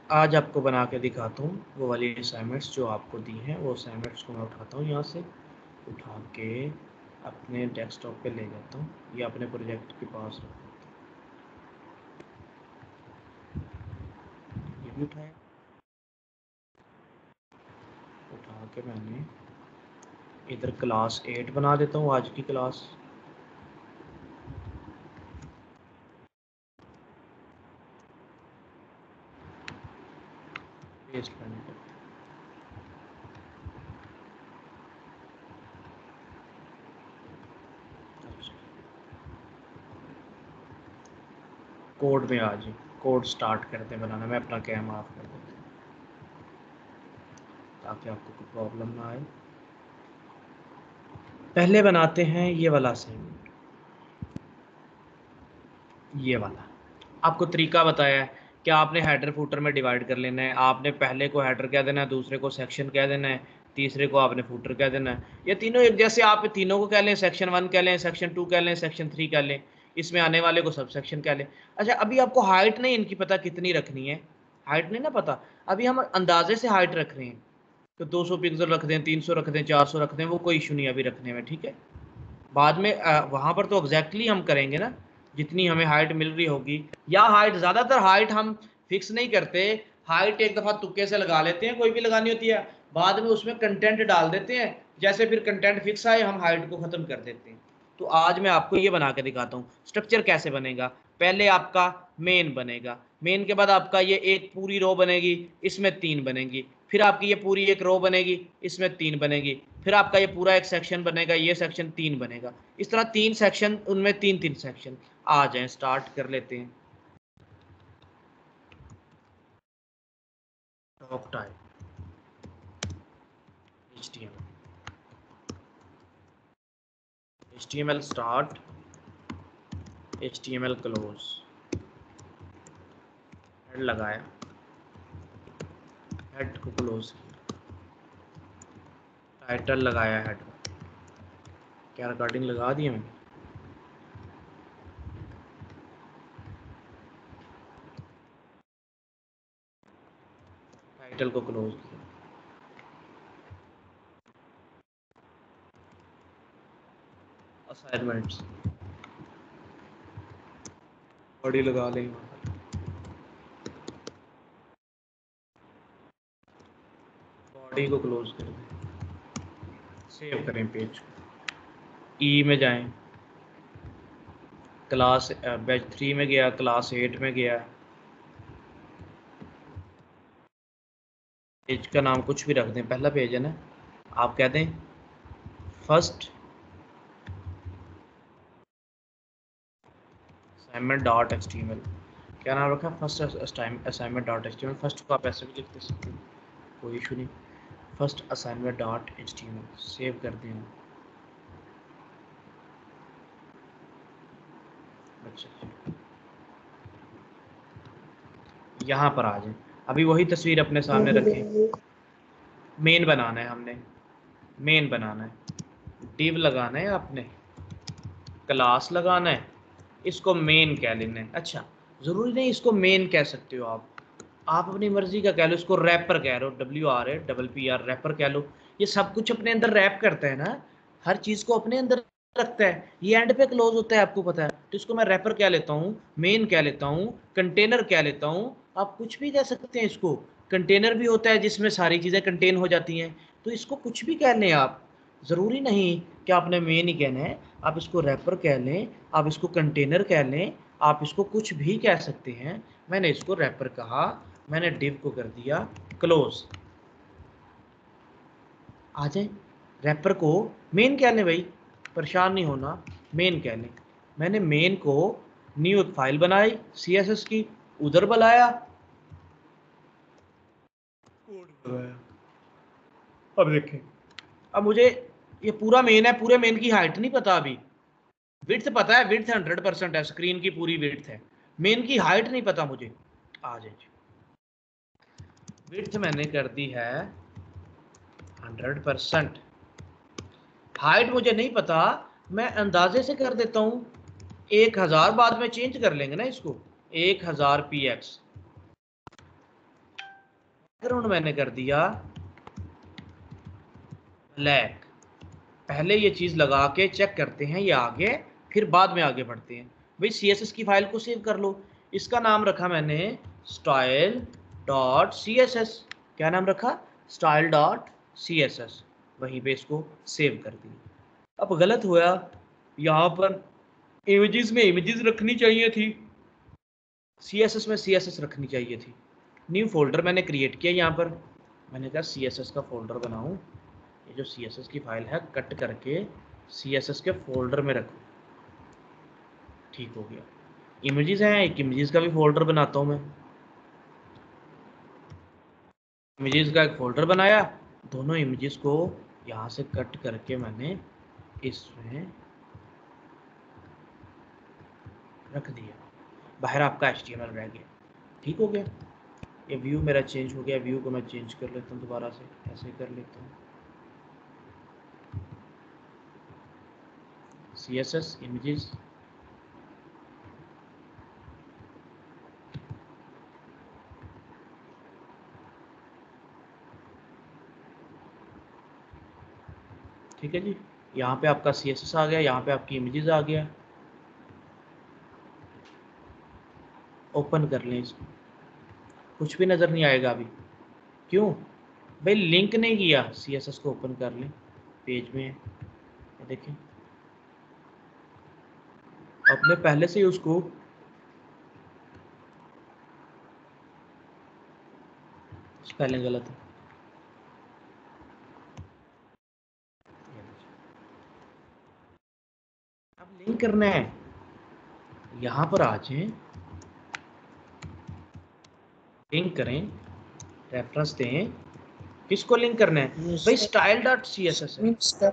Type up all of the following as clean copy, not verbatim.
आज आपको बना के दिखाता हूँ वो वाली असाइनमेंट्स जो आपको दी हैं। वो असाइनमेंट्स को मैं उठाता हूँ, यहाँ से उठा के अपने डेस्कटॉप पे ले जाता हूँ या अपने प्रोजेक्ट के पास रख देता हूँ। ये भी उठाया, उठा के मैंने इधर क्लास 8 बना देता हूँ, आज की क्लास। पेस्ट करने के कोड में आज कोड स्टार्ट करते बनाना। मैं अपना कैम ऑफ कर देता हूँ ताकि आपको कोई प्रॉब्लम ना आए। पहले बनाते हैं ये वाला असाइनमेंट, ये वाला। आपको तरीका बताया है कि आपने हेडर फुटर में डिवाइड कर लेना है। आपने पहले को हेडर कह देना है, दूसरे को सेक्शन कह देना है, तीसरे को आपने फुटर कह देना है। ये तीनों एक जैसे, आप तीनों को कह लें, सेक्शन 1 कह लें, सेक्शन 2 कह लें, सेक्शन 3 कह लें, इसमें आने वाले को सब सेक्शन कह लें। अच्छा, अभी आपको हाइट नहीं इनकी पता कितनी रखनी है, हाइट नहीं ना पता। अभी हम अंदाजे से हाइट रख रहे हैं, तो 200 पिक्सल रख दें, 300 रख दें, 400 रख दें, वो कोई इशू नहीं अभी रखने में, ठीक है। बाद में वहाँ पर तो एग्जैक्टली हम करेंगे ना जितनी हमें हाइट मिल रही होगी। या हाइट, ज़्यादातर हाइट हम फिक्स नहीं करते, हाइट एक दफ़ा तुक्के से लगा लेते हैं, कोई भी लगानी होती है, बाद में उसमें कंटेंट डाल देते हैं, जैसे फिर कंटेंट फिक्स आए हम हाइट को ख़त्म कर देते हैं। तो आज मैं आपको ये बना के दिखाता हूँ स्ट्रक्चर कैसे बनेगा। पहले आपका मेन बनेगा, मेन के बाद आपका ये एक पूरी रो बनेगी, इसमें 3 बनेंगी। फिर आपकी ये पूरी एक रो बनेगी, इसमें 3 बनेगी। फिर आपका ये पूरा एक सेक्शन बनेगा, ये सेक्शन 3 बनेगा। इस तरह 3 सेक्शन, उनमें 3-3 सेक्शन। आ जाएं, स्टार्ट कर लेते हैं। Top type HTML start, HTML close. Head लगाया, हेड को क्लोज किया, टाइटल लगाया हेड का। क्या रिकॉर्डिंग लगा दी मैंने? टाइटल को क्लोज किया। असाइनमेंट्स बॉडी लगा लें, बॉडी को क्लोज कर दें, सेव करें पेज को। ई में जाएं, क्लास बैच 3 में गया, क्लास 8 में गया। पेज का नाम कुछ भी रख दें, पहला पेज है ना, आप कह दें फर्स्ट असाइनमेंट डॉट HTML। क्या नाम रखा? First assignment dot HTML। First को आप ऐसे भी लिख दे सकते हैं, कोई इशू नहीं। First assignment dot HTML save कर दें। अच्छा, यहाँ पर आ जाए। अभी वही तस्वीर अपने सामने रखें। मेन बनाना है हमने, मेन बनाना है, डिव लगाना है आपने, क्लास लगाना है, इसको मेन कह लेना है। अच्छा, ज़रूरी नहीं इसको मेन कह सकते हो आप अपनी मर्जी का कह लो। इसको रैपर कह लो, WRAPPR, रैपर कह लो। ये सब कुछ अपने अंदर रैप करता है ना, हर चीज़ को अपने अंदर रखता है। ये एंड पे क्लोज होता है, आपको पता है। तो इसको मैं रैपर कह लेता हूँ, मेन कह लेता हूँ, कंटेनर कह लेता हूँ, आप कुछ भी कह सकते हैं इसको। कंटेनर भी होता है जिसमें सारी चीज़ें कंटेन हो जाती हैं, तो इसको कुछ भी कह लें आप। ज़रूरी नहीं कि आपने मेन ही कहना है, आप इसको रैपर कह लें, आप इसको कंटेनर कह लें, आप इसको कुछ भी कह सकते हैं। मैंने इसको रैपर कहा, मैंने डिव को कर दिया क्लोज। आ जाए, रैपर को मेन कह लें भाई, परेशान नहीं होना, मेन कह लें। मैंने मेन को न्यू एक फाइल बनाई CSS की, उधर बुलाया, कोड लगाया। अब देखें, अब मुझे ये पूरा मेन है, पूरे मेन की हाइट नहीं पता अभी। विड्थ पता है, विड्थ 100% है, स्क्रीन की पूरी विड्थ है। मेन की हाइट नहीं पता मुझे। आ जाए, विड्थ मैंने कर दी है 100%। हाइट मुझे नहीं पता, मैं अंदाजे से कर देता हूँ। 1000 बाद में चेंज कर लेंगे ना इसको, 1000 px। बैकग्राउंड मैंने कर दिया ब्लैक। पहले ये चीज़ लगा के चेक करते हैं ये आगे, फिर बाद में आगे बढ़ते हैं। भाई CSS की फाइल को सेव कर लो। इसका नाम रखा मैंने style.css। क्या नाम रखा? style.css। वहीं पे इसको सेव कर दिया। अब गलत हुआ, यहाँ पर इमेजेस में इमेजेस रखनी चाहिए थी, CSS में CSS रखनी चाहिए थी। न्यू फोल्डर मैंने क्रिएट किया। यहाँ पर मैंने कहा CSS का फोल्डर बनाऊं। ये जो CSS की फाइल है कट करके CSS के फोल्डर में रखो। ठीक हो गया। इमेजेस हैं, एक इमेजेस का भी फोल्डर बनाता हूँ मैं। इमेजेस का एक फोल्डर बनाया, दोनों इमेजेस को यहाँ से कट करके मैंने इसमें रख दिया। बाहर आपका HTML रह गया। ठीक हो गया। ये व्यू मेरा चेंज हो गया। व्यू को मैं चेंज कर लेता हूँ दोबारा से, ऐसे कर लेता हूँ। CSS इमेजेस, ठीक है जी। यहाँ पे आपका CSS आ गया, यहाँ पे आपकी इमेजेस आ गया। ओपन कर लें इसको, कुछ भी नज़र नहीं आएगा अभी। क्यों भाई? लिंक नहीं किया। CSS को ओपन कर लें, पेज में ये देखें। आपने पहले से ही उसको स्पेलिंग गलत है। अब लिंक करना है, यहाँ पर आ जाएं, लिंक करें, रेफरेंस दें। किसको लिंक करना है भाई? style.css है,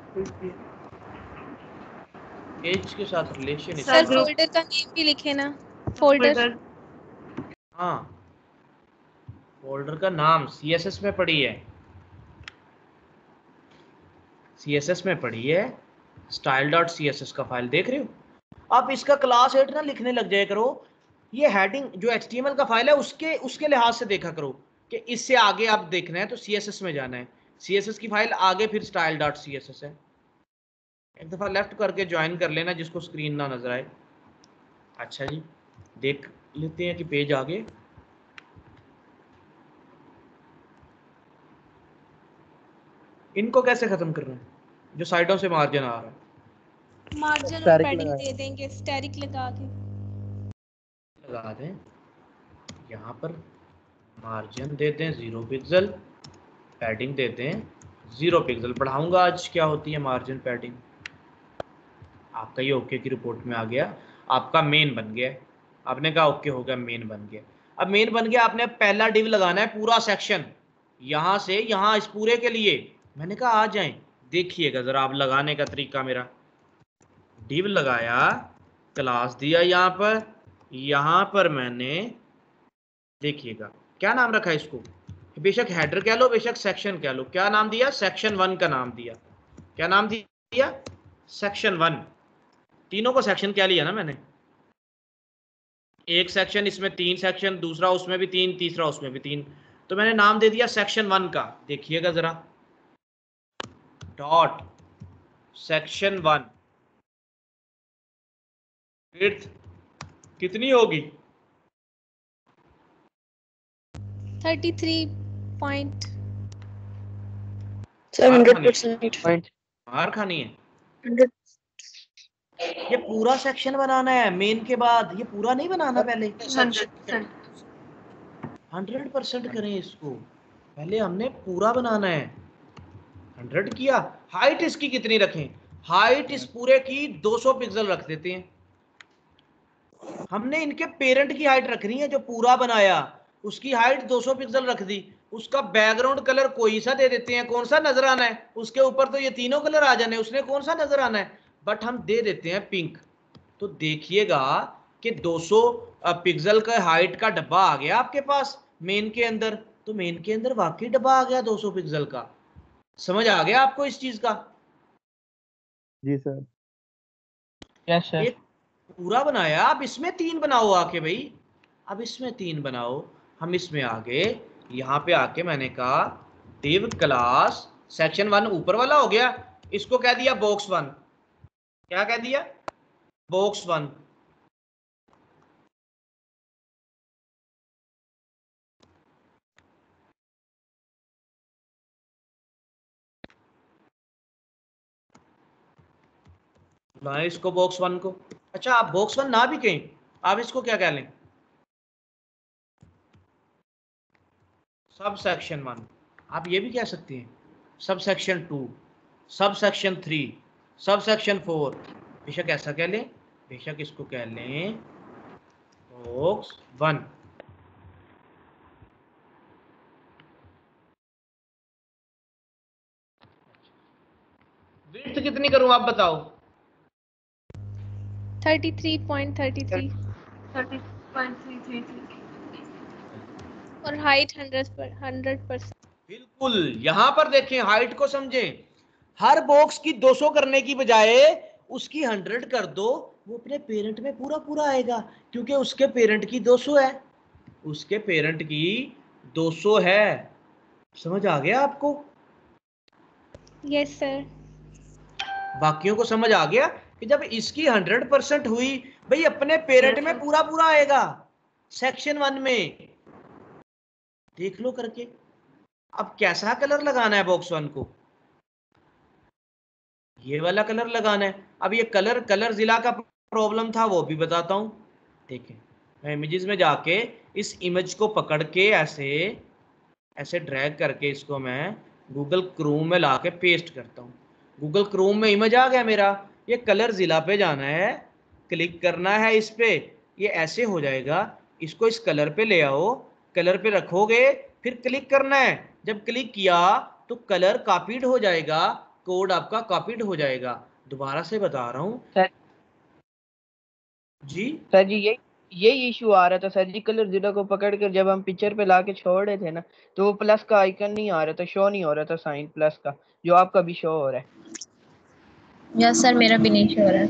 पेज के साथ रिलेशन। सर फोल्डर का नेम भी लिखे ना, फोल्डर। हाँ, फोल्डर का नाम CSS में पड़ी है, CSS में पड़ी है। style.css का फाइल देख रहे हो आप? इसका क्लास 8 ना लिखने लग जाया करो। ये हेडिंग जो HTML का फाइल है उसके लिहाज से देखा करो कि इससे आगे आप देखना है तो CSS में जाना है। CSS की फाइल आगे फिर style.css है। एक दफ़ा लेफ्ट करके ज्वाइन कर लेना जिसको स्क्रीन ना नजर आए। अच्छा जी, देख लेते हैं कि पेज आगे। इनको कैसे खत्म करना है जो साइडों से मार्जिन आ रहा है? मार्जिन और पैडिंग दे देंगे, स्टैरिक लगा के लगा दें। यहाँ पर मार्जिन दे दें 0 पिक्सल, पैडिंग दे दें 0 पिक्सल। पढ़ाऊंगा आज क्या होती है मार्जिन पैडिंग। आपका ये ओके की रिपोर्ट में आ गया, आपका मेन बन गया। आपने कहा ओके हो गया, मेन बन गया। अब मेन बन गया, आपने पहला डिव लगाना है पूरा सेक्शन, यहाँ से यहाँ इस पूरे के लिए। मैंने कहा आ जाएं, देखिएगा जरा आप लगाने का तरीका मेरा। डिव लगाया, क्लास दिया यहाँ पर मैंने, देखिएगा क्या नाम रखा है इसको, बेशक हेडर कह लो बेशक सेक्शन कह लो। क्या नाम दिया? सेक्शन 1 का नाम दिया। क्या नाम दिया? सेक्शन 1। तीनों को सेक्शन क्या लिया ना मैंने, एक सेक्शन, इसमें 3 सेक्शन, दूसरा उसमें भी 3, तीसरा उसमें भी 3। तो मैंने नाम दे दिया सेक्शन 1 का। देखिएगा जरा, डॉट सेक्शन 1 विड्थ कितनी होगी? 33.700%। मार खानी है। ये पूरा सेक्शन बनाना है मेन के बाद, ये पूरा नहीं बनाना। पहले 100% करें इसको, पहले हमने पूरा बनाना है। 100 किया। हाइट इसकी कितनी रखें? हाइट इस पूरे की 200 पिक्सल रख देते हैं। हमने इनके पेरेंट की हाइट रखनी है, जो पूरा बनाया उसकी हाइट 200 पिक्सल रख दी। उसका बैकग्राउंड कलर कोई सा दे देते हैं, कौन सा नजर आना है उसके ऊपर, तो ये तीनों कलर आ जाने, उसने कौन सा नजर आना है, बट हम दे देते हैं पिंक। तो देखिएगा कि 200 पिक्सल का हाइट का डब्बा आ गया आपके पास मेन के अंदर। तो मेन के अंदर वाकई डब्बा आ गया 200 पिक्सल का। समझ आ गया आपको इस चीज का? जी सर। Yes sir. एक पूरा बनाया, अब इसमें 3 बनाओ आके भाई। अब इसमें 3 बनाओ। हम इसमें आगे यहाँ पे आके मैंने कहा div क्लास सेक्शन 1 ऊपर वाला हो गया, इसको कह दिया बॉक्स 1। क्या कह दिया? बॉक्स 1। बुलाएं इसको बॉक्स 1 को। अच्छा, आप बॉक्स 1 ना भी कहें, आप इसको क्या कह लें? Sub section 1। आप ये भी कह सकते हैं sub section 2, sub section 3, sub section 4। बेशक ऐसा कह लें, बेशक इसको कह लें बॉक्स 1। विड्थ कितनी करूं आप बताओ? 33.33 और हाइट 100%। बिल्कुल, यहां पर देखें, हाइट को समझें। हर बॉक्स की 200 करने की बजाय उसकी 100 कर दो, वो अपने पेरेंट में पूरा पूरा आएगा, क्योंकि उसके पेरेंट की 200 है, उसके पेरेंट की 200 है। समझ आ गया आपको? Yes sir. बाकियों को समझ आ गया कि जब इसकी 100% हुई, भाई अपने पेरेंट में पूरा पूरा आएगा सेक्शन 1 में। देख लो करके। अब कैसा कलर लगाना है बॉक्स 1 को? ये वाला कलर लगाना है। अब ये कलर जिला का प्रॉब्लम था, वो भी बताता हूं। देखें, मैं इमेजेस में जाके इस इमेज को पकड़ के ऐसे ऐसे ड्रैग करके इसको मैं गूगल क्रोम में लाके पेस्ट करता हूँ। गूगल क्रोम में इमेज आ गया मेरा। ये कलर जिला पे जाना है, क्लिक करना है इस पे, ये ऐसे हो जाएगा। इसको इस कलर पे ले आओ, कलर पे रखोगे, फिर क्लिक करना है। जब क्लिक किया तो कलर कॉपीड हो जाएगा, कोड आपका कॉपीड हो जाएगा। दोबारा से बता रहा हूँ जी। सर जी यही इशू आ रहा था सर जी। कलर जिला को पकड़ कर जब हम पिक्चर पे लाके छोड़ रहे थे ना, तो वो प्लस का आइकन नहीं आ रहा था, शो नहीं हो रहा था साइन प्लस का, जो आपका भी शो हो रहा है। यस सर, मेरा भी नहीं शो हो रहा है।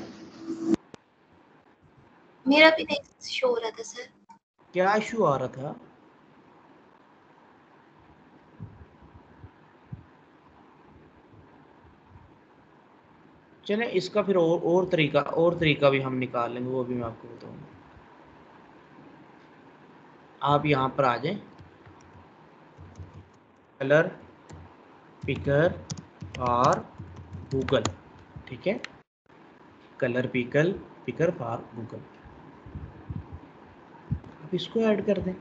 मेरा भी नहीं शो हो रहा था सर। क्या इशू आ रहा था? चलें, इसका फिर और तरीका भी हम निकाल लेंगे, वो भी मैं आपको बताऊंगा। आप यहाँ पर आ जाएं, कलर पिकर फॉर गूगल, ठीक है, कलर पिकर फॉर गूगल। आप इसको ऐड कर दें,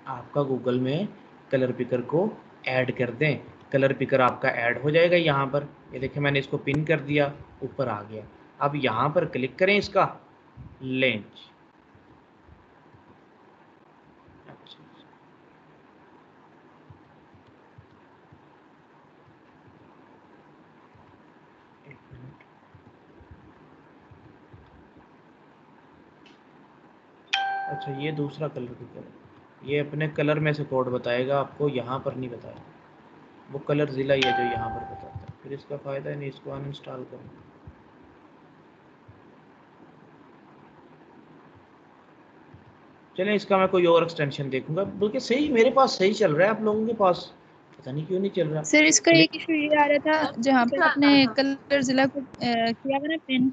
आपका गूगल में कलर पिकर को ऐड कर दें। कलर पिकर आपका ऐड हो जाएगा यहाँ पर। ये देखिए, मैंने इसको पिन कर दिया, ऊपर आ गया। अब यहाँ पर क्लिक करें इसका लेंच। अच्छा, ये दूसरा कलर पिकर है, ये अपने कलर में से कोड बताएगा आपको, यहाँ पर नहीं बताएगा। वो कलर जिला ही है जो यहाँ पर बताता है, फिर इसका फ़ायदा नहीं, इसको अनइंस्टॉल करो। चलें, इसका मैं कोई और एक्सटेंशन देखूंगा। बल्कि सही, मेरे पास सही चल रहा है, आप लोगों के पास पता नहीं क्यों नहीं चल रहा। सर इसका एक इशू ये आ रहा था, जहाँ पे आपने कलर जिला को किया था ना पिन,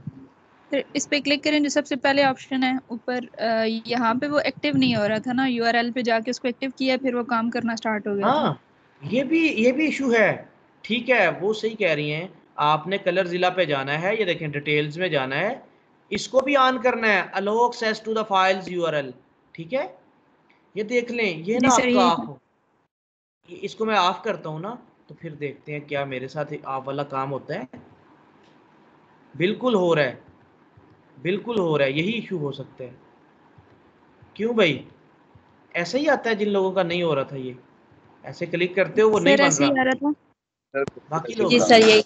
फिर इस पे क्लिक करें जो सबसे पहले ऑप्शन है ऊपर, यहाँ पे वो एक्टिव नहीं हो रहा था ना। यूआरएल पे जाके उसको एक्टिव किया, फिर वो काम करना स्टार्ट हो गया था। हाँ, ये भी इशू है। ठीक है, वो सही कह रही हैं। आपने कलर जिला पे जाना है, ये देखें डिटेल्स में जाना है, इसको भी ऑन करना है, allow access to the files URL. ठीक है, ये देख लें, ये ना जी सर, आपका यही ऑफ था। हो। इसको मैं ऑफ करता हूँ ना, तो फिर देखते हैं क्या मेरे साथ ऑफ वाला काम होता है। बिल्कुल हो रहा है, बिल्कुल हो रहा है, यही इशू हो सकता है। क्यों भाई? ऐसा ही आता है जिन लोगों का नहीं हो रहा था, ये ऐसे क्लिक करते हो वो नहीं सर बन ऐसे ही रहा। आ रहा था। बाकी लोग जी सर यही।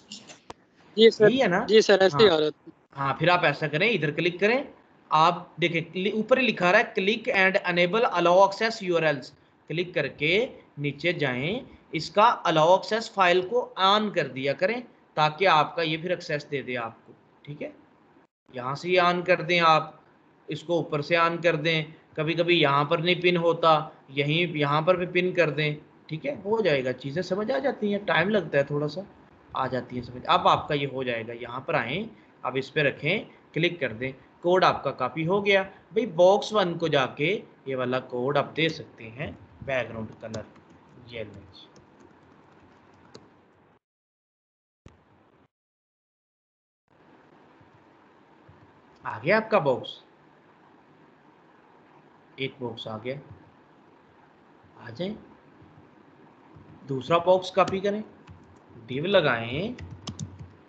जी सर, यही है ना? जी सर, ऐसे ही हाँ आ रहा था। हाँ, फिर आप ऐसा करें, इधर क्लिक करें। आप देखिए ऊपर ही लिखा रहा है click and enable allow access URLs. Click करके नीचे जाएं, इसका अलाउ एक्सेस फाइल को ऑन कर दिया करें, ताकि आपका ये फिर एक्सेस दे दे आपको। ठीक है, यहाँ से ये ऑन कर दें, आप इसको ऊपर से ऑन कर दें, कभी कभी यहाँ पर नहीं पिन होता, यहीं यहाँ पर भी पिन कर दें, ठीक है, हो जाएगा, चीज़ें समझ आ जाती हैं, टाइम लगता है थोड़ा सा, आ जाती है समझ। अब आपका ये हो जाएगा, यहाँ पर आएँ, अब इस पर रखें, क्लिक कर दें, कोड आपका कॉपी हो गया। भाई बॉक्स 1 को जाके ये वाला कोड आप दे सकते हैं, बैकग्राउंड कलर येलो। आ गया आपका बॉक्स, एक बॉक्स आ गया, आ जाए दूसरा बॉक्स कॉपी करें, डिव लगाएं,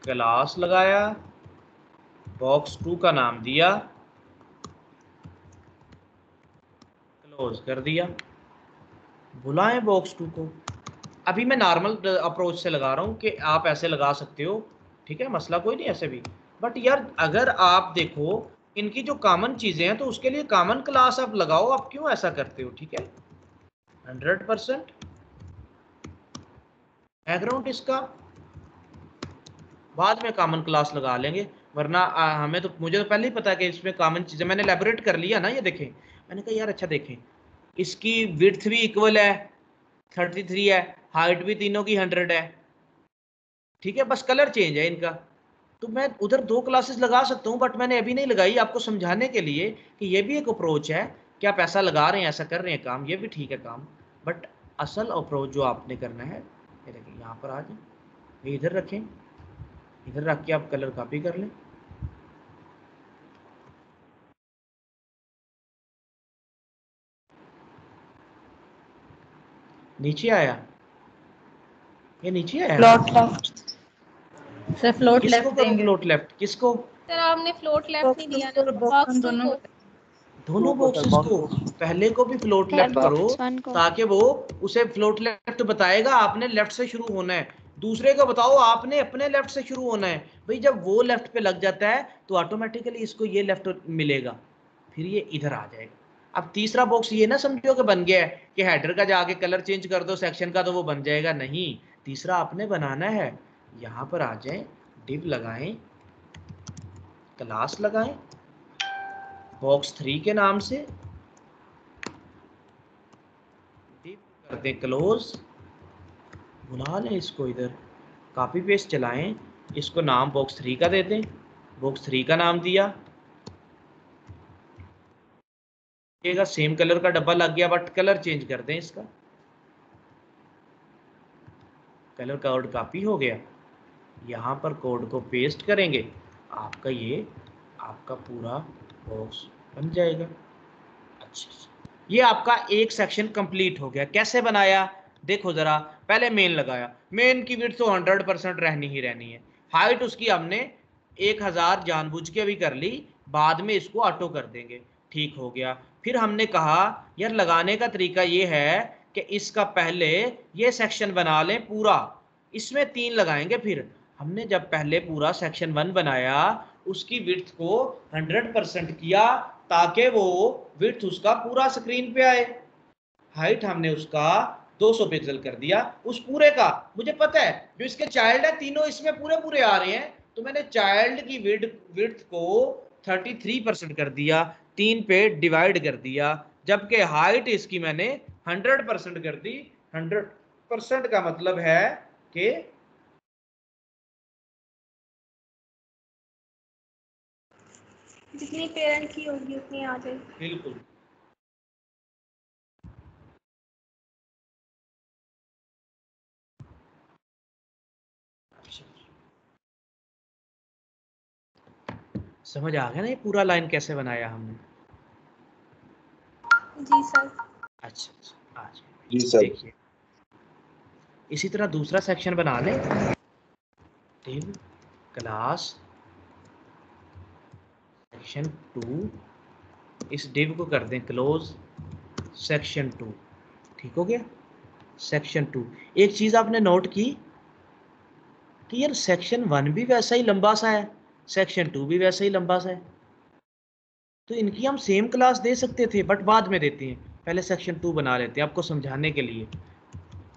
क्लास लगाया, बॉक्स 2 का नाम दिया, क्लोज कर दिया, बुलाएं बॉक्स 2 को। अभी मैं नॉर्मल अप्रोच से लगा रहा हूँ कि आप ऐसे लगा सकते हो, ठीक है, मसला कोई नहीं ऐसे भी। बट यार अगर आप देखो इनकी जो कॉमन चीज़ें हैं तो उसके लिए कॉमन क्लास आप लगाओ, आप क्यों ऐसा करते हो, ठीक है। 100% बैकग्राउंड इसका बाद में कॉमन क्लास लगा लेंगे, वरना हमें तो, मुझे तो पहले ही पता है कि इसमें कॉमन चीज़ें मैंने एलैबोरेट कर लिया ना। ये देखें, मैंने कहा यार अच्छा देखें, इसकी विड्थ भी इक्वल है 33 है, हाइट भी तीनों की 100 है, ठीक है, बस कलर चेंज है इनका। तो मैं उधर 2 क्लासेस लगा सकता हूँ, बट मैंने अभी नहीं लगाई, आपको समझाने के लिए कि ये भी एक अप्रोच है कि आप ऐसा लगा रहे हैं, ऐसा कर रहे हैं काम, ये भी ठीक है काम। बट असल अप्रोच जो आपने करना है, ये देखिए यहाँ पर आ जाए, ये इधर रखें, इधर रख के आप कलर कॉपी कर लें, नीचे आया, ये नीचे आया, फ्लोट लेफ्ट सर, फ्लोट किसको लेफ्ट करूं देंगे फ्लोट लेफ्ट, किसको? सर आपने फ्लोट लेफ्ट नहीं दिया ना, बॉक्स दोनों को। दोनों बॉक्सेस को, पहले को भी फ्लोट लेफ्ट करो ताकि वो उसे फ्लोट लेफ्ट बताएगा, आपने लेफ्ट से शुरू होना है। दूसरे को बताओ आपने अपने लेफ्ट से शुरू होना है। भाई जब वो लेफ्ट पे लग जाता है तो ऑटोमेटिकली इसको ये लेफ्ट मिलेगा, फिर ये इधर आ जाएगा। अब तीसरा बॉक्स ये ना समझो कि बन गया है कि हेडर का जाके कलर चेंज कर दो सेक्शन का तो वो बन जाएगा, नहीं, तीसरा आपने बनाना है। यहाँ पर आ जाए, डिव लगाएं, क्लास लगाएं, बॉक्स 3 के नाम से, डिव कर दें क्लोज, बुला लें इसको इधर, कॉपी पेस्ट चलाएं, इसको नाम बॉक्स 3 का दे दें, बॉक्स 3 का नाम दिया, सेम कलर का डब्बा लग गया, बट कलर चेंज कर दें इसका, कलर कोड कॉपी हो गया, यहाँ पर कोड को पेस्ट करेंगे, आपका ये आपका पूरा बॉक्स बन जाएगा। अच्छा, ये आपका एक सेक्शन कंप्लीट हो गया। कैसे बनाया देखो जरा, पहले मेन लगाया, मेन की विड्थ तो 100% रहनी ही रहनी है, हाइट उसकी हमने 1000 जानबूझ के भी कर ली, बाद में इसको ऑटो कर देंगे, ठीक हो गया। फिर हमने कहा यार लगाने का तरीका ये है कि इसका पहले ये सेक्शन बना लें पूरा, इसमें 3 लगाएंगे। फिर हमने जब पहले पूरा सेक्शन 1 बनाया उसकी विड्थ को 100% किया ताकि वो विड्थ उसका पूरा स्क्रीन पे आए, हाइट हमने उसका 200 पिक्सल कर दिया उस पूरे का। मुझे पता है जो इसके चाइल्ड है तीनों इसमें पूरे पूरे आ रहे हैं, तो मैंने चाइल्ड की विड्थ को 33% कर दिया, 3 पे डिवाइड कर दिया, जबकि हाइट इसकी मैंने 100% कर दी। 100% का मतलब है कि जितनी पेरेंट की होगी उतनी आ जाएगी। बिल्कुल, समझ आ गया ना ये पूरा लाइन कैसे बनाया हमने? जी सर। अच्छा आज जी सर। देखिए इसी तरह दूसरा सेक्शन बना लें, डिव क्लास सेक्शन 2, इस डिव को कर दें क्लोज, सेक्शन 2, ठीक हो गया। सेक्शन 2, एक चीज आपने नोट की कि यार सेक्शन 1 भी वैसा ही लंबा सा है, सेक्शन 2 भी वैसा ही लंबा सा है, तो इनकी हम सेम क्लास दे सकते थे, बट बाद में देते हैं, पहले सेक्शन 2 बना लेते हैं आपको समझाने के लिए।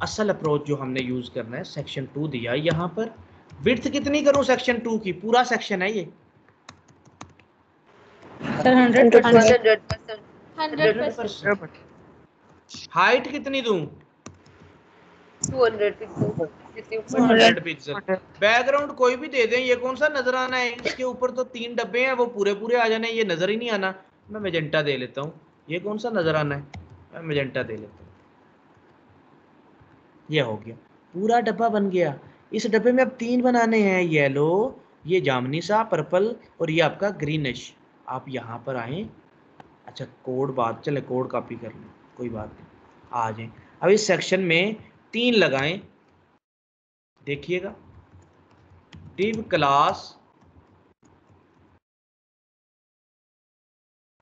असल अप्रोच जो हमने यूज करना है, सेक्शन 2 दिया, यहाँ पर विड्थ कितनी करूं सेक्शन 2 की, पूरा सेक्शन है ये सर 100%। 100%। हाइट कितनी दूं? 200 पिक्सल। 200 पिक्सल। बैकग्राउंड कोई भी दे दें। ये कौन सा नजराना है? इसके ऊपर तो 3 डब्बे हैं, वो पूरे पूरे आ जाने, ये नजर ही नहीं आना। मैं मैजेंटा दे लेता हूँ। ये कौन सा नजराना है? मैं मैजेंटा दे लेता हूँ। ये हो गया, पूरा डब्बा बन गया। इस डब्बे में अब 3 बनाने हैं, येलो, ये जामनी सा पर्पल, और ये आपका ग्रीनिश। आप यहाँ पर आए। अच्छा कोड बात, चले कोड कॉपी कर लें, कोई बात नहीं, आ जाए। अब इस सेक्शन में 3 लगाएं। देखिएगा, div क्लास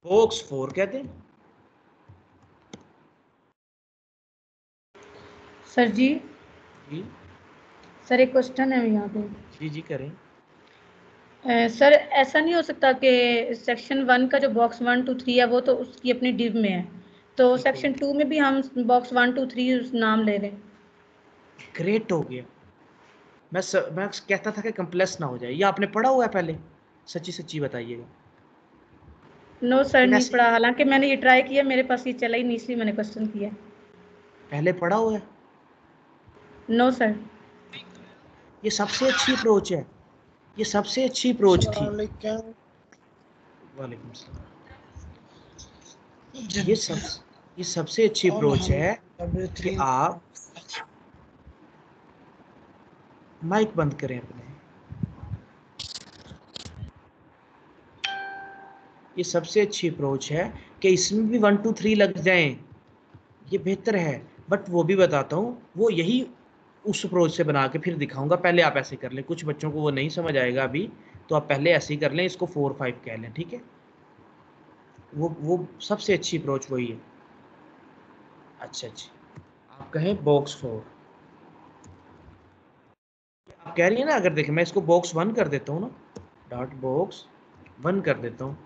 box 4 कहते हैं। सर जी जी सर एक क्वेश्चन है यहाँ पे। जी जी करें। सर ऐसा नहीं हो सकता कि सेक्शन 1 का जो बॉक्स 1 2 3 है वो तो उसकी अपनी डिव में है, तो सेक्शन 2 में भी हम बॉक्स 1 2 3 नाम ले रहे हैं। ग्रेट हो गया। मैं कहता था कि कम्प्लेक्स ना हो जाए। ये आपने पढ़ा हुआ है पहले? सच्ची सच्ची बताइएगा। नो सर नहीं पढ़ा, हालांकि मैंने ये ट्राई किया, मेरे पास ये चला ही नहीं, इसलिए मैंने क्वेश्चन किया। पहले पढ़ा हुआ है? No sir. ये सबसे अच्छी अप्रोच है, ये सबसे अच्छी अप्रोच थी। वालेकुम सलाम। ये सबसे अच्छी अप्रोच है कि आप माइक बंद करें अपने। ये सबसे अच्छी अप्रोच है कि इसमें भी 1 2 3 लग जाएं, ये बेहतर है। बट वो भी बताता हूँ, वो यही उस अप्रोच से बना के फिर दिखाऊंगा। पहले आप ऐसे कर लें, कुछ बच्चों को वो नहीं समझ आएगा अभी, तो आप पहले ऐसे ही कर लें, इसको 4 5 कह लें, ठीक है? वो सबसे अच्छी अप्रोच वही है। अच्छा आप कहें बॉक्स 4, आप कह रही है ना? अगर देखें मैं इसको बॉक्स 1 कर देता हूँ ना, डॉट बॉक्स 1 कर देता हूँ,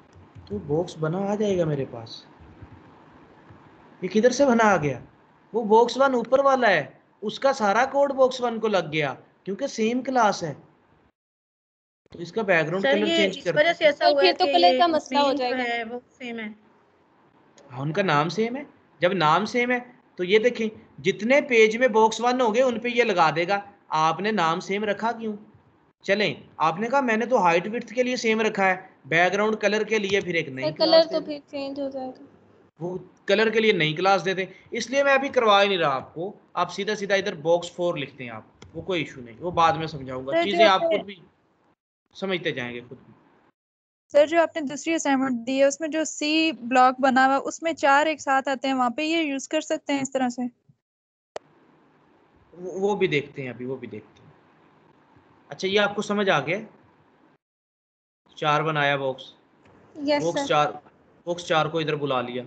तो बॉक्स बना आ जाएगा मेरे पास। ये किधर से बना आ गया? वो बॉक्स 1 ऊपर वाला है, उसका सारा कोड बॉक्स 1 को लग गया, क्योंकि सेम क्लास है। तो इसका बैकग्राउंड सर कलर ये चेंज इस कर वजह से ऐसा हुआ है फिर तो कि कलर ये का मसला हो मेन जो जाएगा। है वो सेम है। हाँ, उनका नाम सेम है। जब नाम सेम है तो ये देखें, जितने पेज में बॉक्स 1 हो गए उन पे ये लगा देगा। आपने नाम सेम रखा क्यों? चलें, आपने कहा मैंने तो हाइट विड्थ के लिए सेम रखा है, बैकग्राउंड कलर के लिए फिर एक नई कलर क्लास तो दे फिर चेंज हो जाएगा। वो कलर के लिए नई क्लास देते। इसलिए मैं अभी करवा ही नहीं रहा आपको, आप सीधा सीधा इधर बॉक्स 4 लिखते हैं आप, वो कोई इशू नहीं, वो बाद में समझाऊंगा। सर चीजें आप खुद भी समझते जाएंगे खुद भी। सर जो आपने दूसरी असाइनमेंट दी है उसमें जो सी ब्लॉक बना हुआ उसमें 4 एक साथ आते हैं, वहां पे ये यूज कर सकते हैं इस तरह से? वो भी देखते हैं अभी, वो भी देखते हैं। अच्छा ये आपको समझ आ गया? 4 बनाया बॉक्स, यस बॉक्स सर। 4 को इधर बुला लिया।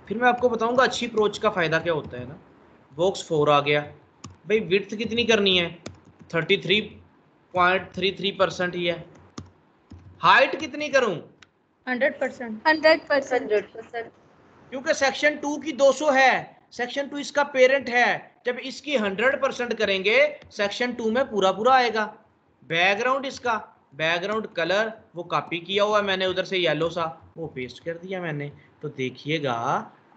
फिर मैं आपको बताऊंगा अच्छी अप्रोच का फायदा क्या होता है ना। बॉक्स 4 आ गया, भाई विड्थ कितनी करनी है? 33.33% ही है। हाइट कितनी करूं? 100%। 100%। क्योंकि सेक्शन 2 की 200 है, सेक्शन 2 इसका पेरेंट है। जब इसकी 100% करेंगे, सेक्शन 2 में पूरा पूरा आएगा। बैकग्राउंड इसका, बैकग्राउंड कलर वो कॉपी किया हुआ मैंने उधर से, येलो सा, वो पेस्ट कर दिया मैंने। तो देखिएगा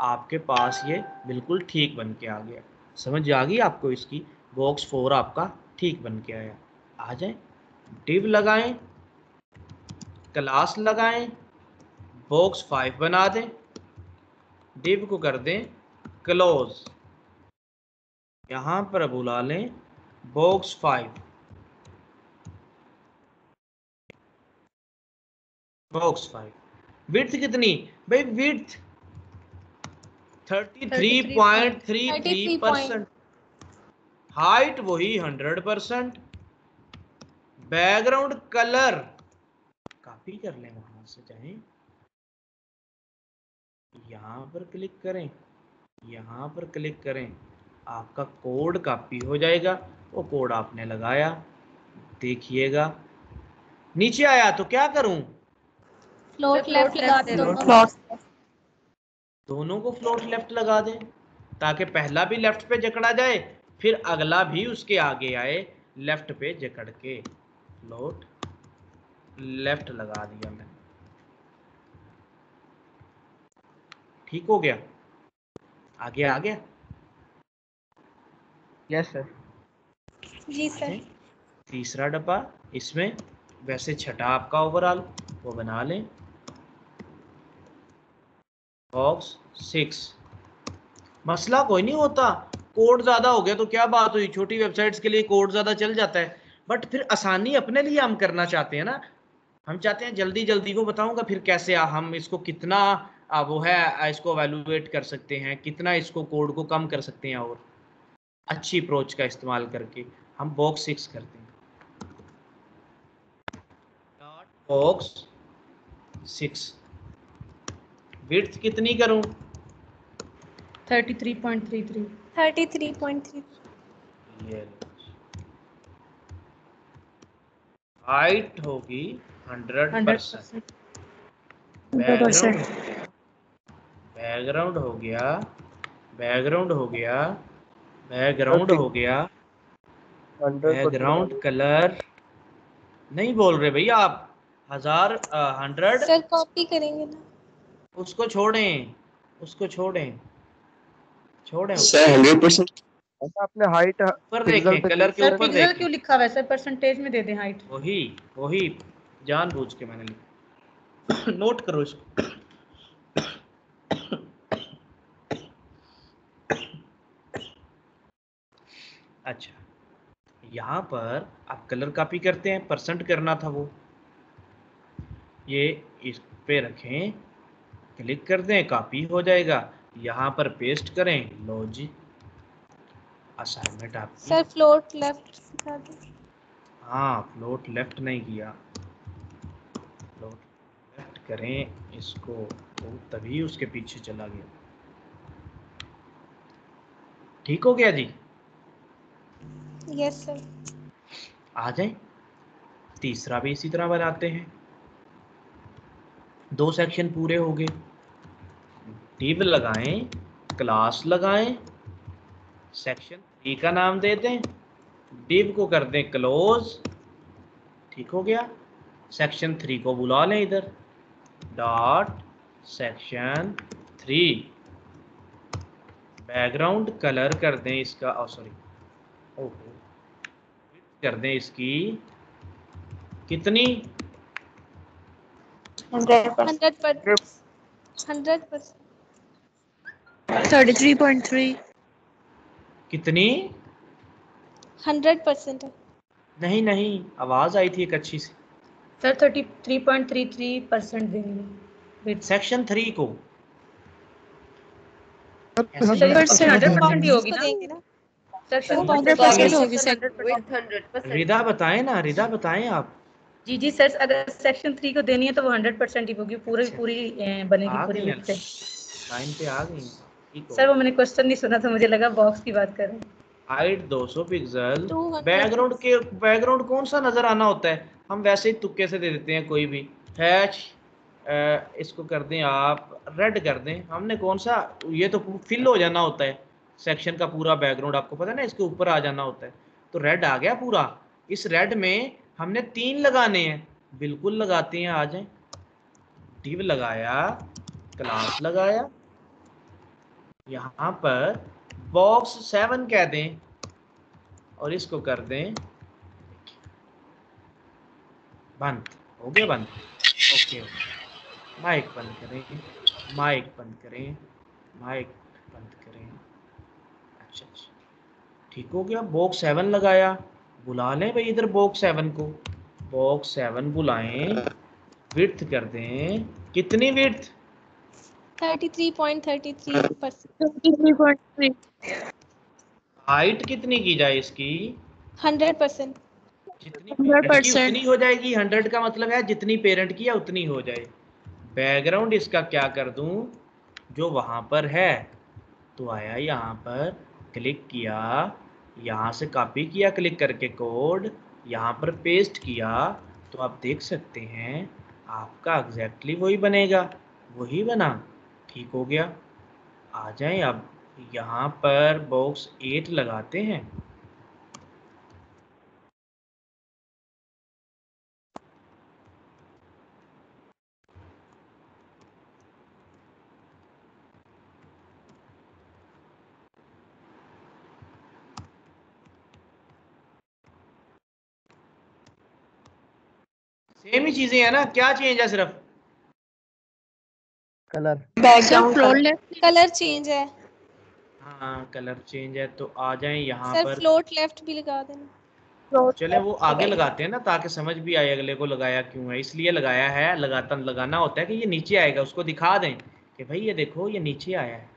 आपके पास ये बिल्कुल ठीक बन के आ गया। समझ आ गई आपको इसकी? बॉक्स 4 आपका ठीक बन के आया। आ जाए, डिव लगाएं, क्लास लगाएं, बॉक्स 5 बना दें, डिव को कर दें क्लोज, यहां पर बुला लें बॉक्स 5, बॉक्स 5। विड्थ कितनी? भाई विड्थ 33.33%, हाइट वही 100%, बैकग्राउंड कलर कॉपी कर लें, वहां से चाहें यहां पर क्लिक करें, यहां पर क्लिक करें, आपका कोड कॉपी हो जाएगा। वो कोड आपने लगाया, देखिएगा नीचे आया। तो क्या करूं? फ्लोट लेफ्ट लगा दो दोनों को फ्लोट लेफ्ट लगा दें, ताकि पहला भी लेफ्ट पे जकड़ा जाए, फिर अगला भी उसके आगे आए लेफ्ट पे जकड़ के। फ्लोट लेफ्ट लगा दिया मैंने। ठीक हो गया? आ गया? Yes sir. जी सर। तीसरा डब्बा, इसमें वैसे छठा आपका ओवरऑल, वो बना लें। बॉक्स 6। मसला कोई नहीं होता, कोड ज़्यादा हो गया तो क्या बात हुई, छोटी वेबसाइट्स के लिए कोड ज़्यादा चल जाता है, बट फिर आसानी अपने लिए हम करना चाहते हैं ना, हम चाहते हैं जल्दी जल्दी। वो बताऊंगा फिर कैसे हम इसको कितना वो है इसको एवेलुएट कर सकते हैं, कितना इसको कोड को कम कर सकते हैं, और अच्छी अप्रोच का इस्तेमाल करके हम बॉक्स 6 करते हैं। बॉक्स 6 विड्थ कितनी करूं? 33.33। 33.3। ये हाइट होगी 100%। 100%। बैकग्राउंड हो गया, बैकग्राउंड हो गया, बैकग्राउंड हो गया, 100% बैकग्राउंड कलर नहीं बोल रहे भैया आप, 100 सर कॉपी करेंगे ना? उसको छोड़ें, उसको छोड़ें सर 100%। ऐसा आपने हाइट ऊपर पिक्सल देखें, पे कलर के सर ऊपर पिक्सल देखें, क्यों लिखा हुआ है सर? परसेंटेज में दे दें हाइट। वही जानबूझ के मैंने लिखा। नोट करो इसको। अच्छा, यहाँ पर आप कलर कॉपी करते हैं, परसेंट करना था वो, ये इस पे रखें, क्लिक कर दें, कॉपी हो जाएगा, यहाँ पर पेस्ट करें, लो जी असाइनमेंट आपकी। सर फ्लोट लेफ्ट सिखा दो। हाँ, फ्लोट लेफ्ट नहीं किया, फ्लोट लेफ्ट करें इसको, तो तभी उसके पीछे चला गया। ठीक हो गया जी? Yes sir. आ जाए, तीसरा भी इसी तरह बनाते हैं। 2 सेक्शन पूरे हो गए, डिव लगाएं, क्लास लगाएं, सेक्शन 3 का नाम दे दें, डिव को कर दें क्लोज, ठीक हो गया। सेक्शन 3 को बुला लें इधर, डॉट सेक्शन 3, बैकग्राउंड कलर कर दें इसका, सॉरी ओहो, कर दें इसकी कितनी, 100%। 100%। 33.3। कितनी? 100% है। नहीं, आवाज आई थी एक अच्छी सी। सर 33.33% देंगे सेक्शन 3 को सर 100% ही होगी ना सेक्शन 100% होगी सर। 100%। रिदा बताएं ना, रिदा बताएं आप। जी सर, अगर सेक्शन 3 को देनी है तो वो 100% ही होगी, पूरी बनेगी आ पूरी गई विड्थ से। लाइन पे आ गई, ठीक हो सर वो मैंने क्वेश्चन नहीं सुना था, मुझे लगा बॉक्स की बात कर रहे हैं। हाइट 200 पिक्सल, 200 बैकग्राउंड कौन सा नजर आना होता है, हम वैसे ही तुक्के से दे देते हैं कोई भी, हैच इसको कर दें आप रेड कर दें, हमने कौन सा, ये तो फिल हो जाना होता है सेक्शन का पूरा बैकग्राउंड, आपको पता है ना, इसके ऊपर आ जाना होता है, तो रेड आ गया पूरा। इस रेड में हमने 3 लगाने हैं, बिल्कुल लगाते हैं, आ जाए, डिव लगाया, क्लास लगाया, यहाँ पर बॉक्स 7 कह दें और इसको कर दें बंद, हो गया बंद, ओके। माइक बंद करें, माइक बंद करें, माइक बंद करें, अच्छा, ठीक हो गया। बॉक्स 7 लगाया, बुला लें भाई इधर बॉक्स 7 को, बॉक्स 7 बुलाएं, विड्थ कर दें, कितनी विड्थ? 33.33%। 33.3। हाइट कितनी की जाए इसकी? 100%। जितनी पेरेंट की 100%। उतनी हो जाएगी, 100 का मतलब है जितनी पेरेंट की है उतनी हो जाए। बैकग्राउंड इसका क्या कर दूं, जो वहां पर है, तो आया यहाँ पर, क्लिक किया, यहाँ से कॉपी किया क्लिक करके कोड, यहाँ पर पेस्ट किया, तो आप देख सकते हैं आपका एग्जैक्टली वही बनेगा, वही बना, ठीक हो गया। आ जाएं अब यहाँ पर बॉक्स 8 लगाते हैं, सेम ही चीजें है ना, क्या चेंज है सिर्फ colour. Background float left colour change है हाँ कलर चेंज है। तो आ जाएं यहाँ सर, पर, फ्लोट लेफ्ट भी लगा देना। चले वो आगे लगाते हैं ना ताकि समझ भी आए अगले को लगाया क्यों है। इसलिए लगाया है, लगाना होता है कि ये नीचे आएगा, उसको दिखा दें कि भाई ये देखो ये नीचे आया है,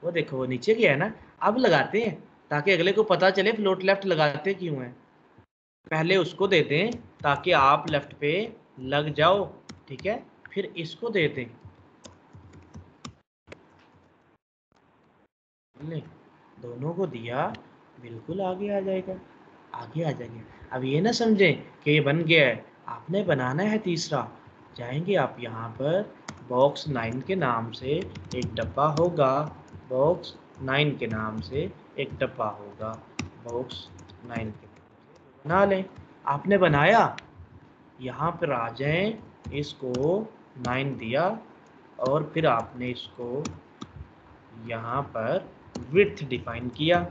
वो देखो वो नीचे गया है ना। अब लगाते हैं ताकि अगले को पता चले फ्लोट लेफ्ट लगाते क्यों है। पहले उसको दे दें ताकि आप लेफ्ट पे लग जाओ, ठीक है, फिर इसको दे दें। दोनों को दिया, बिल्कुल आगे आ जाएगा, आगे आ जाएंगे। अब ये ना समझें कि ये बन गया है, आपने बनाना है तीसरा। जाएंगे आप यहाँ पर, बॉक्स 9 के नाम से एक डब्बा होगा, बॉक्स 9 के नाम से एक डब्बा होगा, बॉक्स 9 के नाम से बना लें। आपने बनाया, यहाँ पर आ जाएं, इसको 9 दिया और फिर आपने इसको यहाँ पर विड्थ डिफाइन किया।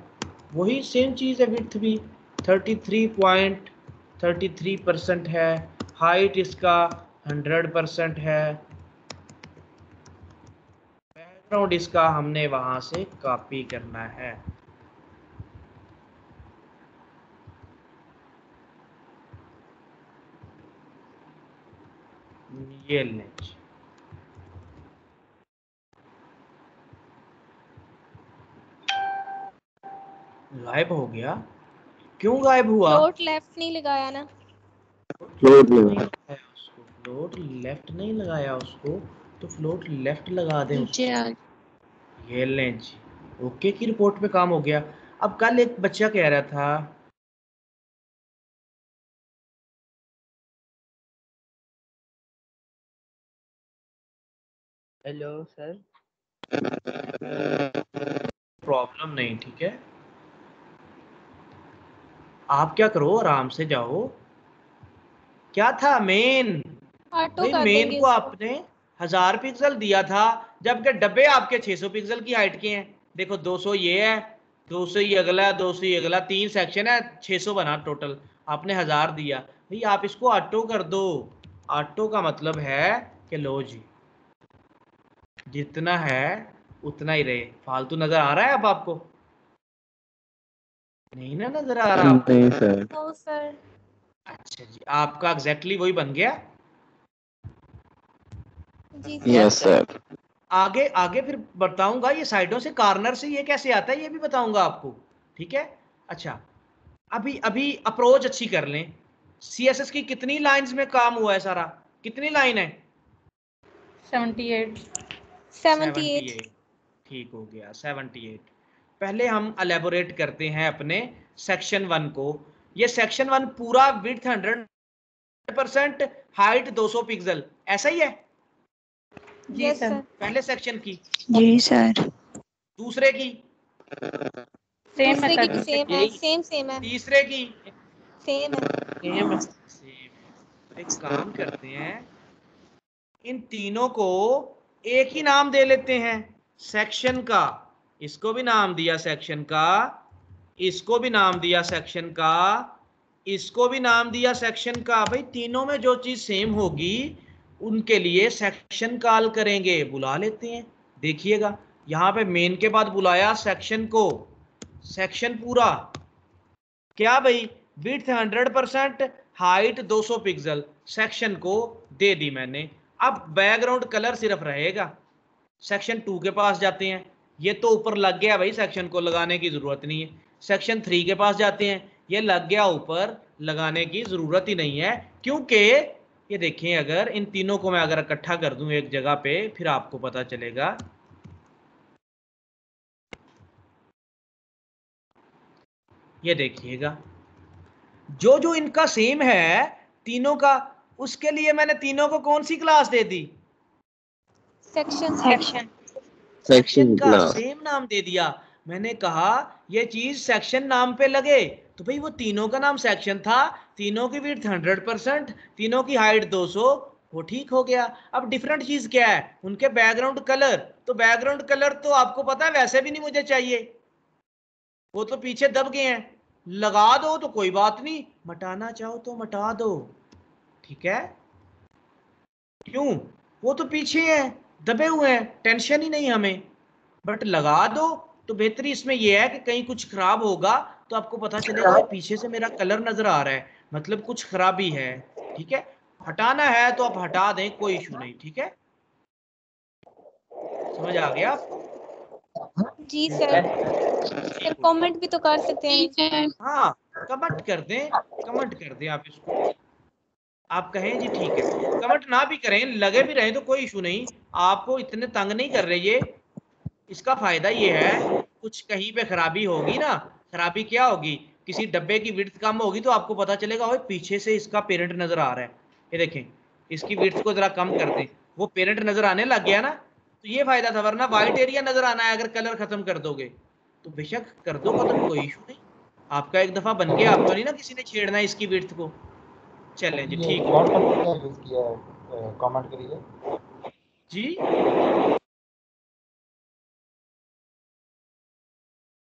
वही सेम चीज़ है, विड्थ भी 33.33% है, हाइट इसका 100% है, बैकग्राउंड इसका हमने वहाँ से कॉपी करना है। ये लें, गायब हो गया। क्यों गायब हुआ? फ्लोट लेफ्ट नहीं लगाया ना, फ्लोट लगाया उसको, फ्लोट लेफ्ट नहीं लगाया उसको, तो फ्लोट लेफ्ट लगा दें नीचे आ उसको। ये लें जी, ओके की रिपोर्ट पे काम हो गया। अब कल एक बच्चा कह रहा था, हेलो सर। प्रॉब्लम नहीं, ठीक है, आप क्या करो आराम से जाओ। क्या था मेन? ऑटो भाई कर मेन देंगे को इसको। आपने 1000 पिक्सल दिया था, जबकि डब्बे आपके 600 पिक्सल की हाइट के हैं। देखो 200 ये है, 200 ये अगला, 200 ये अगला, 3 सेक्शन है, 600 बना टोटल। आपने 1000 दिया, भाई आप इसको ऑटो कर दो। ऑटो का मतलब है कि लो जी, जितना है उतना ही रहे। फालतू नजर आ रहा है अब आपको? नहीं ना नजर आ रहा आपको? नहीं सर। No sir. अच्छा जी, आपका एग्जैक्टली वही बन गया। जी यस सर। सर। आगे आगे फिर बताऊंगा, ये साइडों से कॉर्नर से ये कैसे आता है ये भी बताऊंगा आपको, ठीक है। अच्छा, अभी अभी अप्रोच अच्छी कर लें। सीएसएस की कितनी लाइंस में काम हुआ है सारा? कितनी लाइन है? 78। 78। ठीक हो गया, 78। पहले हम एलेबोरेट करते हैं अपने सेक्शन 1 को। ये सेक्शन 1 पूरा विड्थ 100%, हाइट 200 पिक्सल, ऐसा ही है? जी यस सर। सर। पहले सेक्शन की, जी सर। दूसरे की, सेम है दूसरे की सर। भी सेम है, यही, सेम है, तीसरे की सेम है। सेम। तो एक काम करते हैं, इन तीनों को एक ही नाम दे लेते हैं, सेक्शन का। इसको भी नाम दिया सेक्शन का, इसको भी नाम दिया सेक्शन का, इसको भी नाम दिया सेक्शन का। भाई तीनों में जो चीज सेम होगी उनके लिए सेक्शन कॉल करेंगे, बुला लेते हैं। देखिएगा यहां पे मेन के बाद बुलाया सेक्शन को, सेक्शन पूरा क्या भाई, विड्थ 100%, हाइट 200 पिक्सल, सेक्शन को दे दी मैंने। अब बैकग्राउंड कलर सिर्फ रहेगा। सेक्शन 2 के पास जाते हैं, ये तो ऊपर लग गया भाई, सेक्शन को लगाने की जरूरत नहीं है। सेक्शन 3 के पास जाते हैं, ये लग गया ऊपर, लगाने की जरूरत ही नहीं है, क्योंकि ये देखें अगर इन तीनों को मैं अगर इकट्ठा कर दूं एक जगह पे, फिर आपको पता चलेगा। ये देखिएगा जो जो इनका सेम है तीनों का, उसके लिए मैंने तीनों को कौन सी क्लास दे दी? सेक्शन सेक्शन का क्लास। सेम नाम दे दिया। मैंने कहा ये चीज सेक्शन नाम पे लगे, तो भाई वो तीनों का नाम सेक्शन था, तीनों की विड्थ 100%, तीनों की हाइट 200, वो ठीक हो गया। अब डिफरेंट चीज क्या है? उनके बैकग्राउंड कलर। तो बैकग्राउंड कलर तो आपको पता है वैसे भी नहीं मुझे चाहिए, वो तो पीछे दब गए हैं। लगा दो तो कोई बात नहीं, मटाना चाहो तो मटा दो, ठीक है। क्यों? वो तो पीछे है, दबे हुए हैं, टेंशन ही नहीं हमें। बट लगा दो तो बेहतरी इसमें ये है कि कहीं कुछ खराब होगा तो आपको पता चलेगा पीछे से मेरा कलर नजर आ रहा है, मतलब कुछ खराबी है। ठीक है, हटाना है तो आप हटा दें, कोई इशू नहीं। ठीक है, समझ आ गया आपको? जी सर कमेंट भी तो कर सकते हैं। हाँ, कमेंट कर दें, कमेंट कर दें आप इसको। आप कहें जी ठीक है, कमेंट ना भी करें, लगे भी रहे तो कोई इशू नहीं, आपको इतने तंग नहीं कर रहे ये। इसका फायदा ये है, कुछ कहीं पे खराबी होगी ना, खराबी क्या होगी, किसी डब्बे की विड्थ कम होगी तो आपको पता चलेगा ओए पीछे से इसका पेरेंट नजर आ रहा है। ये देखें, इसकी विड्थ को जरा कम कर दें, वो पेरेंट नजर आने लग गया ना, तो ये फायदा था। वरना वाइट एरिया नजर आना है अगर कलर खत्म कर दोगे तो बेशक कर दो खत्म, कोई इशू नहीं। आपका एक दफा बन गया, आप तो नहीं ना किसी ने छेड़ना है इसकी विड्थ को। चलें जी, ठीक है कमेंट करिए जी।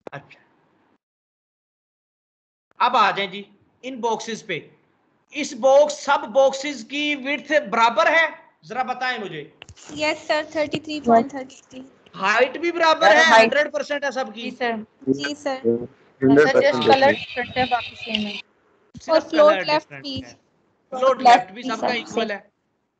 अच्छा, अब आ जाएं जी इन बॉक्सेस पे। इस बॉक्स, सब बॉक्सेस की विड्थ बराबर है, जरा बताएं मुझे। Yes sir 33.33। हाइट भी बराबर है, 100% है सबकी। जी sir. Sir just colour different है, बाकी सेम है। और सिर्फ फ्लोट कलर लेफ्ट डिफरेंट भी। है, फ्लोट लेफ्ट भी सबका इक्वल है।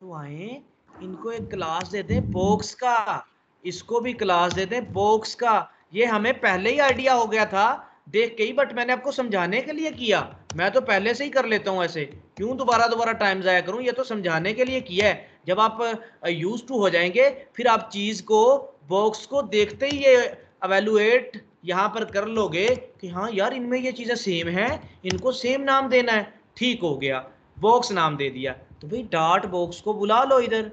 तो आए इनको एक क्लास देते हैं बॉक्स का, इसको भी क्लास देते हैं बॉक्स का। ये हमें पहले ही आइडिया हो गया था देख के ही, बट मैंने आपको समझाने के लिए किया। मैं तो पहले से ही कर लेता हूँ ऐसे, क्यों दोबारा दोबारा टाइम जाया करूँ, ये तो समझाने के लिए किया है। जब आप यूज टू हो जाएंगे फिर आप चीज को, बॉक्स को देखते ही ये एवेलुएट यहाँ पर कर लोगे कि हाँ यार इनमें ये चीजें सेम है, इनको सेम नाम देना है। ठीक हो गया, बॉक्स नाम दे दिया। तो भाई डॉट बॉक्स को बुला लो इधर,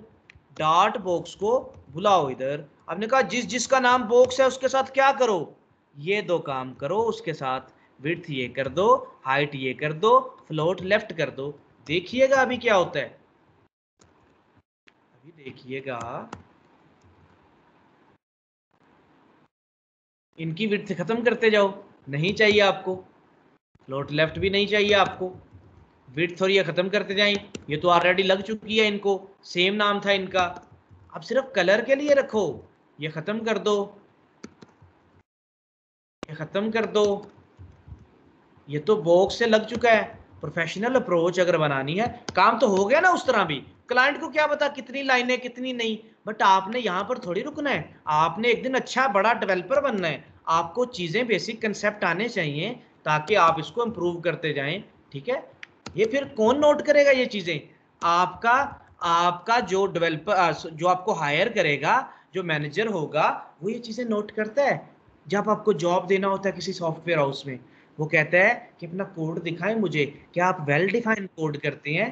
डॉट बॉक्स को बुलाओ इधर। आपने कहा जिस जिसका नाम बॉक्स है उसके साथ क्या करो, ये दो काम करो उसके साथ, विड्थ ये कर दो, हाइट ये कर दो, फ्लोट लेफ्ट कर दो। देखिएगा अभी क्या होता है, अभी देखिएगा। इनकी विड्थ खत्म करते जाओ, नहीं चाहिए आपको, फ्लोट लेफ्ट भी नहीं चाहिए आपको, विड्थ और ये खत्म करते जाएं। ये तो ऑलरेडी लग चुकी है इनको, सेम नाम था इनका। अब सिर्फ कलर के लिए रखो, ये खत्म कर दो, ये खत्म कर दो। ये तो बॉक्स से लग चुका है। प्रोफेशनल अप्रोच अगर बनानी है, काम तो हो गया ना उस तरह भी। क्लाइंट को क्या पता कितनी लाइनें कितनी नहीं, बट आपने यहाँ पर थोड़ी रुकना है, आपने एक दिन अच्छा बड़ा डेवलपर बनना है। आपको चीजें बेसिक कंसेप्ट आने चाहिए ताकि आप इसको इम्प्रूव करते जाएं। ठीक है, ये फिर कौन नोट करेगा ये चीजें? आपका आपका जो डेवलपर, जो आपको हायर करेगा, जो मैनेजर होगा, वो ये चीजें नोट करता है। जब आपको जॉब देना होता है किसी सॉफ्टवेयर हाउस में, वो कहता है कि अपना कोड दिखाएं मुझे, क्या आप वेल डिफाइंड कोड करते हैं,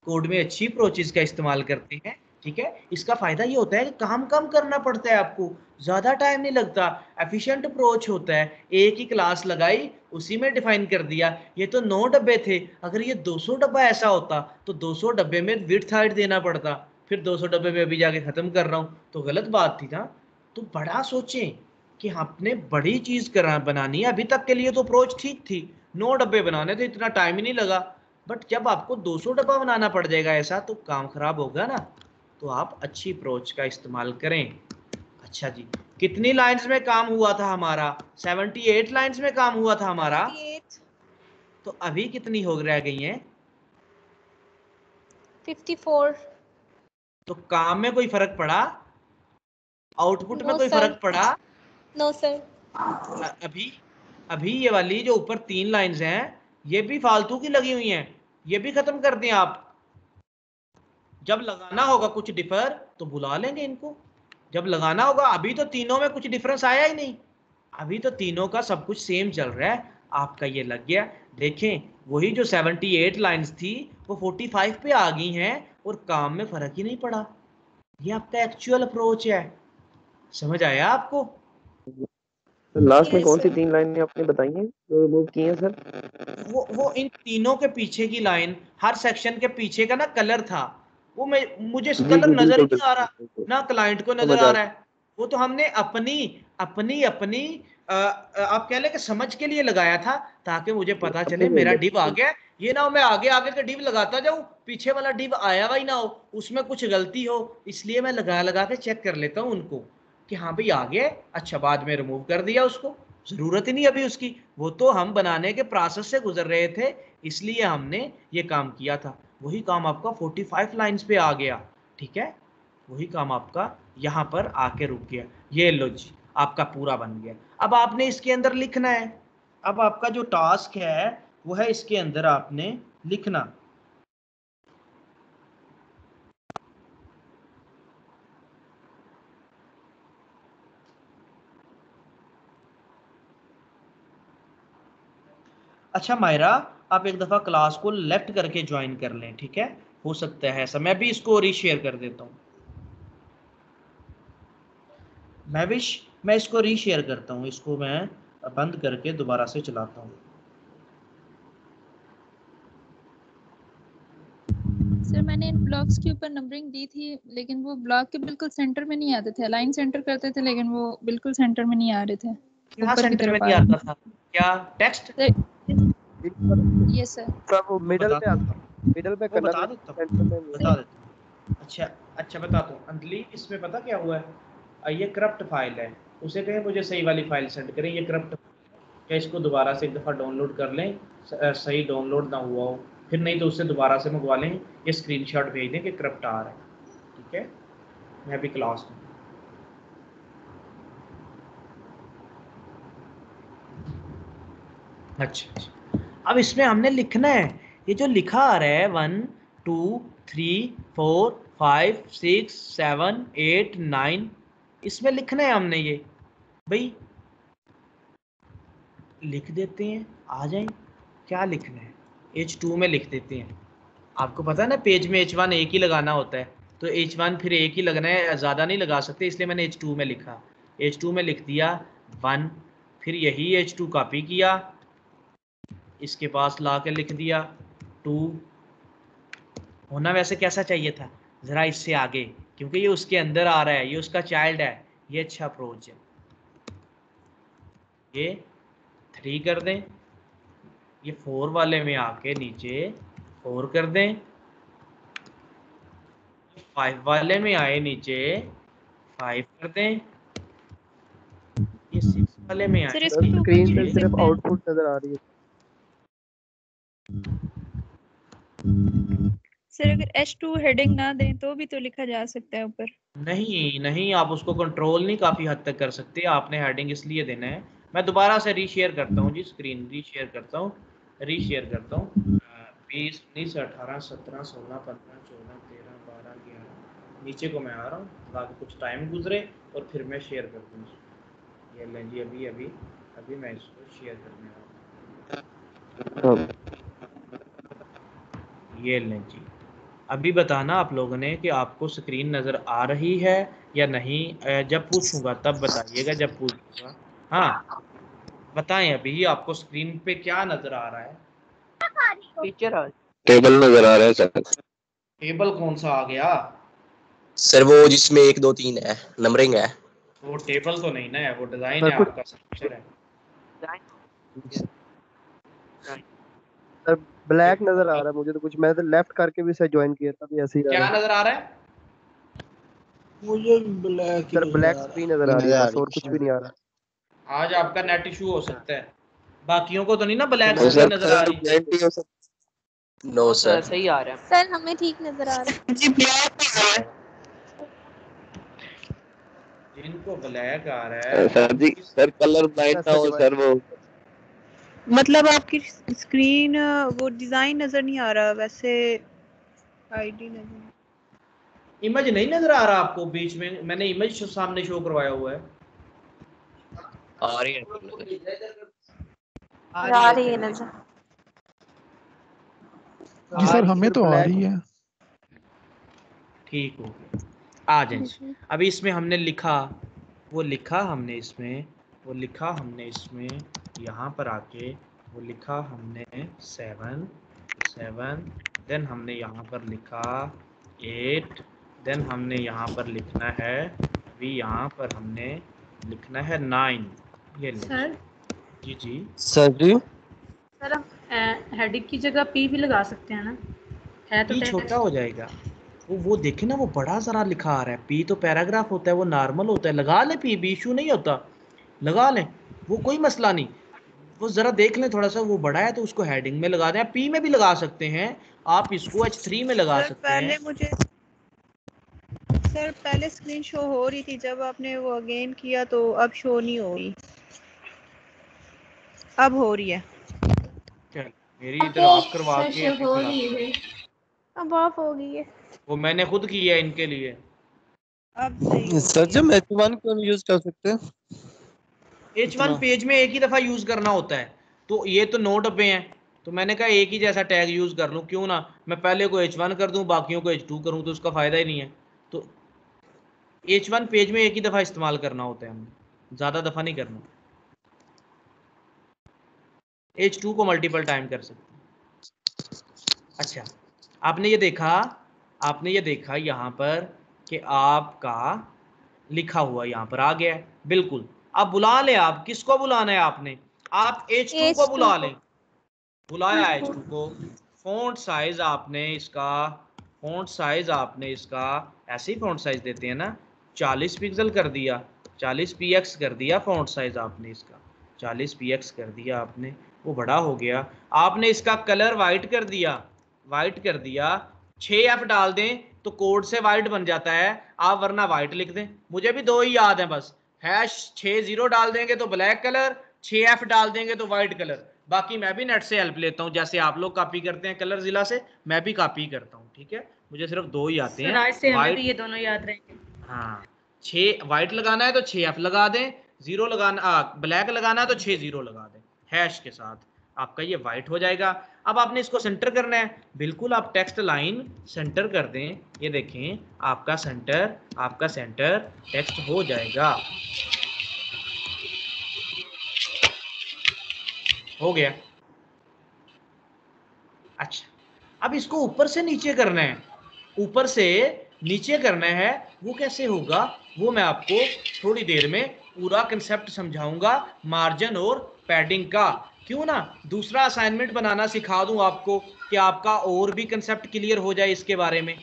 कोड में अच्छी अप्रोचेस का इस्तेमाल करते हैं। ठीक है, इसका फायदा ये होता है कि काम कम करना पड़ता है आपको, ज्यादा टाइम नहीं लगता, एफिशिएंट अप्रोच होता है। एक ही क्लास लगाई, उसी में डिफाइन कर दिया। ये तो 9 डब्बे थे, अगर ये 200 डब्बा ऐसा होता तो 200 डब्बे में विड्थ हाइट देना पड़ता, फिर 200 डब्बे में अभी जाके खत्म कर रहा हूँ तो गलत बात थी ना। तो बड़ा सोचें कि हमने बड़ी चीज करा बनानी है। अभी तक के लिए तो अप्रोच ठीक थी, 9 डब्बे बनाने थे, इतना टाइम ही नहीं लगा। बट जब आपको 200 डब्बा बनाना पड़ जाएगा ऐसा, तो काम खराब होगा ना। तो आप अच्छी अप्रोच का इस्तेमाल करें। अच्छा जी, कितनी लाइंस में काम हुआ था हमारा? 78 लाइंस में काम हुआ था हमारा। तो अभी कितनी हो रह गई हैं? 54। तो काम में कोई फर्क पड़ा? आउटपुट में कोई फर्क पड़ा? No sir. अभी अभी ये वाली जो ऊपर 3 लाइंस हैं, ये भी फालतू की लगी हुई हैं, ये भी खत्म कर दें आप। जब लगाना होगा कुछ डिफर तो बुला लेंगे इनको, जब लगाना होगा। अभी तो तीनों में कुछ डिफरेंस आया ही नहीं, अभी तो तीनों का सब कुछ सेम चल रहा है। आपका ये लग गया। देखें, वही जो 78 लाइंस थी वो 45 पे आ गई हैं और काम में फर्क ही नहीं पड़ा। ये आपका एक्चुअल अप्रोच है। समझ आया आपको? लास्ट में कौन सी 3 लाइनें आपने बताई हैं जो रिमूव की हैं सर? वो इन तीनों के पीछे की लाइन, हर सेक्शन के पीछे का ना कलर था, वो मुझे कलर नजर ही नहीं आ रहा, ना क्लाइंट को नजर आ रहा है। वो तो हमने अपनी अपनी अपनी आप कह लें कि समझ के लिए लगाया था, ताकि मुझे पता चले मेरा डिव आ गया, ये ना हो मैं आगे आगे के डिव लगाता जाऊं, पीछे वाला डिव आया हुआ ही ना हो, उसमें कुछ गलती हो, इसलिए मैं लगा लगा के चेक कर लेता हूं उनको कि हाँ भाई आ गया, अच्छा बाद में रिमूव कर दिया, उसको जरूरत ही नहीं अभी उसकी, वो तो हम बनाने के प्रोसेस से गुजर रहे थे, इसलिए हमने ये काम किया था। वही काम आपका 45 लाइंस पे आ गया, ठीक है, वही काम आपका यहाँ पर आके रुक गया। ये लो जी, आपका पूरा बन गया। अब आपने इसके अंदर लिखना है, अब आपका जो टास्क है वो है इसके अंदर आपने लिखना। अच्छा मायरा, आप एक दफ़ा क्लास को लेफ्ट करके ज्वाइन कर लें, ठीक है, हो सकता है ऐसा। मैं भी इसको रीशेयर कर देता हूँ, मैं इसको रीशेयर करता हूँ, इसको मैं बंद करके दोबारा से चलाता हूँ। सर मैंने इन ब्लॉक्स के ऊपर नंबरिंग दी थी, लेकिन वो ब्लॉक के बिल्कुल सेंटर में नहीं आते थे, अलाइन सेंटर करते थे लेकिन वो बिल्कुल सेंटर में नहीं आ रहे थे, क्या ऊपर की सेंटर में तरफ नहीं आ रहे आता था? क्या टेक्स्ट? यस सर, वो मिडल पे आता, मिडल पे वो बता कलर देता सेंटर में हूँ, बता देता हूँ। अच्छा बताता हूँ अंजलि, इसमें पता क्या हुआ है, ये करप्ट फाइल है, उसे कहें मुझे सही वाली फाइल सेंड करें, ये करप्ट, क्या इसको दोबारा से एक दफ़ा डाउनलोड कर लें, सही डाउनलोड ना हुआ हो, फिर नहीं तो उससे दोबारा से मंगवा लें, ये स्क्रीनशॉट भेज दें कि करप्ट आ रहा है, ठीक है। मैं भी क्लास में, अच्छा अब इसमें हमने लिखना है, ये जो लिखा आ रहा है 1 2 3 4 5 6 7 8 9, इसमें लिखना है हमने ये, भाई लिख देते हैं, आ जाए, क्या लिखना है, H2 में लिख देते हैं। आपको पता है ना पेज में H1 एक ही लगाना होता है, तो H1 फिर एक ही लगना है, ज़्यादा नहीं लगा सकते, इसलिए मैंने H2 में लिखा, H2 में लिख दिया 1, फिर यही H2 कॉपी किया, इसके पास ला के लिख दिया 2, होना वैसे कैसा चाहिए था, ज़रा इससे आगे, क्योंकि ये उसके अंदर आ रहा है, ये उसका चाइल्ड है, ये अच्छा अप्रोच है। ये 3 कर दें, ये 4 वाले में आके नीचे 4 कर दें, 5 वाले में आए नीचे 5 कर दें, ये 6 वाले में सर आए इसको तो ऊपर स्क्रीन भी पे लिख सिर्फ सकते हैं। आउटपुट नजर आ रही है। सर अगर H2 हेडिंग ना दें तो भी तो लिखा जा सकता है ऊपर। नहीं, आप उसको कंट्रोल नहीं काफ़ी हद तक कर सकते, आपने हेडिंग इसलिए देना है। मैं दोबारा से रीशेयर करता हूँ जी, स्क्रीन रीशेयर करता हूँ, 20 19 18 17 16 15 14 13 12 11, नीचे को मैं आ रहा हूँ ताकि कुछ टाइम गुजरे और फिर मैं शेयर कर दूँ। ये लें जी, अभी मैं इसको शेयर करने वाला हूँ, ये लें जी। अभी बताना आप लोगों ने कि आपको स्क्रीन नज़र आ रही है या नहीं, जब पूछूंगा तब बताइएगा, जब पूछूंगा। हाँ बताएं, अभी आपको स्क्रीन पे क्या नज़र आ रहा है? टीचर टेबल नजर आ रहा है सर। टेबल कौन सा आ गया सर? वो जिसमें 1 2 3 है, नंबरिंग है। वो टेबल तो नहीं ना है, वो डिज़ाइन सर है, कुछ आपका स्ट्रक्चर है। सर ब्लैक नजर आ रहा है मुझे तो कुछ, मैं तो लेफ्ट करके भी से ज्वाइन किया था, भी ऐसे ही आ क्या रहा है। नज़र आ रहा है? मुझे ब्लैक सर ब्लैक स्क्रीन नजर आ रही है बस, और कुछ भी नहीं आ रहा। आज आपका नेट इशू हो सकता है, बाकियों को तो नहीं ना ब्लैक तो स्क्रीन सर नज़र आ रही? ब्लाइंड हो सकता। नो सर, सही आ रहा है सर हमें ठीक नजर आ रहा है। जी, ब्लैक जिनको ब्लैक आ रहा है सर जी, सर कलर ब्लाइंड ना हो सर, वो मतलब आपकी स्क्रीन वो डिजाइन नजर नहीं आ रहा, वैसे आईडी नजर, इमेज नहीं नजर आ रहा आपको? बीच में मैंने इमेज सामने शो करवाया हुआ है, आ रही है आ रही है नजर। जी सर, हमें तो आ रही है। ठीक हो गया, आ जाए। अभी इसमें हमने लिखा, वो लिखा हमने इसमें, वो लिखा हमने इसमें, यहाँ पर आके वो लिखा हमने 7, देन हमने यहाँ पर लिखा 8, देन हमने यहाँ पर लिखना है, अभी यहाँ पर हमने लिखना है 9। ये सर जी सर जी, सर हेडिंग की जगह पी भी लगा सकते हैं ना, है तो पी टेक्स्ट। छोटा हो जाएगा। वो देखे ना, वो बड़ा सारा लिखा आ रहा है। पी तो पैराग्राफ होता है, वो नॉर्मल होता है। लगा ले पी भी, इशू नहीं होता, लगा लें, वो कोई मसला नहीं। वो जरा देख लें थोड़ा सा, वो बड़ा है तो उसको हेडिंग में लगा दें। पी में भी लगा सकते हैं आप, इसको H3 में लगा सर सकते हैं। पहले स्क्रीन शो हो रही थी, जब आपने वो अगेन किया तो अब शो नहीं हो रही, अब हो रही है। चल मेरी इधर ऑफ करवा के हो रही है, अब ऑफ हो गई है। वो मैंने खुद किया है इनके लिए। अब सही सर जब H1 क्यों नहीं यूज कर सकते? H1 पेज में एक ही दफा यूज करना होता है, तो ये तो 9 डब्बे हैं, तो मैंने कहा एक ही जैसा टैग यूज कर लूं, क्यों ना मैं पहले को H1 कर दूं, बाकियों को H2 करूं, तो उसका फायदा ही नहीं है। तो H1 पेज में एक ही दफा इस्तेमाल करना होता है, हमें ज्यादा दफा नहीं करना। H2 को मल्टीपल टाइम कर सकते हैं। अच्छा, आपने ये देखा यहाँ पर कि आपका लिखा हुआ यहाँ पर आ गया है, बिल्कुल। अब बुला ले, आप किसको बुलाना है आपने, आप H2 को बुला लें। बुलाया H2 को। फॉन्ट साइज आपने इसका ऐसे ही फॉन्ट साइज देते हैं ना, 40 पिक्सल कर दिया, 40 px कर दिया फॉन्ट साइज आपने इसका, 40 px कर दिया आपने, वो बड़ा हो गया। आपने इसका कलर वाइट कर दिया, 6F डाल दें तो कोड से वाइट बन जाता है, आप वरना वाइट लिख दें। मुझे भी 2 ही याद है बस, #60 डाल देंगे तो ब्लैक कलर, 6F डाल देंगे तो वाइट कलर। बाकी मैं भी नेट से हेल्प लेता हूँ, जैसे आप लोग कॉपी करते हैं कलर जिला से, मैं भी कॉपी करता हूँ, ठीक है। मुझे सिर्फ 2 ही आते हैं, आज से हमें भी वाइट। ये दोनों याद रहेंगे। हाँ, 6 वाइट लगाना है तो 6F लगा दें, 0 लगाना ब्लैक लगाना है तो 60 लगा दें हैश के साथ, आपका ये वाइट हो जाएगा। अब आपने इसको सेंटर करना है, बिल्कुल आप टेक्स्ट लाइन सेंटर कर दें, ये देखें आपका सेंटर टेक्स्ट हो जाएगा, हो गया। अच्छा, अब इसको ऊपर से नीचे करना है, ऊपर से नीचे करना है, वो कैसे होगा वो मैं आपको थोड़ी देर में पूरा कंसेप्ट समझाऊंगा, मार्जिन और पैडिंग का। क्यों ना दूसरा असाइनमेंट बनाना सिखा दूं आपको, कि आपका और भी कंसेप्ट क्लियर हो जाए इसके बारे में,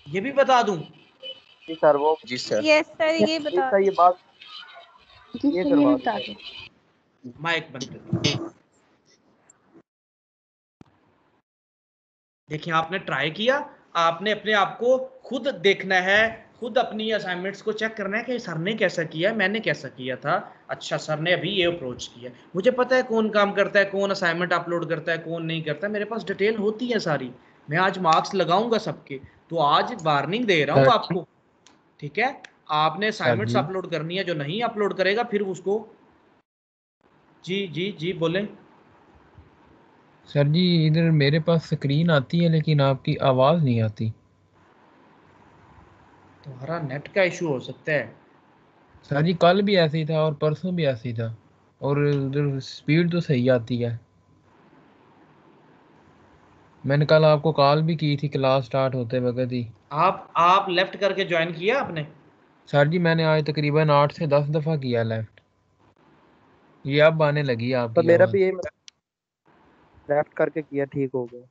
ये भी बता दूं। जी सर, वो जी सर। यस सर, ये बता ये बात ये करवा दो। माइक बंद कर। देखिए आपने ट्राई किया, आपने अपने आप को खुद देखना है, खुद अपनी असाइनमेंट्स को चेक करना है कि सर ने कैसा किया, मैंने कैसा किया था। अच्छा, सर ने अभी ये अप्रोच किया, मुझे पता है कौन काम करता है, कौन असाइनमेंट अपलोड करता है, कौन नहीं करता, मेरे पास डिटेल होती है सारी। मैं आज मार्क्स लगाऊंगा सबके, तो आज वार्निंग दे रहा हूँ आपको, ठीक है। आपने असाइनमेंट्स अपलोड करनी है, जो नहीं अपलोड करेगा फिर उसको। जी जी जी बोलें। सर जी इधर मेरे पास स्क्रीन आती है लेकिन आपकी आवाज़ नहीं आती। तुम्हारा नेट का इशू हो सकता है। सर जी कल भी ऐसे ही था और परसों भी ऐसे ही था, और उधर स्पीड तो सही आती है। मैंने कल आपको कॉल भी की थी क्लास स्टार्ट होते वक्त ही। आप लेफ्ट करके ज्वाइन किया आपने? सर जी मैंने आज तकरीबन 8 से 10 दफ़ा किया लेफ्ट, ये अब आने लगी है पर आपकी मेरा आवाज़। भी ये लेफ्ट करके किया, ठीक हो गया।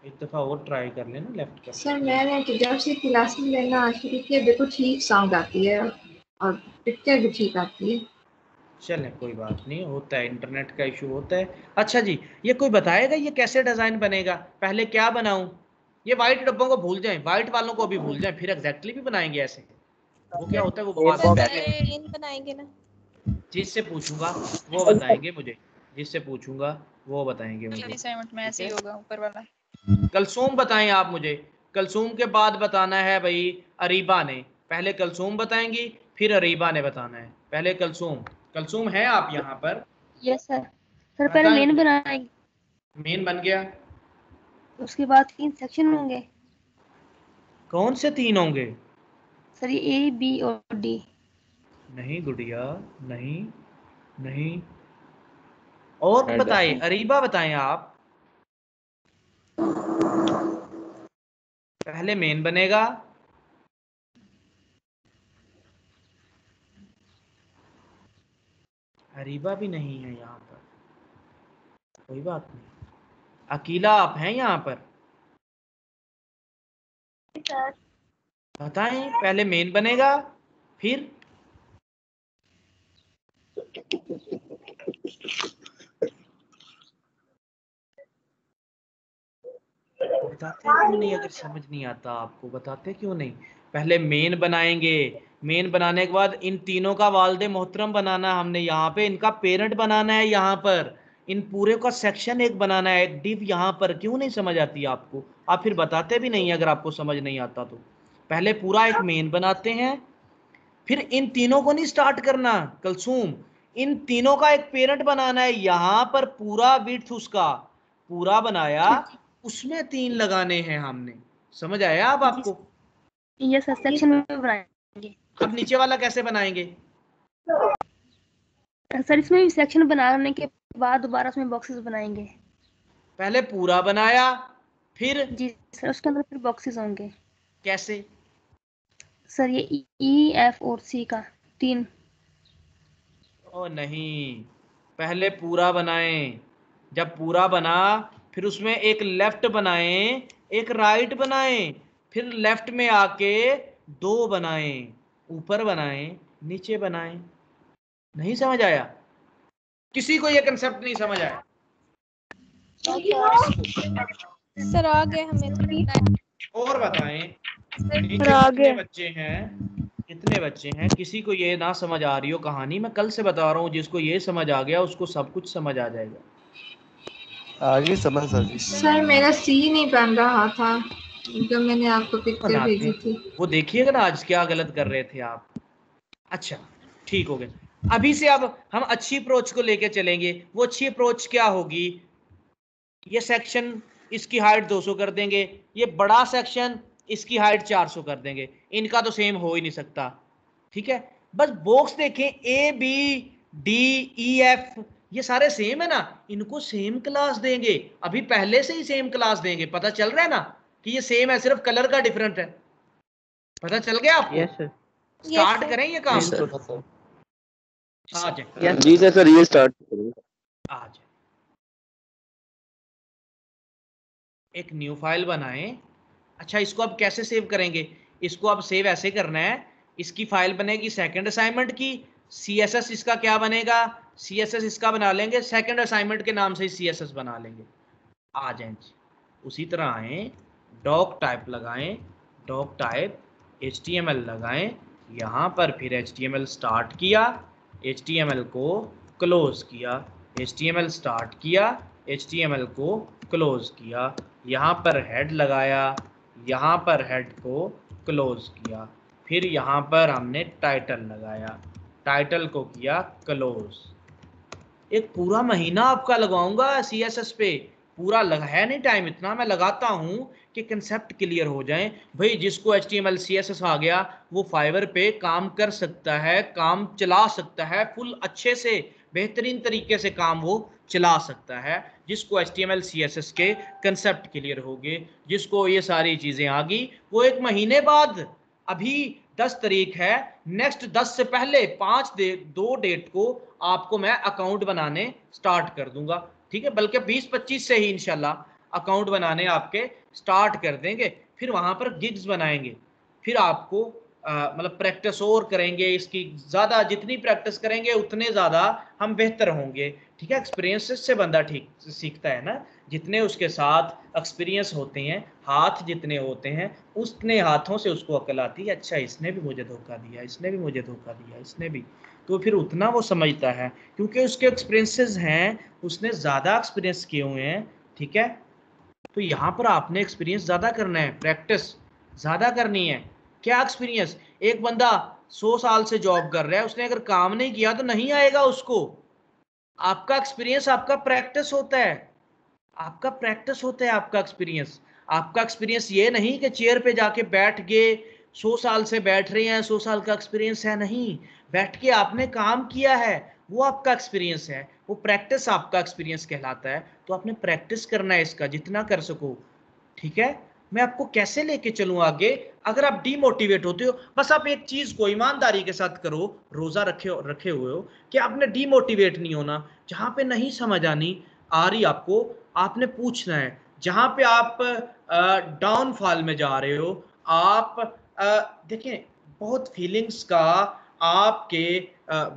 एक दफा और ट्राई कर लेना लेफ्ट कर। सर मैंने तो जब से क्लास में लेना शुरू किया, देखो ठीक साउंड आती है और पिक्चर भी ठीक आती है। चलें कोई बात नहीं, होता है, इंटरनेट का इशू होता है। अच्छा जी, ये कोई बताएगा ये कैसे डिज़ाइन बनेगा, पहले क्या बनाऊं? ये वाइट डब्बों को भूल जाएं, वाइट वालों को अभी भूल जाएं, फिर एग्जैक्टली भी बनाएंगे ऐसे। वो क्या होता है वो बाद में प्लेन बनाएंगे ना। जिससे पूछूंगा वो बताएंगे मुझे, जिससे पूछूंगा वो बताएंगे मुझे। असाइनमेंट में ऐसे ही होगा ऊपर वाला। कलसूम बताएं आप मुझे, कलसूम के बाद बताना है भाई अरीबा ने, पहले कलसूम बताएंगी फिर अरीबा ने बताना है। पहले कलसूम है आप यहाँ पर? Yes sir. सर पहले मेन बनाएंगे, मेन बन गया, उसके बाद 3 सेक्शन होंगे। कौन से 3 होंगे? सर ये ए बी और डी। नहीं गुड़िया, नहीं नहीं, और बताए अरीबा बताएं आप। पहले मेन बनेगा, अरीबा भी नहीं है यहाँ पर, कोई बात नहीं। अकीला आप हैं यहाँ पर? बताएं, पहले मेन बनेगा फिर बताते क्यों नहीं? अगर समझ नहीं आता आपको बताते क्यों नहीं? पहले मेन बनाएंगे, मेन बनाने के बाद इन तीनों का वालिद मोहतरम बनाना हमने यहाँ पे, इनका पेरेंट बनाना है यहाँ पर, इन पूरे का सेक्शन एक बनाना है, एक डिव यहाँ पर। क्यों नहीं समझ आती आपको? आप फिर बताते भी नहीं अगर आपको समझ नहीं आता तो। पहले पूरा एक मेन बनाते हैं, फिर इन तीनों को नहीं स्टार्ट करना कलसूम, इन तीनों का एक पेरेंट बनाना है यहाँ पर, पूरा विड्थ उसका पूरा बनाया, उसमें 3 लगाने हैं हमने। समझ आया अब आपको? यस सर, सेक्शन में बनाएंगे। अब नीचे वाला कैसे बनाएंगे? सर इसमें भी सेक्शन बनाने के बाद दोबारा उसमें बॉक्सेस बनाएंगे। पहले पूरा बनाया फिर? जी सर, उसके अंदर फिर बॉक्सेस होंगे। कैसे सर? ये ई एफ और सी का 3। ओ नहीं, पहले पूरा बनाएं, जब पूरा बना फिर उसमें एक लेफ्ट बनाएं, एक राइट बनाएं, फिर लेफ्ट में आके 2 बनाएं, ऊपर बनाएं, नीचे बनाएं। नहीं समझ आया? किसी को ये कंसेप्ट नहीं समझ आया? सर आ गए हमें। और बताएं, नीचे कितने बच्चे हैं? कितने बच्चे हैं? किसी को ये ना समझ आ रही हो कहानी, मैं कल से बता रहा हूँ, जिसको ये समझ आ गया उसको सब कुछ समझ आ जाएगा। आगे समझ सर जी। सर मेरा सी नहीं बन रहा था जो मैंने आपको पिक्चर भेजी थी, वो देखिएगा ना आज क्या गलत कर रहे थे आप। अच्छा ठीक हो गया। अभी से अब हम अच्छी अप्रोच को लेके चलेंगे। वो अच्छी अप्रोच क्या होगी? ये सेक्शन इसकी हाइट 200 कर देंगे, ये बड़ा सेक्शन इसकी हाइट 400 कर देंगे, इनका तो सेम हो ही नहीं सकता। ठीक है, बस बॉक्स देखें, A B D E F ये सारे सेम है ना, इनको सेम क्लास देंगे, अभी पहले से ही सेम क्लास देंगे। पता चल रहा है ना कि ये सेम है, सिर्फ कलर का डिफरेंट है। पता चल गया आपको? Yes sir. स्टार्ट करें ये काम? जी सर, ये स्टार्ट करें। आज एक न्यू फाइल बनाएं। अच्छा, इसको अब कैसे सेव करेंगे? इसको अब सेव ऐसे करना है, इसकी फाइल बनेगी सेकंड असाइनमेंट की, CSS इसका क्या बनेगा? CSS इसका बना लेंगे, सेकंड असाइनमेंट के नाम से ही CSS बना लेंगे। आ जाएं जी, उसी तरह आए, डॉक टाइप लगाएं, डॉक टाइप HTML लगाएं, यहाँ पर फिर HTML स्टार्ट किया, HTML को क्लोज किया, HTML स्टार्ट किया, HTML को क्लोज किया, यहाँ पर हेड लगाया, यहाँ पर हेड को क्लोज किया, फिर यहाँ पर हमने टाइटल लगाया, टाइटल को किया क्लोज। एक पूरा महीना आपका लगाऊंगा CSS पे, पूरा लगा है नहीं टाइम, इतना मैं लगाता हूँ कि कंसेप्ट क्लियर हो जाए। भाई जिसको HTML CSS आ गया वो फाइवर पे काम कर सकता है, काम चला सकता है, फुल अच्छे से बेहतरीन तरीके से काम वो चला सकता है। जिसको HTML CSS के कंसेप्ट क्लियर हो गए, जिसको ये सारी चीज़ें आ गई, वो एक महीने बाद, अभी 10 तारीख है, नेक्स्ट 10 से पहले 2 डेट को आपको मैं अकाउंट बनाने स्टार्ट कर दूंगा। ठीक है, बल्कि 20-25 से ही इंशाल्लाह अकाउंट बनाने आपके स्टार्ट कर देंगे। फिर वहां पर गिग्स बनाएंगे, फिर आपको मतलब प्रैक्टिस और करेंगे इसकी, ज़्यादा जितनी प्रैक्टिस करेंगे उतने ज़्यादा हम बेहतर होंगे। ठीक है, एक्सपीरियंस से बंदा ठीक सीखता है ना, जितने उसके साथ एक्सपीरियंस होते हैं, हाथ जितने होते हैं, उतने हाथों से उसको अकल आती है। अच्छा इसने भी मुझे धोखा दिया, इसने भी मुझे धोखा दिया, इसने भी, तो फिर उतना वो समझता है क्योंकि उसके एक्सपीरियंसेस हैं, उसने ज़्यादा एक्सपीरियंस किए हुए हैं। ठीक है, तो यहाँ पर आपने एक्सपीरियंस ज़्यादा करना है, प्रैक्टिस ज़्यादा करनी है। क्या एक्सपीरियंस? एक बंदा 100 साल से जॉब कर रहा है, उसने अगर काम नहीं किया तो नहीं आएगा उसको। आपका एक्सपीरियंस आपका प्रैक्टिस होता है, आपका प्रैक्टिस होता है आपका एक्सपीरियंस। आपका एक्सपीरियंस ये नहीं कि चेयर पे जाके बैठ गए, 100 साल से बैठ रहे हैं, 100 साल का एक्सपीरियंस है, नहीं, बैठ के आपने काम किया है, वो आपका एक्सपीरियंस है, वो प्रैक्टिस आपका एक्सपीरियंस कहलाता है। तो आपने प्रैक्टिस करना है इसका जितना कर सको। ठीक है, मैं आपको कैसे लेके चलूं आगे? अगर आप डीमोटिवेट होते हो, बस आप एक चीज को ईमानदारी के साथ करो, रोजा रखे हुए हो कि आपने डीमोटिवेट नहीं होना। जहां पे नहीं समझ आनी आ रही आपको, आपने पूछना है। जहां पे आप डाउनफॉल में जा रहे हो, आप देखें बहुत फीलिंग्स का आपके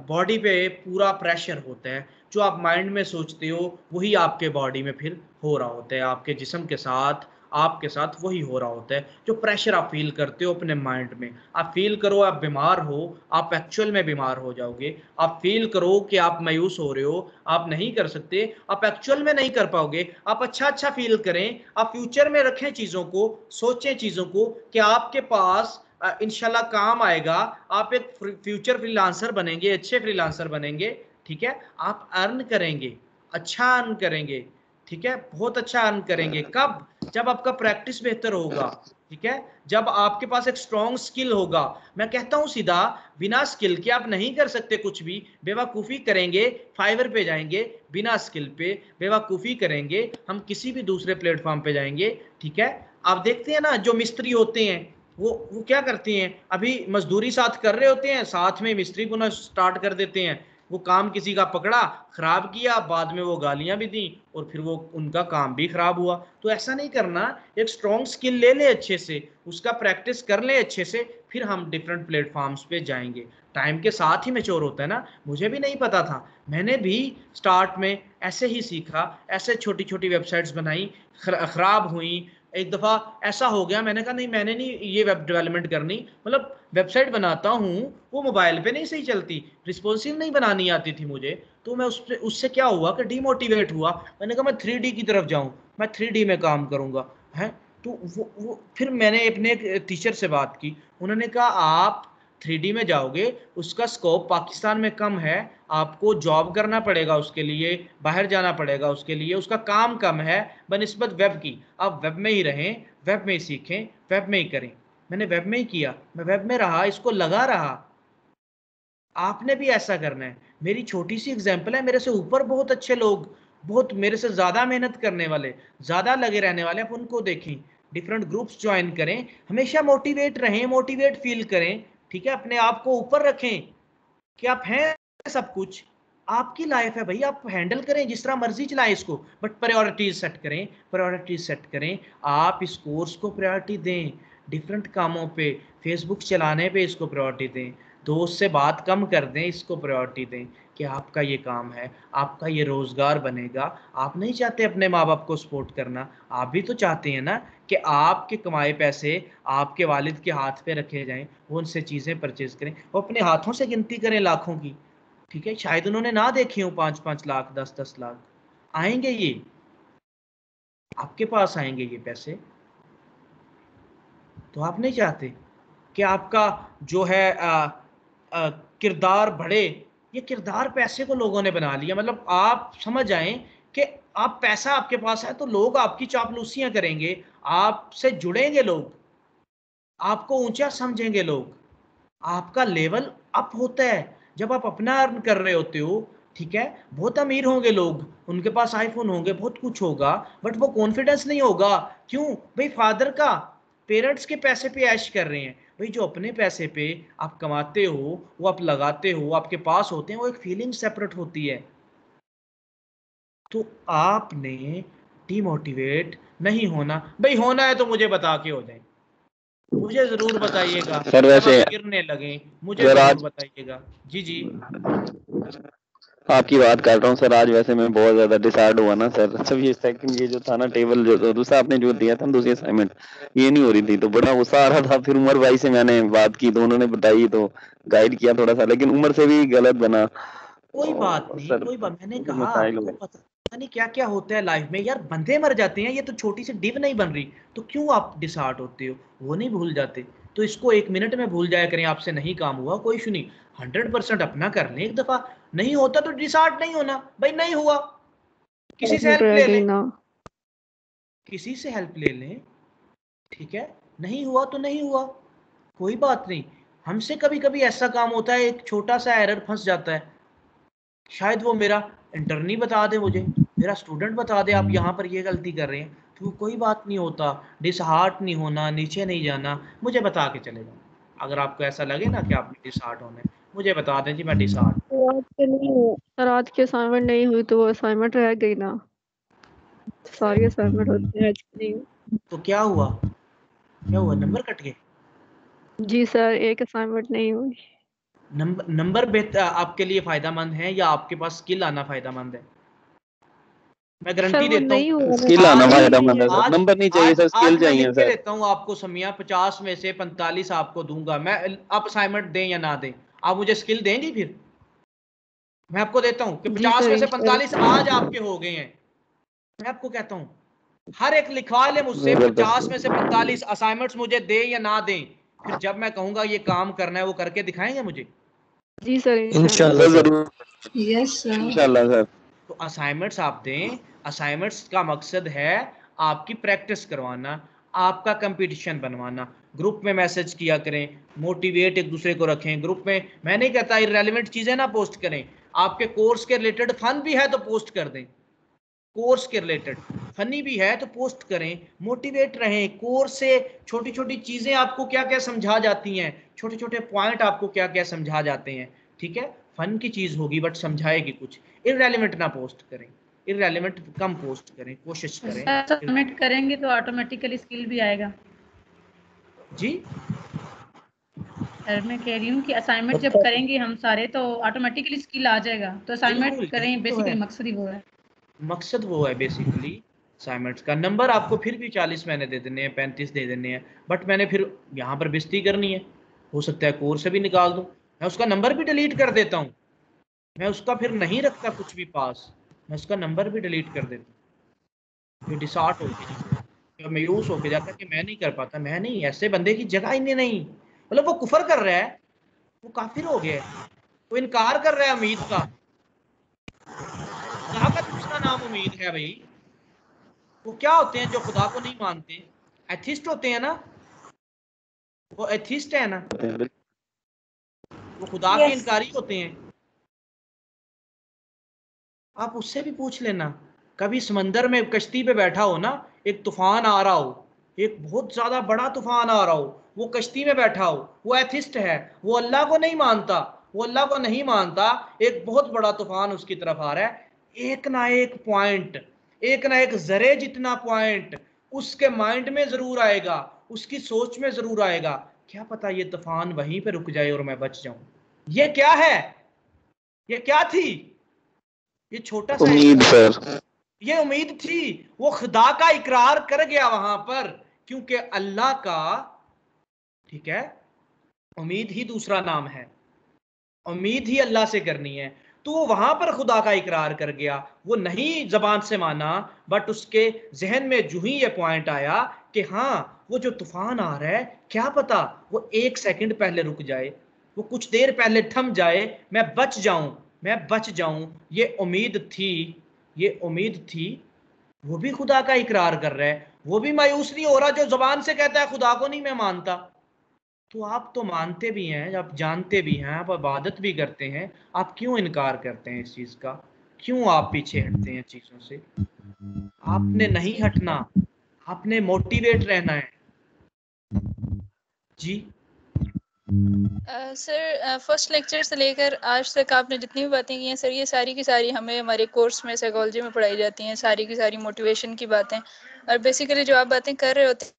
बॉडी पे पूरा प्रेशर होता है। जो आप माइंड में सोचते हो वही आपके बॉडी में फिर हो रहा होता है, आपके जिस्म के साथ आपके साथ वही हो रहा होता है। जो प्रेशर आप फील करते हो अपने माइंड में, आप फील करो आप बीमार हो, आप एक्चुअल में बीमार हो जाओगे। आप फील करो कि आप मायूस हो रहे हो, आप नहीं कर सकते, आप एक्चुअल में नहीं कर पाओगे। आप अच्छा फील करें, आप फ्यूचर में रखें चीज़ों को, सोचें चीज़ों को कि आपके पास इंशाल्लाह काम आएगा। आप एक फ्यूचर फ्रीलांसर बनेंगे, अच्छे फ्रीलांसर बनेंगे, ठीक है। आप अर्न करेंगे, अच्छा अर्न करेंगे, ठीक है, बहुत अच्छा अर्न करेंगे। कब? जब आपका प्रैक्टिस बेहतर होगा, ठीक है, जब आपके पास एक स्ट्रॉन्ग स्किल होगा। मैं कहता हूं सीधा, बिना स्किल के आप नहीं कर सकते कुछ भी। बेवकूफ़ी करेंगे, फाइवर पे जाएंगे, बिना स्किल पे बेवकूफ़ी करेंगे, हम किसी भी दूसरे प्लेटफॉर्म पे जाएंगे, ठीक है। आप देखते हैं ना जो मिस्त्री होते हैं वो क्या करते हैं, अभी मजदूरी साथ कर रहे होते हैं, साथ में मिस्त्री पुनः स्टार्ट कर देते हैं। वो काम किसी का पकड़ा, खराब किया, बाद में वो गालियां भी दी और फिर वो उनका काम भी खराब हुआ। तो ऐसा नहीं करना। एक स्ट्रॉन्ग स्किल ले ले अच्छे से, उसका प्रैक्टिस कर ले अच्छे से, फिर हम डिफरेंट प्लेटफॉर्म्स पे जाएंगे। टाइम के साथ ही मैच्योर होता है ना। मुझे भी नहीं पता था, मैंने भी स्टार्ट में ऐसे ही सीखा, ऐसे छोटी छोटी वेबसाइट्स बनाई, खराब हुई। एक दफ़ा ऐसा हो गया, मैंने कहा नहीं, मैंने नहीं ये वेब डेवलपमेंट करनी, मतलब वेबसाइट बनाता हूँ वो मोबाइल पे नहीं सही चलती, रिस्पॉन्सिव नहीं बनानी आती थी मुझे। तो मैं उससे क्या हुआ कि डीमोटिवेट हुआ। मैंने कहा मैं 3D की तरफ जाऊँ, मैं 3D में काम करूँगा, है। तो वो फिर मैंने अपने एक टीचर से बात की, उन्होंने कहा आप 3D में जाओगे, उसका स्कोप पाकिस्तान में कम है, आपको जॉब करना पड़ेगा, उसके लिए बाहर जाना पड़ेगा, उसके लिए उसका काम कम है बनिस्बत वेब की। आप वेब में ही रहें, वेब में ही सीखें, वेब में ही करें। मैंने वेब में ही किया, मैं वेब में रहा, इसको लगा रहा। आपने भी ऐसा करना है। मेरी छोटी सी एग्जांपल है, मेरे से ऊपर बहुत अच्छे लोग, बहुत मेरे से ज़्यादा मेहनत करने वाले, ज़्यादा लगे रहने वाले, आप उनको देखें, डिफरेंट ग्रुप्स ज्वाइन करें, हमेशा मोटिवेट रहें, मोटिवेट फील करें, ठीक है। अपने आप को ऊपर रखें कि आप हैं सब कुछ, आपकी लाइफ है भाई, आप हैंडल करें, जिस तरह मर्जी चलाएं इसको, बट प्रायोरिटीज सेट करें, प्रायोरिटीज सेट करें। आप इस कोर्स को प्रायोरिटी दें, डिफरेंट कामों पे, फेसबुक चलाने पे इसको प्रायोरिटी दें, दोस्त से बात कम कर दें, इसको प्रायोरिटी दें कि आपका ये काम है, आपका ये रोज़गार बनेगा। आप नहीं चाहते अपने माँ बाप को सपोर्ट करना, आप भी तो चाहते हैं ना कि आपके कमाए पैसे आपके वालिद के हाथ पे रखे जाएं, वो उनसे चीज़ें परचेज करें, वो अपने हाथों से गिनती करें लाखों की, ठीक है। शायद उन्होंने ना देखी हो 5-5 लाख, 10-10 लाख, आएंगे ये आपके पास, आएंगे ये पैसे। तो आप नहीं चाहते कि आपका जो है किरदार बढ़े। ये किरदार पैसे को लोगों ने बना लिया, मतलब आप समझ आए कि आप पैसा आपके पास है तो लोग आपकी चापलूसियां करेंगे, आपसे जुड़ेंगे लोग, आपको ऊंचा समझेंगे लोग, आपका लेवल अप होता है जब आप अपना अर्न कर रहे होते हो, ठीक है। बहुत अमीर होंगे लोग, उनके पास आईफोन होंगे, बहुत कुछ होगा, बट वो कॉन्फिडेंस नहीं होगा। क्यों भाई? फादर का, पेरेंट्स के पैसे पे ऐश कर रहे हैं भाई। जो अपने पैसे पे आप कमाते हो, वो आप लगाते हो, आपके पास होते हैं, वो एक फीलिंग सेपरेट होती है। तो आपने डिमोटिवेट नहीं होना भाई। होना है तो मुझे बता के हो जाए, मुझे जरूर बताइएगा। सर वैसे जब आप गिरने लगे मुझे जरूर बताइएगा। जी जी आपकी बात कर रहा हूँ सर। आज वैसे मैं बहुत ज्यादा डिसाइड हुआ ना सर। सब ये सेकंड, ये जो था ना टेबल, जो दूसरा आपने जो दिया था दूसरी असाइनमेंट, ये नहीं हो रही थी तो बड़ा गुस्सा आ रहा था। फिर उमर भाई से मैंने बात की तो उन्होंने बताई तो गाइड किया थोड़ा सा, लेकिन उमर से भी गलत बना। कोई बात नहीं, सर कोई बात, मैंने कहा मसाइल आपको हुए। पता नहीं क्या क्या होता है लाइफ में यार। बंदे मर जाते हैं, ये तो छोटी सी डिव नहीं बन रही, तो क्यों आप डिसहार्ट होते हो? वो नहीं भूल जाते, तो इसको 1 मिनट में भूल जाया करें। आपसे नहीं काम हुआ, कोई इशू नहीं, 100% अपना कर लें। एक दफा नहीं होता तो डिसहार्ट नहीं होना भाई। नहीं हुआ, किसी से हेल्प ले लें, किसी से हेल्प ले लें, ठीक है। नहीं हुआ तो नहीं हुआ, कोई बात नहीं। हमसे कभी कभी ऐसा काम होता है, एक छोटा सा एरर फंस जाता है, शायद वो मेरा इंटर्नी बता दे, मुझे मेरा स्टूडेंट बता दे आप यहाँ पर ये गलती कर रहे हैं, तो कोई बात नहीं होता। डिसहार्ट नहीं होना, नीचे नहीं जाना, मुझे बता के चले जाओ। अगर आपको ऐसा लगे ना कि आप डिसहार्ट होने, मुझे बता दें जी मैं डिसहार्ट। तो आज के नहीं, सर आज की असाइनमेंट नहीं हुई तो वो असाइनमेंट रह गई ना। सारी असाइनमेंट होती है नहीं। तो क्या हुआ, क्या हुआ, नंबर कट गए? जी सर, एक असाइनमेंट नहीं हुई। नंबर आपके लिए फायदामंद है या आपके पास स्किल आना फायदामंद है? मैं गारंटी देता हूँ स्किल आना फायदामंद है सर, नंबर नहीं चाहिए सर, स्किल मैं चाहिए लिख के सर। देता हूँ आपको समिया, 50 में से 45 आपको दूंगा मैं। आप असाइनमेंट दें या ना दें, आप मुझे स्किल देंगे? फिर मैं आपको देता हूँ कि 50 में से 45 आज आपके हो गए हैं। मैं आपको कहता हूँ हर एक लिखवा ले मुझसे 50 में से 45 असाइनमेंट्स मुझे दें या ना दें, फिर जब मैं कहूंगा ये काम करना है वो करके दिखाएंगे मुझे। जी सर, इंशाल्लाह जरूर, यस सर, इंशाल्लाह सर। तो असाइनमेंट्स आप दें। असाइनमेंट्स का मकसद है आपकी प्रैक्टिस करवाना, आपका कंपटीशन बनवाना। ग्रुप में मैसेज किया करें, मोटिवेट एक दूसरे को रखें ग्रुप में। मैं नहीं कहता इररेलेवेंट चीजें ना पोस्ट करें, आपके कोर्स के रिलेटेड फन भी है तो पोस्ट कर दें, कोर्स के रिलेटेड फनी भी है तो पोस्ट करें, मोटिवेट रहें। कोर्स से छोटी छोटी चीजें आपको क्या क्या समझा जाती हैं, छोटे छोटे पॉइंट आपको क्या क्या समझा जाते हैं, ठीक है। फन की चीज होगी बट समझाएगी कुछ। इररेलेवेंट ना पोस्ट करें, इररेलेवेंट कम पोस्ट करें, कोशिश करें। सबमिट करेंगे तो ऑटोमेटिकली स्किल भी आएगा जी सर, मैं कह रही हूँ कि असाइनमेंट जब करेंगे हम सारे तो ऑटोमेटिकली स्किल आ जाएगा। तो असाइनमेंट करें, बेसिकली मकसद ही वो है। मकसद वो है बेसिकली असाइनमेंट्स का। नंबर आपको फिर भी 40 मैंने दे देने हैं, 35 दे देने हैं, बट मैंने फिर यहाँ पर बेइज्जती करनी है। हो सकता है कोर्स से भी निकाल दूँ, मैं उसका नंबर भी डिलीट कर देता हूँ। मैं उसका फिर नहीं रखता कुछ भी पास, मैं उसका नंबर भी डिलीट कर देता हूँ। फिर डिसऑर्ट होके मायूस होके जाता कि मैं नहीं कर पाता। मैं नहीं, ऐसे बंदे की जगह ही नहीं। मतलब वो कुफर कर रहा है, वो काफिर हो गया है, वो इनकार कर रहा है उम्मीद का। खुदा का दूसरा नाम उम्मीद है भाई। वो क्या होते हैं जो खुदा को नहीं मानते? एथिस्ट होते हैं ना, वो एथिस्ट है ना, वो खुदा के इनकारी होते हैं। आप उससे भी पूछ लेना, कभी समंदर में कश्ती पे बैठा हो ना, एक तूफान आ रहा हो, एक बहुत ज्यादा बड़ा तूफान आ रहा हो, वो कश्ती में बैठा हो, वो एथिस्ट है, वो अल्लाह को नहीं मानता, वो अल्लाह को नहीं मानता। एक बहुत बड़ा तूफान उसकी तरफ आ रहा है, एक ना एक पॉइंट, एक ना एक जरे जितना पॉइंट उसके माइंड में जरूर आएगा, उसकी सोच में जरूर आएगा, क्या पता ये तूफान वहीं पे रुक जाए और मैं बच जाऊं। ये क्या है, ये क्या थी? ये छोटा सा उम्मीद सर, ये उम्मीद थी। वो खुदा का इकरार कर गया वहां पर, क्योंकि अल्लाह का, ठीक है, उम्मीद ही दूसरा नाम है, उम्मीद ही अल्लाह से करनी है। तो वो वहां पर खुदा का इकरार कर गया, वो नहीं जबान से माना, बट उसके जहन में जो ही ये पॉइंट आया कि हाँ वो जो तूफान आ रहा है, क्या पता वो 1 सेकंड पहले रुक जाए, वो कुछ देर पहले थम जाए, मैं बच जाऊं, मैं बच जाऊं। ये उम्मीद थी, ये उम्मीद थी। वो भी खुदा का इकरार कर रहा है, वो भी मायूस नहीं हो रहा जो जबान से कहता है खुदा को नहीं मैं मानता। तो आप तो मानते भी हैं, आप जानते भी हैं, आप इबादत भी करते हैं, आप क्यों इनकार करते हैं इस चीज का? क्यों आप पीछे हटते हैं चीजों से? आपने नहीं हटना, आपने मोटिवेट रहना है। जी सर, फर्स्ट लेक्चर से लेकर आज तक आपने जितनी भी बातें की हैं सर, ये सारी की सारी हमें हमारे कोर्स में साइकोलॉजी में पढ़ाई जाती हैं, सारी की सारी मोटिवेशन की बातें। और बेसिकली जो आप बातें कर रहे होते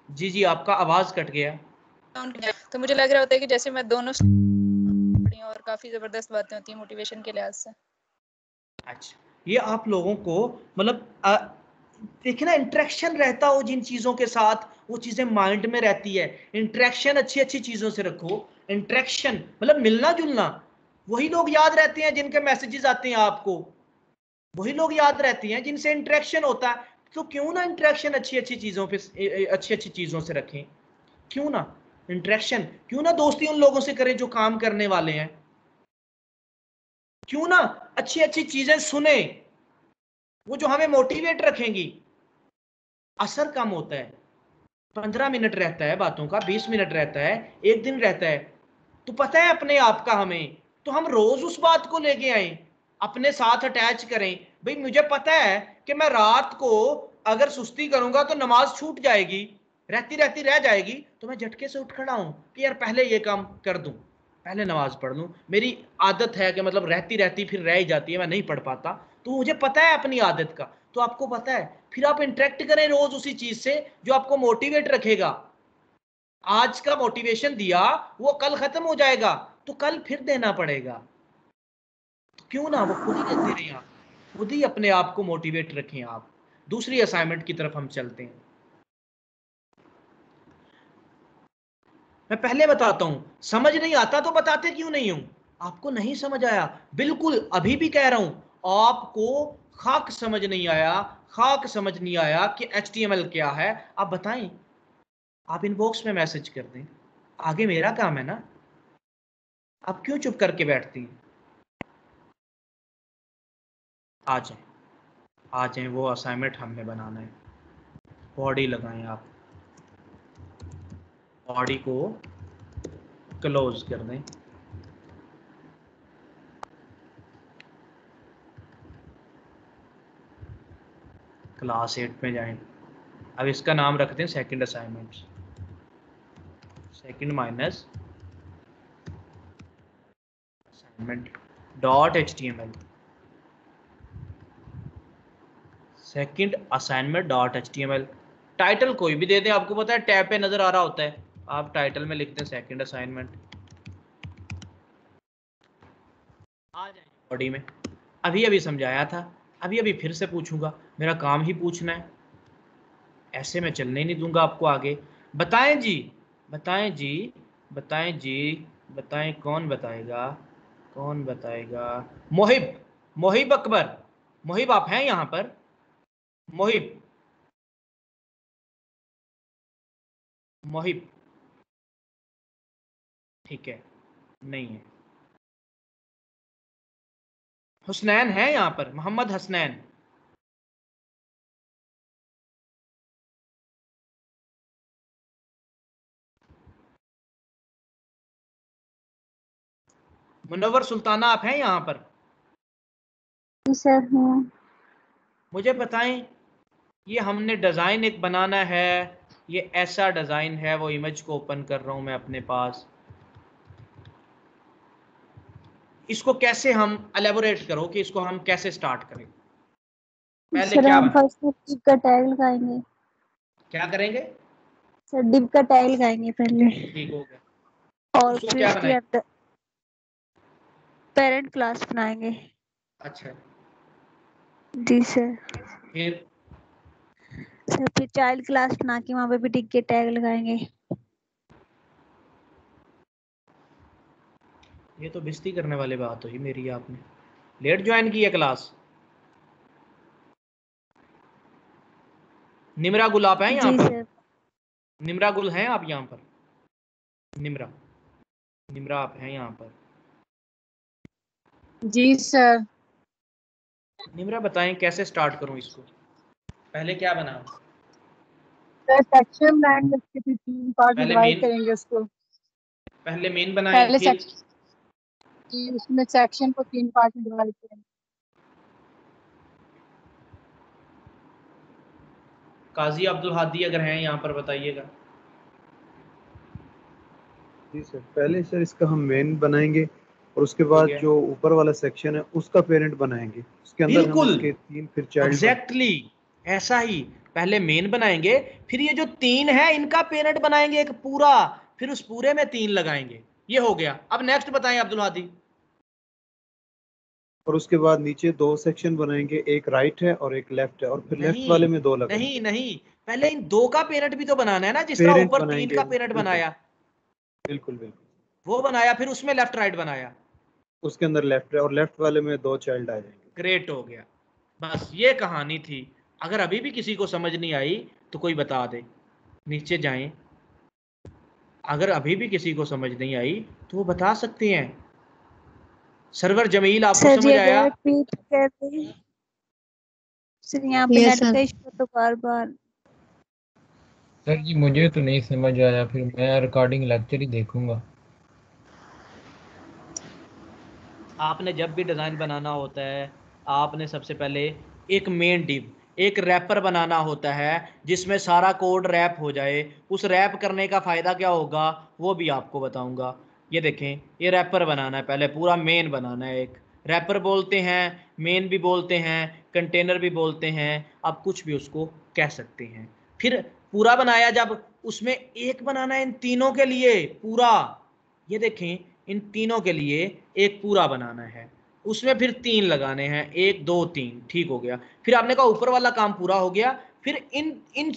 जी जी आपका आवाज कट गया। तो मुझे लग रहा होता है कि जैसे मैं दोनों और काफी जबरदस्त बातें होती हैं मोटिवेशन के लिहाज से। अच्छा, ये आप लोगों को मतलब देखिए ना, इंटरेक्शन रहता हो जिन चीजों के साथ, वो चीजें माइंड में रहती है। इंटरेक्शन अच्छी अच्छी चीजों से रखो, इंटरेक्शन मतलब मिलना जुलना। वही लोग याद रहते हैं जिनके मैसेजेस आते हैं आपको, वही लोग याद रहते हैं जिनसे इंटरेक्शन होता है। तो क्यों ना इंटरेक्शन अच्छी अच्छी चीजों पे, अच्छी अच्छी चीजों से रखें। क्यों ना इंटरेक्शन, क्यों ना दोस्ती उन लोगों से करें जो काम करने वाले हैं। क्यों ना अच्छी अच्छी चीजें सुने, वो जो हमें मोटिवेट रखेंगी। असर कम होता है, 15 मिनट रहता है बातों का, 20 मिनट रहता है, 1 दिन रहता है, तो पता है अपने आप का हमें, तो हम रोज उस बात को लेके आए, अपने साथ अटैच करें। भाई मुझे पता है कि मैं रात को अगर सुस्ती करूंगा तो नमाज छूट जाएगी, रहती रहती रह जाएगी, तो मैं झटके से उठ खड़ा हूं कि यार पहले ये काम कर दूं, पहले नमाज पढ़ लूं। मेरी आदत है कि मतलब रहती रहती फिर रह ही जाती है, मैं नहीं पढ़ पाता, तो मुझे पता है अपनी आदत का, तो आपको पता है, फिर आप इंटरेक्ट करें रोज उसी चीज से जो आपको मोटिवेट रखेगा। आज का मोटिवेशन दिया वो कल खत्म हो जाएगा, तो कल फिर देना पड़ेगा, तो क्यों ना वो खुद ही देते रहें, आप खुद ही अपने आप को मोटिवेट रखें। आप दूसरी असाइनमेंट की तरफ हम चलते हैं। मैं पहले बताता हूं, समझ नहीं आता तो बताते क्यों नहीं हूं? आपको नहीं समझ आया, बिल्कुल अभी भी कह रहा हूं, आपको खाक समझ नहीं आया, खाक समझ नहीं आया कि HTML क्या है, आप बताएं, आप इनबॉक्स में मैसेज कर दें, आगे मेरा काम है ना, आप क्यों चुप करके बैठती हैं? आ जाए, आ जाए, वो असाइनमेंट हमने बनाना है। बॉडी लगाएं, आप बॉडी को क्लोज कर दें। क्लास 8 में जाएं। अब इसका नाम रखते हैं second assignment, second minus assignment dot HTML, second assignment dot HTML। Title कोई भी दे दें, आपको पता है टैब पे नजर आ रहा होता है, आप टाइटल में लिखते हैं सेकंड असाइनमेंट। आ जाए बॉडी में, अभी अभी समझाया था, अभी अभी फिर से पूछूंगा, मेरा काम ही पूछना है, ऐसे मैं चलने ही नहीं दूंगा आपको आगे। बताएं जी, बताएं जी, बताएं जी, बताएं, कौन बताएगा, कौन बताएगा? मोहिब, मोहिब अकबर, मोहिब आप हैं यहाँ पर? मोहिब, मोहिब, ठीक है, नहीं है। हुसनैन है यहाँ पर, मोहम्मद हसनैन, मुनव्वर सुल्ताना आप हैं यहाँ पर? सर हूँ। मुझे बताएं, ये हमने डिज़ाइन एक बनाना है, ये ऐसा डिज़ाइन है, वो इमेज को ओपन कर रहा हूँ मैं अपने पास, इसको कैसे हम एलेबोरेट करो कि इसको हम कैसे स्टार्ट करें? पहले सर क्या हम बना, फर्स्ट डिव का टैग लगाएंगे। क्या करेंगे? सर डिव का टैग लगाएंगे पहले, ठीक हो गया, और उसको फिर क्या उसके बनाएंगे? अंदर पेरेंट क्लास बनाएंगे। अच्छा, जी सर। फिर सर फिर चाइल्ड क्लास बना के वहाँ पे भी टिक के टैग लगाएंगे। ये तो बेइज्जती करने वाली बात हुई मेरी, आपने लेट ज्वाइन की है क्लास। निमरा गुल आप हैं यहाँ जी पर? सर। निमरा गुल हैं आप यहाँ पर? निमरा, निमरा आप हैं यहाँ पर? जी सर। निमरा बताएं कैसे स्टार्ट करूं इसको, पहले क्या बनाऊं? सर सेक्शन लाइन उसके भी 3 पार्ट में पहले डिवाइड मेन, करेंगे उसको। पहले मेन बनाएं, पहले फिर सेक्शन जी, उसमें सेक्शन को 3 पार्ट में डिवाइड करेंगे। काजी अब्दुल हादी अगर हैं यहाँ पर बताइएगा। जी सर, पहले सर इसका हम मेन बनाएंगे और उसके हो बाद गया, जो ऊपर वाला सेक्शन है उसका पेरेंट बनाएंगे, उसके अंदर हम बिल्कुल इसके 3 फिर चाइल्ड एग्जैक्टली ऐसा ही, पहले मेन बनाएंगे, फिर ये जो 3 है इनका पेरेंट बनाएंगे एक पूरा, फिर उस पूरे में 3 लगाएंगे, ये हो गया। अब नेक्स्ट बताएं अब्दुल हादी। और उसके बाद नीचे 2 सेक्शन बनाएंगे, एक राइट है और एक लेफ्ट है, और फिर लेफ्ट वाले नहीं में 2 लगाएंगे। नहीं नहीं, पहले इन 2 का पेरेंट भी तो बनाना है ना, जिस तरह पेरेंट ऊपर 3 बनाएंगे, का पेरेंट बिल्कुल बनाया, बिल्कुल बिल्कुल, वो बनाया, फिर उसमें लेफ्ट राइट बनाया, उसके अंदर लेफ्ट है और लेफ्ट वाले में 2 चाइल्ड आ जाएंगे। ग्रेट हो गया। बस ये कहानी थी। अगर अभी भी किसी को समझ नहीं आई तो कोई बता दे, नीचे जाएं, अगर अभी भी किसी को समझ नहीं आई तो वो बता सकते हैं। सर्वर जमील आपको सर जी समझ आया? अगर रिपीट कर दें सर, यहाँ पे नेट का इशू तो बार बार। सर जी मुझे तो नहीं समझ आया, फिर मैं रिकॉर्डिंग लेक्चर ही देखूंगा। आपने जब भी डिज़ाइन बनाना होता है, आपने सबसे पहले एक मेन डिव, एक रैपर बनाना होता है जिसमें सारा कोड रैप हो जाए। उस रैप करने का फ़ायदा क्या होगा वो भी आपको बताऊंगा। ये देखें, ये रैपर बनाना है, पहले पूरा मेन बनाना है, एक रैपर बोलते हैं, मेन भी बोलते हैं, कंटेनर भी बोलते हैं, आप कुछ भी उसको कह सकते हैं। फिर पूरा बनाया, जब उसमें एक बनाना है इन तीनों के लिए पूरा, ये देखें इन तीनों के लिए एक पूरा बनाना है, उसमें फिर 3 लगाने हैं, 1 2 3, ठीक हो गया। फिर आपने कहा ऊपर वाला काम पूरा हो गया, फिर इन इन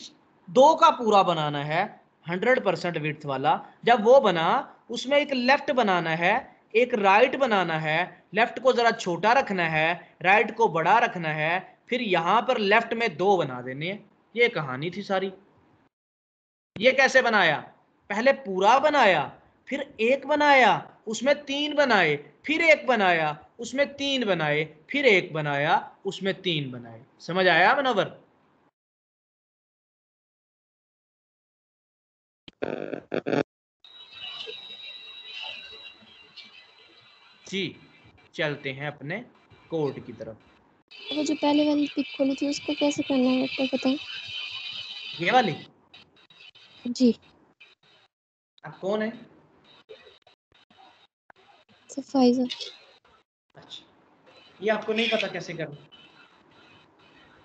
2 का पूरा बनाना है 100% विड्थ वाला। जब वो बना, उसमें एक लेफ्ट बनाना है, एक राइट बनाना है, लेफ्ट को जरा छोटा रखना है, राइट को बड़ा रखना है, फिर यहां पर लेफ्ट में 2 बना देने। ये कहानी थी सारी। ये कैसे बनाया? पहले पूरा बनाया, फिर एक बनाया, उसमें 3 बनाए, फिर एक बनाया, उसमें 3 बनाए, फिर एक बनाया, उसमें 3 बनाए। समझ आया मनोवर? जी, चलते हैं अपने कोड की तरफ। वो जो पहले वाली पिक खोली थी उसको कैसे करना है एक बार बताएं। ये वाली? जी। अब कौन है? फाइजा। अच्छा, ये आपको नहीं पता कैसे करना?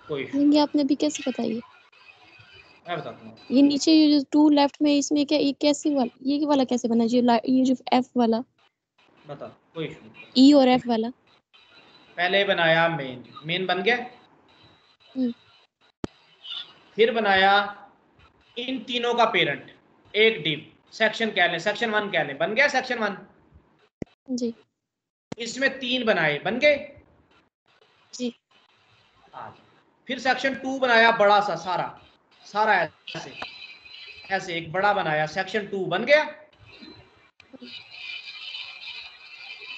कोई नहीं, आपने अभी कैसे बताइए? मैं बताता हूँ। ये नीचे ये जो 2 लेफ्ट में, इसमें क्या ये कैसे वाला, ये वाला कैसे बना? ये जो एफ वाला, बता, कोई इशू नहीं। ई और एफ वाला। पहले बनाया मेन, मेन बन गया। फिर बनाया इन तीनों का पेरेंट, एक डिव, सेक्शन कह लें, सेक्शन 1 कह लें, बन गया सेक्शन 1। जी। इसमें 3 बनाए, बन गए जी। फिर सेक्शन 2 बनाया, बड़ा सा सारा सारा ऐसे ऐसे एक बड़ा बनाया, सेक्शन 2 बन गया।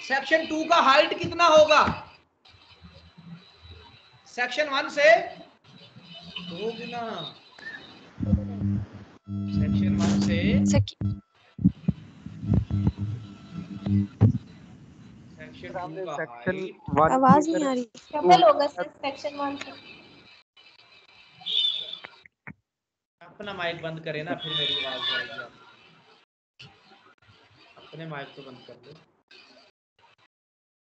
सेक्शन 2 का हाइट कितना होगा? सेक्शन 1 से 2 गुना। सेक्शन 1 से सेक्शन 2 का हाइट, आवाज नहीं आ रही, डबल होगा सर सेक्शन 1 से। अपना माइक बंद करें ना, फिर मेरी आवाज जाएगी। आप अपने माइक तो बंद कर लो,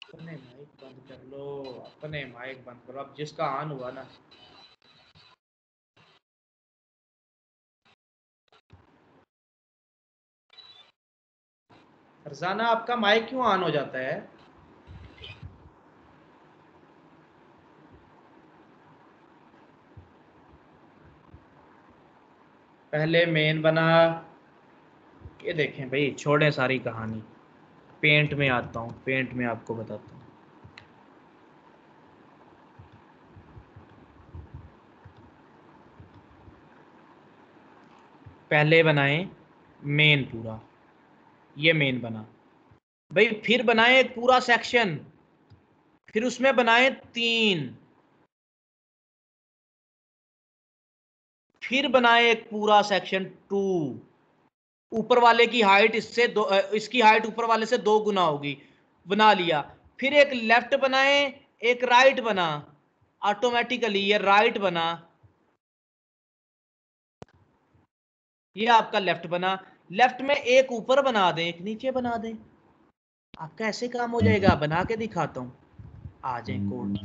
अपने माइक बंद कर लो, अपने माइक बंद करो। अब जिसका ऑन हुआ ना, फरजाना आपका माइक क्यों ऑन हो जाता है? पहले मेन बना, ये देखें भाई, छोड़े सारी कहानी, पेंट में आता हूँ, पेंट में आपको बताता हूँ। पहले बनाए मेन पूरा, ये मेन बना भाई। फिर बनाए एक पूरा सेक्शन, फिर उसमें बनाए 3, फिर बनाए एक पूरा सेक्शन 2। ऊपर वाले की हाइट इससे इसकी हाइट ऊपर वाले से 2 गुना होगी, बना लिया। फिर एक लेफ्ट बनाए, एक राइट बना, ऑटोमेटिकली ये राइट बना, ये आपका लेफ्ट बना। लेफ्ट में एक ऊपर बना दें, एक नीचे बना दें, आपका ऐसे काम हो जाएगा। बना के दिखाता हूँ, आ जाए कोड।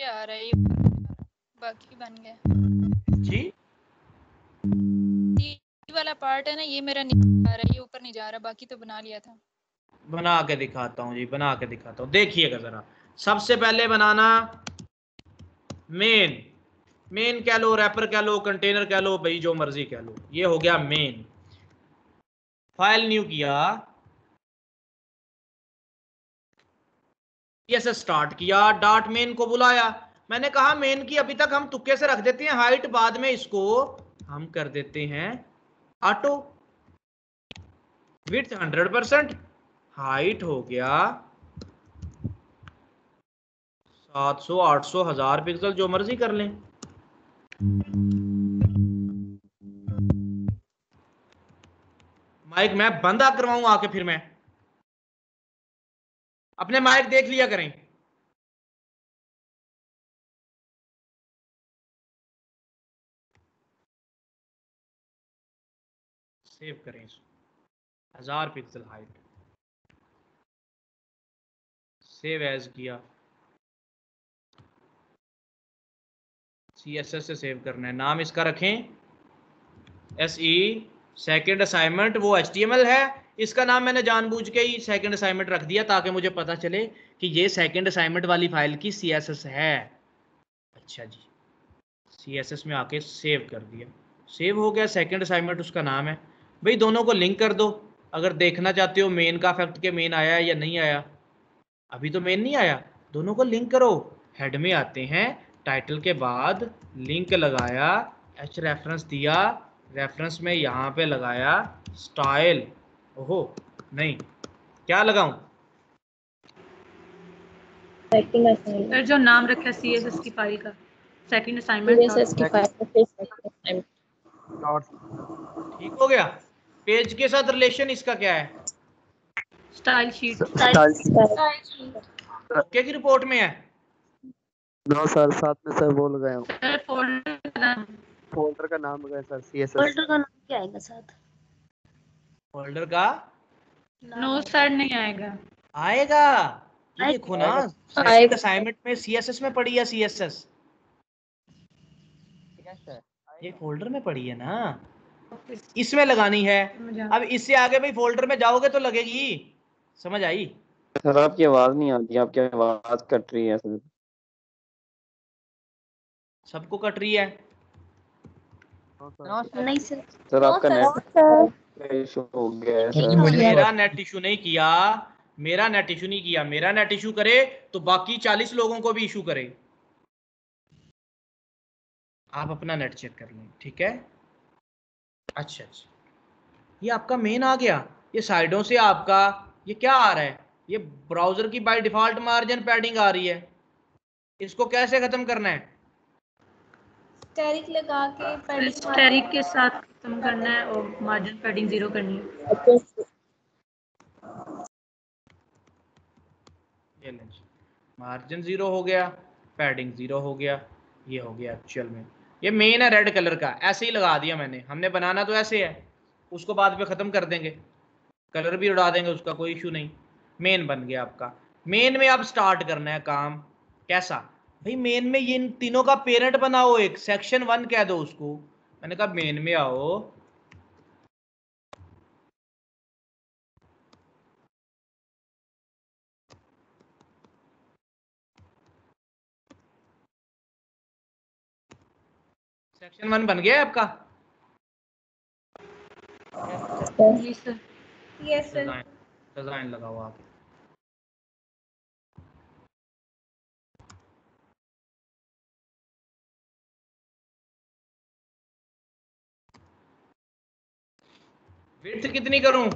आ रहा है, बाकी बन गया जी। ये वाला पार्ट है ना, ये मेरा नहीं आ रहा है, ये ऊपर नहीं जा रहा, बाकी तो बना लिया था। बना के दिखाता हूँ जी, बना के दिखाता हूँ, देखिएगा जरा। सबसे पहले बनाना मेन, मेन कह लो, रैपर कह लो, कंटेनर कह लो, भाई जो मर्जी कह लो। ये हो गया मेन। फाइल न्यू किया, ऐसे स्टार्ट किया, डॉट मेन को बुलाया। मैंने कहा मेन की अभी तक हम तुक्के से रख देते हैं हाइट, बाद में इसको हम कर देते हैं ऑटो। विड्थ 100%, हाइट हो गया 700 800 1000 पिक्सल, जो मर्जी कर लें। माइक मैं बंद करवाऊं आके, फिर मैं अपने माइक देख लिया करें। सेव करें इसको, 1000 पिक्सल हाइट। सेव एज किया, CSS से सेव करना है। नाम इसका रखें SE। सेकंड असाइनमेंट वो HTML है, इसका नाम मैंने जानबूझ के ही सेकंड असाइनमेंट रख दिया ताकि मुझे पता चले कि ये सेकंड असाइनमेंट वाली फाइल की CSS है। अच्छा जी, CSS में आके सेव कर दिया, सेव हो गया। सेकंड असाइनमेंट उसका नाम है। भाई दोनों को लिंक कर दो अगर देखना चाहते हो मेन का इफेक्ट के मेन आया है या नहीं आया। अभी तो मेन नहीं आया, दोनों को लिंक करो। हेड में आते हैं, टाइटल के बाद लिंक लगाया, H रेफरेंस दिया, रेफरेंस में यहाँ पे लगाया स्टाइल। ओहो नहीं, क्या लगाऊं? सर जो नाम रखा है CSS की फाइल का, सेकंड असाइनमेंट ठीक हो गया। पेज के साथ रिलेशन इसका क्या है? Style sheet. ओके की रिपोर्ट में है। नो सर, साथ में सर वो लगाया हूँ, सर फोल्डर का नाम लगाया सर CSS। फोल्डर का नाम क्या आएगा साथ? फोल्डर का नो सर नहीं आएगा। आएगा, ये देखो ना सेकंड असाइनमेंट में CSS में पड़ी है CSS, ये फोल्डर में पड़ी है ना, इसमें लगानी है। अब इससे आगे भाई फोल्डर में जाओगे तो लगेगी। समझ आई? सर आपकी आवाज नहीं आती, आपकी आवाज कट रही है सर। सबको कट रही है? नहीं सर। सर आपका नेट इशू हो गया है सर। मेरा नेट इशू नहीं किया, मेरा नेट इशू नहीं किया। मेरा नेट इशू करे तो बाकी 40 लोगों को भी इशू करे। आप अपना नेट चेक कर लें, ठीक है? अच्छा अच्छा, ये आपका मेन आ गया। ये साइडों से आपका ये क्या आ रहा है? ये ब्राउजर की बाय डिफॉल्ट मार्जिन पैडिंग आ रही है। इसको कैसे खत्म करना है? स्टेरिक लगा के पैडिंग स्टेरिक के साथ खत्म करना है और मार्जिन पैडिंग 0 करनी है। ये मार्जिन 0 हो गया, पैडिंग 0 हो गया, ये हो गया एक्चुअल में। ये मेन है रेड कलर का, ऐसे ही लगा दिया मैंने। हमने बनाना तो ऐसे है, उसको बाद में ख़त्म कर देंगे, कलर भी उड़ा देंगे, उसका कोई इशू नहीं। मेन बन गया आपका। मेन में आप स्टार्ट करना है काम। कैसा भाई? मेन में ये इन तीनों का पेरेंट बनाओ, एक सेक्शन 1 कह दो उसको। मैंने कहा मेन में आओ, सेक्शन 1 बन गया है आपका। जी सर। Yes sir. डिजाइन लगाओ आप। विड्थ कितनी करूं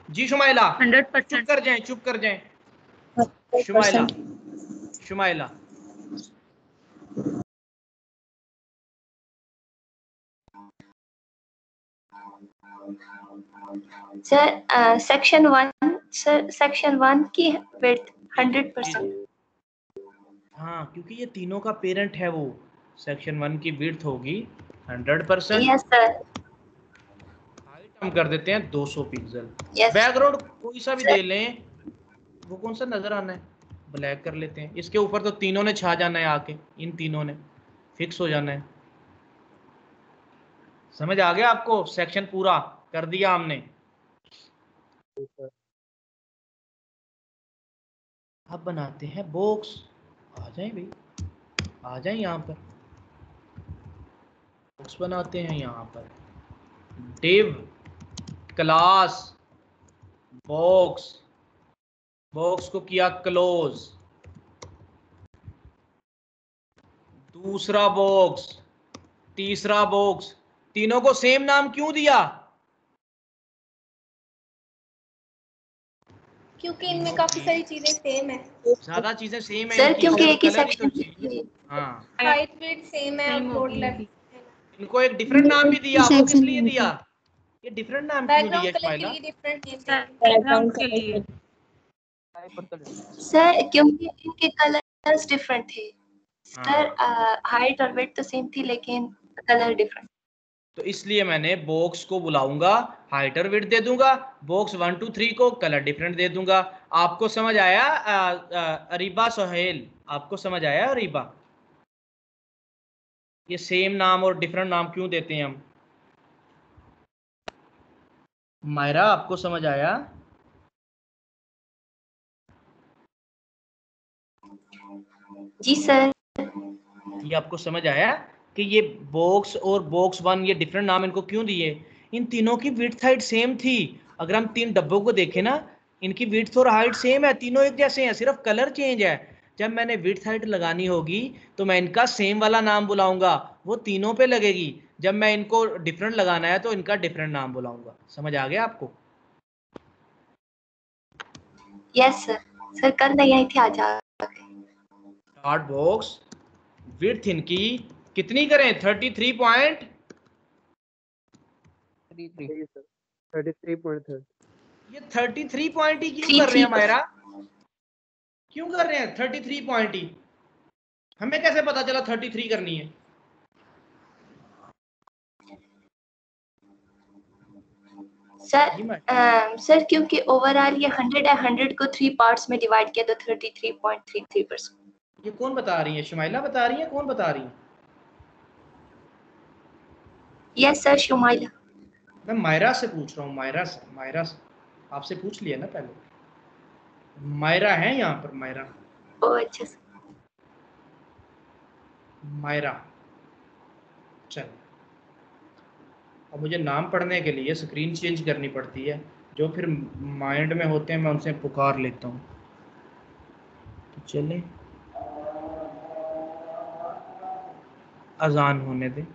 जी शुमाइला? 100%। चुप कर जाएं, चुप कर जाएं। Shumaila, Shumaila sir section 1, sir section 1 की विड्थ 100%। हाँ, क्योंकि ये तीनों का पेरेंट है वो। सेक्शन 1 की विड्थ होगी 100%। Yes sir. हाइट हम कर देते हैं 200 पिक्सल। Yes. बैकग्राउंड कोई सा भी दे लें, वो कौन सा नजर आना है, ब्लैक कर लेते हैं। इसके ऊपर तो तीनों ने छा जाना है आके, इन तीनों ने फिक्स हो जाना है। समझ आ गया आपको? सेक्शन पूरा कर दिया हमने। अब बनाते हैं बॉक्स। आ जाएं भाई, आ जाएं यहाँ पर। बॉक्स बनाते हैं यहाँ पर। डिव क्लास बॉक्स, बॉक्स को किया क्लोज। दूसरा बॉक्स, तीसरा बॉक्स। तीनों को सेम नाम क्यों दिया? क्योंकि इनमें काफी सारी चीजें सेम है। ज्यादा चीजें सेम है सर इनकी, क्योंकि एक ही कलर ही तो सेक्शन चेंज। हाँ, हाइट विड्थ सेम है, अपलोड लेफ्ट। इनको एक डिफरेंट नाम भी दिया। वो किस लिए दिया? ये डिफरेंट नाम क्यों दिया बैकग्राउंड कलर के इस्माइला? लिए डिफरेंट नेम है। बैकग्राउंड के लिए सर क्योंकि इनके कलर्स डिफरेंट थे। हाँ। सर हाइट और विड्थ तो सेम थी लेकिन कलर डिफरेंट। तो इसलिए मैंने बॉक्स को बुलाऊंगा, हाइट और विड्थ दे दूंगा, बॉक्स 1 2 3 को कलर डिफरेंट दे दूंगा। आपको समझ आया अरीबा सोहेल? आपको समझ आया अरीबा? ये सेम नाम और डिफरेंट नाम क्यों देते हैं हम? मायरा आपको समझ आया? जी सर। ये आपको समझ आया कि ये बॉक्स और बॉक्स 1 ये डिफरेंट नाम इनको क्यों दिए? इन तीनों की विड्थ हाइट सेम थी। अगर हम 3 डब्बों को देखें ना, इनकी विड्थ और हाइट सेम है, तीनों एक जैसे हैं, सिर्फ कलर चेंज है। जब मैंने विड्थ हाइट लगानी होगी तो मैं इनका सेम वाला नाम बुलाऊंगा, वो तीनों पे लगेगी। जब मैं इनको डिफरेंट लगाना है तो इनका डिफरेंट नाम बुलाऊंगा। समझ आ गया आपको? Yes sir. सर कल नहीं आई थी, आज आ गए। स्टार्ट बॉक्स विड्थ इनकी कितनी करें? 33.33। 33.3। ये 33 पॉइंट ही क्यों कर रहे हैं मायरा? क्यों कर रहे हैं 33 पॉइंट ही? हमें कैसे पता चला 33 करनी है? सर क्योंकि ओवरऑल ये 100 है, 100 को 3 पार्ट्स में डिवाइड किया तो 33.33%। ये कौन बता रही है? शुमाइला बता रही है? कौन बता रही है? Yes sir, Shumaila. मैं मायरा से पूछ रहा हूँ, मायरा से आपसे पूछ लिया ना पहले। मायरा है यहाँ पर? मायरा? ओह अच्छा सर। मायरा, चल अब मुझे नाम पढ़ने के लिए स्क्रीन चेंज करनी पड़ती है, जो फिर माइंड में होते हैं मैं उनसे पुकार लेता हूँ। तो चले अजान होने दे।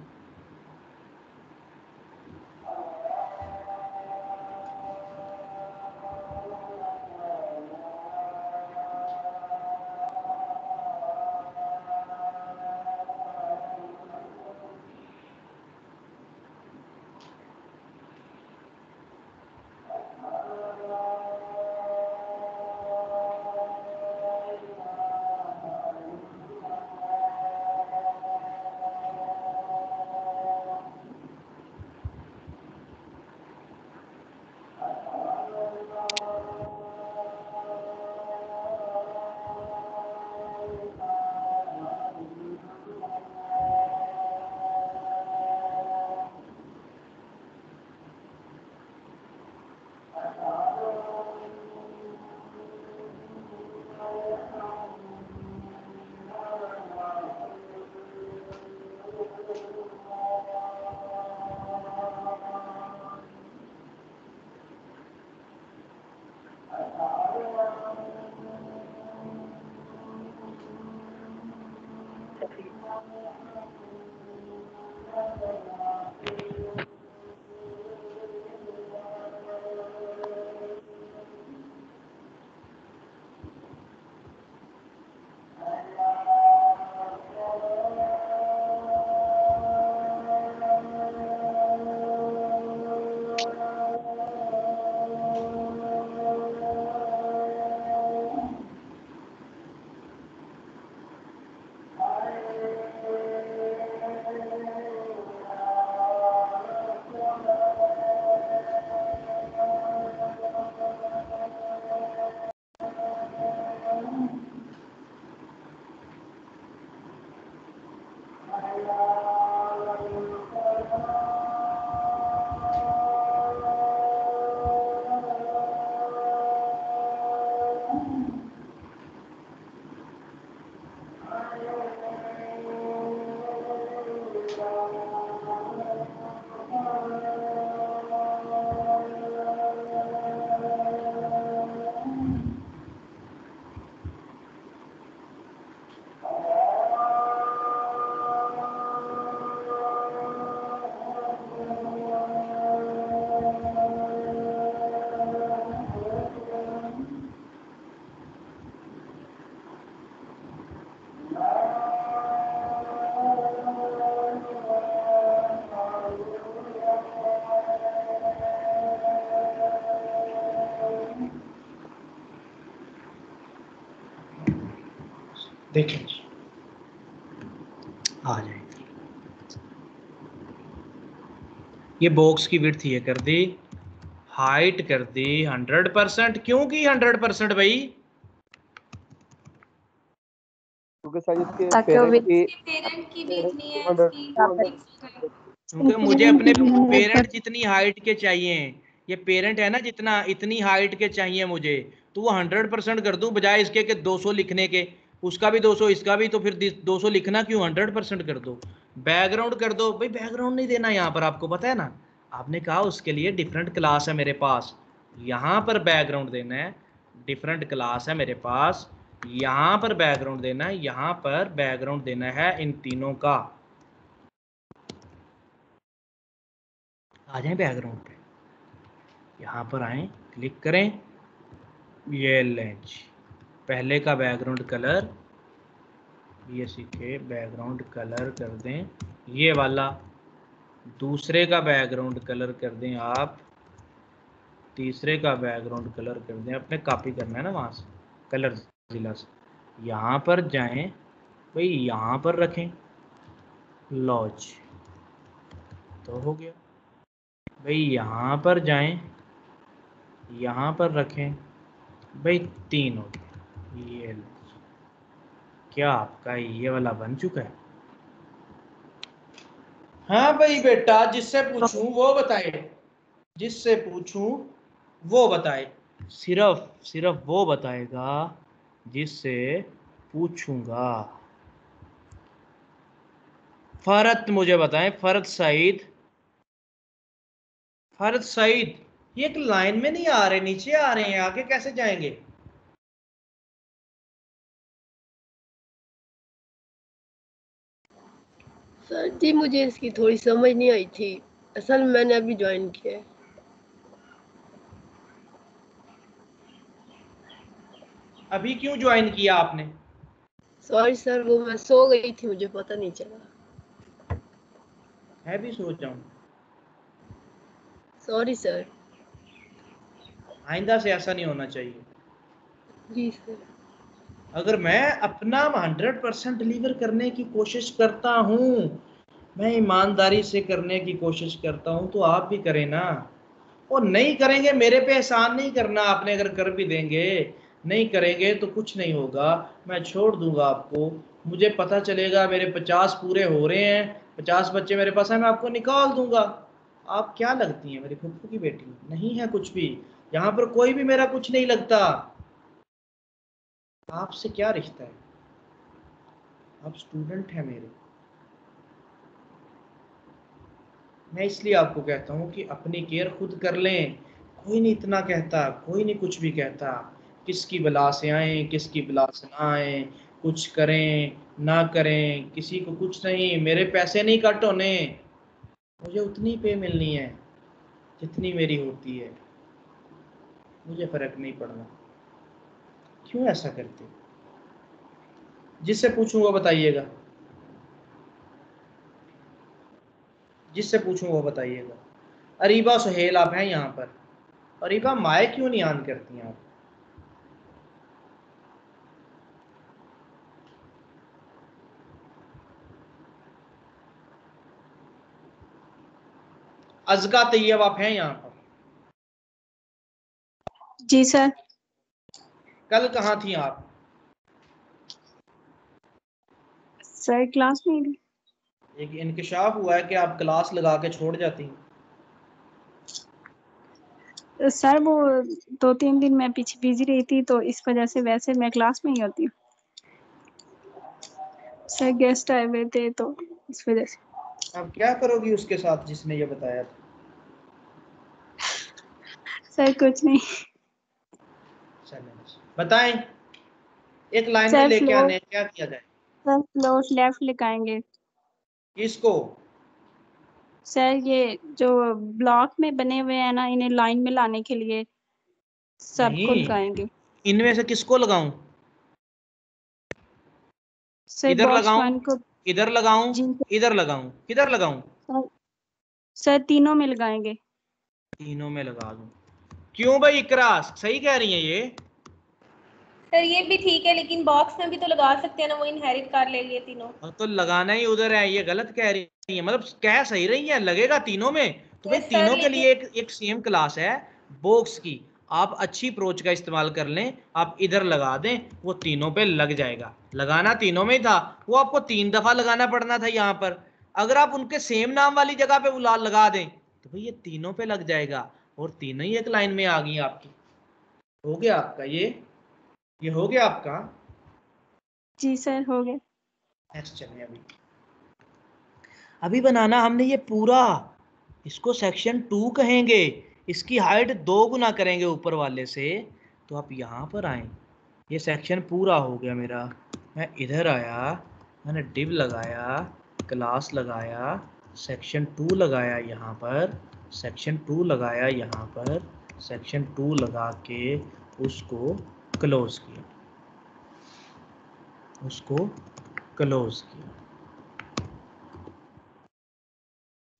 देखें आ जाए। ये बॉक्स की विड्थ ये कर दी, हाइट कर दी 100%। क्यों की 100% भाई? क्योंकि सर इसके ताकि पेरेंट की भी इतनी है 200 क्योंकि मुझे अपने पेरेंट जितनी हाइट के चाहिए, ये पेरेंट है ना जितना, इतनी हाइट के चाहिए मुझे, तो वो 100% कर दूं बजाय इसके कि 200 लिखने के, उसका भी 200 इसका भी, तो फिर 200 लिखना क्यों, 100% कर दो। बैकग्राउंड कर दो भाई, बैकग्राउंड नहीं देना यहाँ पर, आपको पता है ना, आपने कहा उसके लिए डिफरेंट क्लास है मेरे पास, यहाँ पर बैकग्राउंड देना है, डिफरेंट क्लास है मेरे पास, यहाँ पर बैकग्राउंड देना है, यहाँ पर बैकग्राउंड देना है इन तीनों का। आ जाए बैकग्राउंड पे, यहाँ पर आए, क्लिक करें, ये लेंज पहले का बैकग्राउंड कलर ये सीखे, बैकग्राउंड कलर कर दें ये वाला, दूसरे का बैकग्राउंड कलर कर दें आप, तीसरे का बैकग्राउंड कलर कर दें, अपने कॉपी करना है ना वहाँ से कलर जिला से, यहाँ पर जाएं भाई, यहाँ पर रखें लॉज, तो हो गया भाई, यहाँ पर जाएं, यहाँ पर रखें भाई, 3 हो गया। ये क्या आपका ये वाला बन चुका है? हाँ भाई बेटा, जिससे पूछूं वो बताए, जिससे पूछूं वो बताए, सिर्फ वो बताएगा जिससे पूछूंगा। फरत मुझे बताएं, फरत सईद, फरत सईद, ये एक लाइन में नहीं आ रहे, नीचे आ रहे हैं, आगे कैसे जाएंगे? सर जी मुझे इसकी थोड़ी समझ नहीं आई थी, असल में मैंने अभी ज्वाइन किया है। अभी क्यों ज्वाइन किया आपने? सॉरी सर, वो मैं सो गई थी, मुझे पता नहीं चला। मैं भी सोच रहा हूँ, सॉरी सर। आइंदा से ऐसा नहीं होना चाहिए। जी सर। अगर मैं अपना 100% डिलीवर करने की कोशिश करता हूँ, मैं ईमानदारी से करने की कोशिश करता हूँ, तो आप भी करें ना। और नहीं करेंगे, मेरे पे एहसान नहीं करना आपने, अगर कर भी देंगे, नहीं करेंगे तो कुछ नहीं होगा, मैं छोड़ दूंगा आपको। मुझे पता चलेगा मेरे 50 पूरे हो रहे हैं, 50 बच्चे मेरे पास हैं, मैं आपको निकाल दूंगा। आप क्या लगती हैं, मेरी फुफ्फू की बेटी नहीं है कुछ भी, यहाँ पर कोई भी मेरा कुछ नहीं लगता। आपसे क्या रिश्ता है, आप स्टूडेंट हैं मेरे। मैं इसलिए आपको कहता हूँ कि अपनी केयर खुद कर लें, कोई नहीं इतना कहता, कोई नहीं कुछ भी कहता, किसकी बला से आए किसकी बला से ना आए, कुछ करें ना करें, किसी को कुछ नहीं, मेरे पैसे नहीं कट होने, मुझे उतनी पे मिलनी है जितनी मेरी होती है, मुझे फर्क नहीं पड़ना। क्यों ऐसा करते? जिससे पूछूं वो बताइएगा, जिससे पूछूं वो बताइएगा। अरीबा सुहेल आप हैं यहाँ पर, अरीबा माइक क्यों नहीं ऑन करती हैं आप? अज़का तैयब आप हैं यहाँ पर? जी सर। कल कहाँ थी आप? सर क्लास में। एक इंकशाफ हुआ है कि आप क्लास लगा के छोड़ जाती हैं। सर वो 2-3 दिन मैं पीछे बिजी रही थी, तो इस वजह से वैसे मैं क्लास में ही होती हूँ। सर गेस्ट आए हुए थे तो इस वजह से। अब क्या करोगी उसके साथ जिसने ये बताया था? सर कुछ नहीं। बताएं, एक लाइन में लेके आने, क्या किया जाए? सर फ्लोर लेफ्ट लगाएंगे। किसको? सर ये जो ब्लॉक में बने हुए हैं ना, इन्हें लाइन में लाने के लिए सबको लगाएंगे। इनमें से किसको लगाऊं? इधर लगाऊं, इधर लगाऊं, इधर लगाऊं, किधर लगाऊं? सर तीनों में लगाएंगे। तीनों में लगा दूं? क्यों भाई इकरा, सही कह रही हैं ये? सर ये भी ठीक है, लेकिन बॉक्स में भी तो लगा सकते हैं ना, वो इनहेरिट कर लेंगे तीनों। तो लगाना ही उधर है, ये गलत कह रही है, मतलब कह सही रही है, लगेगा तीनों में, तो भाई तीनों के लिए एक सेम क्लास है बॉक्स की, आप अच्छी अप्रोच का इस्तेमाल कर लें, आप इधर लगा दें, वो तीनों पे लग जाएगा। लगाना तीनों में ही था, वो आपको 3 दफा लगाना पड़ना था यहाँ पर। अगर आप उनके सेम नाम वाली जगह पे लगा दें तो भाई ये तीनों पे लग जाएगा और तीनों ही एक लाइन में आ गई आपकी। हो गया आपका ये हो गया आपका। जी सर हो गया। नेक्स्ट चलिए अभी बनाना हमने ये पूरा, इसको सेक्शन 2 कहेंगे, इसकी हाइट 2 गुना करेंगे ऊपर वाले से। तो आप यहाँ पर आए, ये सेक्शन पूरा हो गया मेरा। मैं इधर आया, मैंने डिव लगाया, क्लास लगाया, सेक्शन 2 लगाया यहाँ पर, सेक्शन 2 लगाया यहाँ पर, सेक्शन 2 लगा के उसको क्लोज किया, उसको क्लोज किया।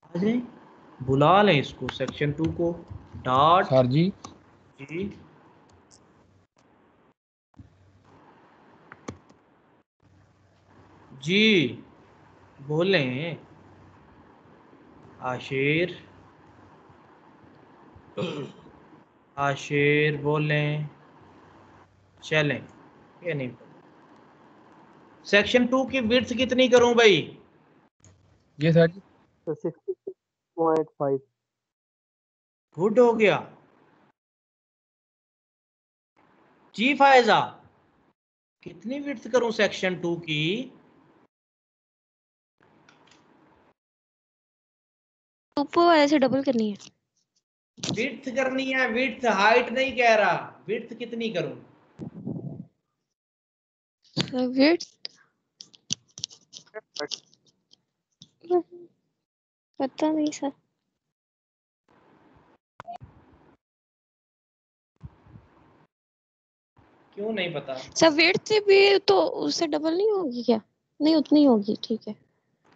आ जाए, बुला लें इसको सेक्शन 2 को। डॉट सर जी जी जी बोलें आशिर, आशिर बोलें, चलें। ये नहीं सेक्शन 2 की विड्थ कितनी करूं भाई? ये सर जी 66.5। गुड हो गया जी। फायजा कितनी विड्थ करूं सेक्शन 2 की? ऊपर वाले से डबल करनी है। विड्थ करनी है, विड्थ, हाइट नहीं कह रहा। विड्थ कितनी करूं? विड्थ पता नहीं सर। क्यों नहीं पता? सर विड्थ भी तो उससे डबल नहीं होगी क्या? नहीं उतनी होगी, ठीक है।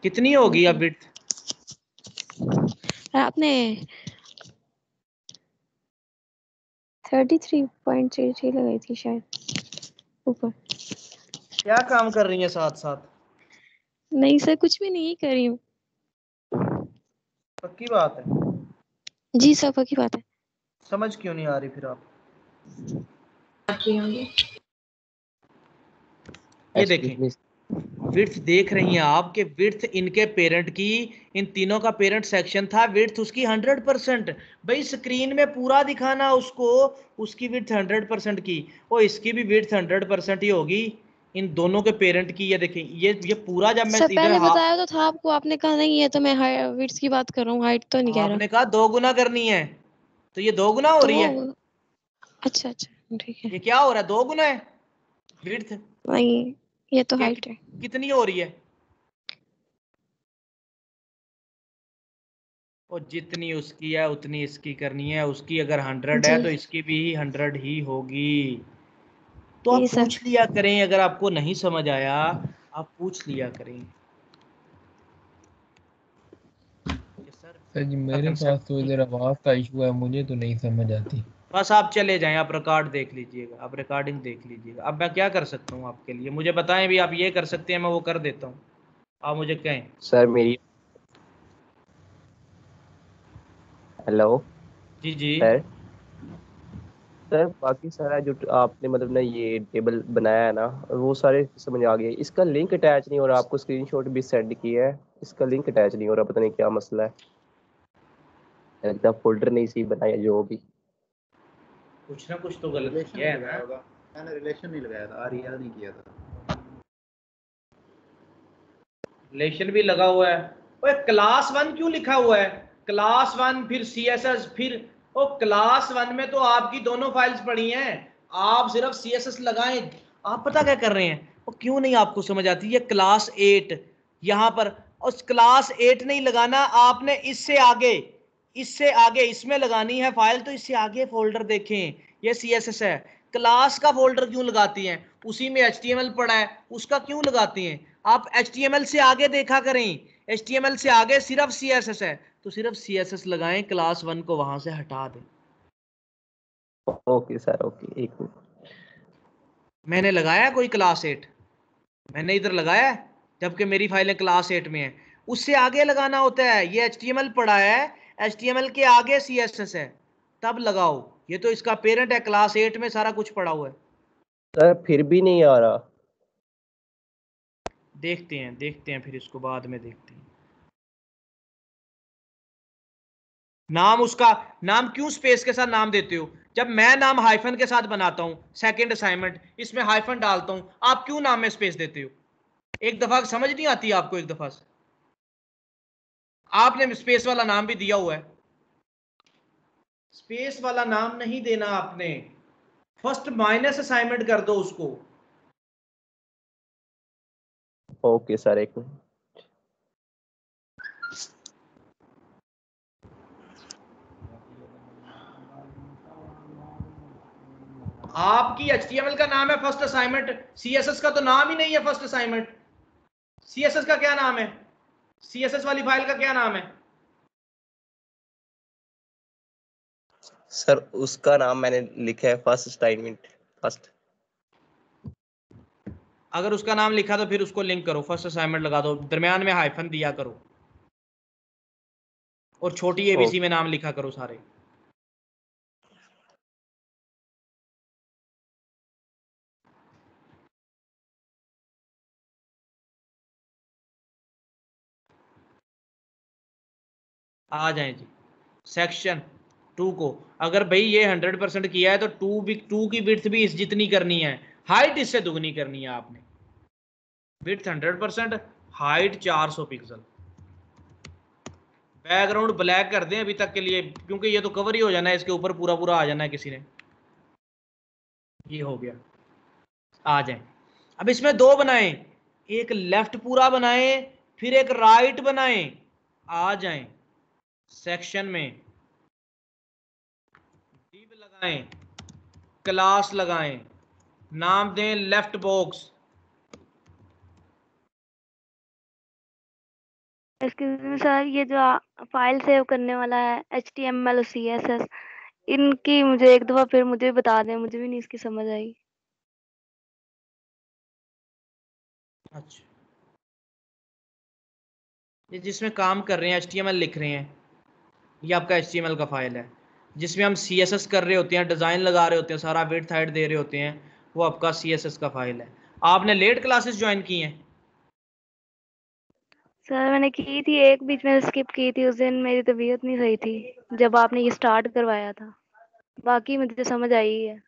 कितनी होगी अब विड्थ? आपने 33.33 लगाई थी शायद ऊपर। क्या काम कर रही है साथ साथ? नहीं सर कुछ भी नहीं कर रही हूँ। पक्की बात है? जी सर पक्की बात है। समझ क्यों नहीं आ रही फिर आप? ये देखें विड्थ देख रही हैं आप कि विड्थ इनके पेरेंट की, इन तीनों का पेरेंट सेक्शन था, विड्थ उसकी 100%। भाई स्क्रीन में पूरा दिखाना उसको, उसकी विड्थ 100% की, और इसकी भी विड्थ 100% ही होगी इन दोनों के पेरेंट की। ये देखें ये पूरा, जब मैं सर इधर पहले बताया तो था आपको, आपने कहा नहीं है, तो मैं विड्थ की बात कर रहा हूँ, हाइट तो नहीं कह रहा। आपने कहा 2 गुना करनी है, तो ये 2 गुना हो रही है। अच्छा अच्छा ठीक है। ये क्या हो रहा है? 2 गुना है विड्थ? नहीं ये तो हाइट है। कितनी हो रही है? और जितनी उसकी है उतनी इसकी करनी है। उसकी अगर 100 है तो इसकी भी 100 ही होगी। तो आप पूछ लिया करें, अगर आपको नहीं समझ आया आप पूछ लिया करें। सर जी मेरे पास तो इधर आवाज का इशू है, मुझे तो नहीं समझ आती। बस आप चले जाएं, आप रिकॉर्ड देख लीजिएगा, आप रिकॉर्डिंग देख लीजिएगा। अब मैं क्या कर सकता हूँ आपके लिए? मुझे बताएं भी, आप ये कर सकते हैं, मैं वो कर देता हूँ। आप मुझे कहें। सर मेरी हेलो जी जी सर बाकी सारा जो आपने मतलब ना ये टेबल बनाया है ना, वो सारे समझ आ गए। इसका लिंक अटैच नहीं हो रहा, आपको स्क्रीनशॉट भी सेंड किया है, इसका लिंक अटैच नहीं हो रहा, पता नहीं क्या मसला है। लगता फोल्डर नहीं सही बनाया जो भी। कुछ ना कुछ तो गलत किया है ना। मैंने रिलेशन नहीं लगाया था, आरईएल नहीं किया था। रिलेशन भी लगा हुआ है। ओए क्लास 1 क्यों लिखा हुआ है? क्लास 1 फिर सीएसएस, फिर ओ क्लास 1 में तो आपकी दोनों फाइल्स पड़ी हैं, आप सिर्फ सीएसएस लगाएं। आप पता क्या कर रहे हैं? वो क्यों नहीं आपको समझ आती? ये क्लास 8 यहाँ पर, उस क्लास 8 नहीं लगाना आपने, इससे आगे, इससे आगे इसमें लगानी है फाइल। तो इससे आगे फोल्डर देखें, ये सीएसएस है। क्लास का फोल्डर क्यों लगाती हैं? उसी में एचटीएमएल पड़ा है, उसका क्यों लगाती हैं? आप एचटीएमएल से आगे देखा करें, एचटीएमएल से आगे सिर्फ सीएसएस है, तो सिर्फ सीएसएस लगाएं, क्लास 1 को वहां से हटा दें। ओके सर ओके, एक मिनट। मैंने लगाया कोई क्लास 8? मैंने इधर लगाया जबकि मेरी फाइलें क्लास 8 में है। उससे आगे लगाना होता है। ये एचटीएमएल पड़ा है, HTML के आगे CSS है तब लगाओ। ये तो इसका पेरेंट है, क्लास 8 में सारा कुछ पड़ा हुआ है। सर फिर भी नहीं आ रहा। देखते हैं फिर इसको बाद में देखते हैं। नाम, उसका नाम क्यों स्पेस के साथ नाम देते हो? जब मैं नाम हाइफन के साथ बनाता हूं, सेकंड असाइनमेंट, इसमें हाइफन डालता हूं, आप क्यों नाम में स्पेस देते हो? एक दफा समझ नहीं आती आपको? एक दफा से आपने स्पेस वाला नाम भी दिया हुआ है। स्पेस वाला नाम नहीं देना आपने, फर्स्ट माइनस असाइनमेंट कर दो उसको। ओके सर, एक मिनट। आपकी HTML का नाम है फर्स्ट असाइनमेंट, CSS का तो नाम ही नहीं है फर्स्ट असाइनमेंट। CSS का क्या नाम है? CSS वाली फाइल का क्या नाम है? सर उसका नाम मैंने लिखा है फर्स्ट असाइनमेंट फर्स्ट। अगर उसका नाम लिखा तो फिर उसको लिंक करो, फर्स्ट असाइनमेंट लगा दो, दरमियान में हाइफन दिया करो और छोटी ABC में नाम लिखा करो सारे। आ जाएं जी सेक्शन 2 को। अगर भाई ये 100% किया है तो 2 की विड्थ भी इस जितनी करनी है, हाइट इससे दुगनी करनी है आपने। Width 100%, height 400 pixel. Background black कर दें अभी तक के लिए, क्योंकि ये तो कवर ही हो जाना है, इसके ऊपर पूरा पूरा आ जाना है किसी ने। ये हो गया, आ जाए। अब इसमें 2 बनाएं, एक लेफ्ट पूरा बनाएं फिर एक राइट बनाएं। आ जाएं सेक्शन में, डिव लगाएं, क्लास लगाएं, नाम दें left box. Excuse me sir, ये जो फाइल सेव करने वाला है HTML और CSS, इनकी मुझे एक दफा फिर मुझे बता दें, मुझे भी नहीं इसकी समझ आई। अच्छा, ये जिसमें काम कर रहे हैं HTML लिख रहे हैं, ये आपका HTML का फाइल है। जिसमें हम CSS कर रहे होते हैं, डिज़ाइन लगा रहे होते हैं, सारा विड्थ हाइट दे रहे होते हैं, वो आपका CSS का फाइल है। आपने लेट क्लासेस ज्वाइन की हैं? सर मैंने की थी, एक बीच में स्किप की थी, उस दिन मेरी तबीयत नहीं सही थी जब आपने ये स्टार्ट करवाया था। बाकी मुझे समझ आई है।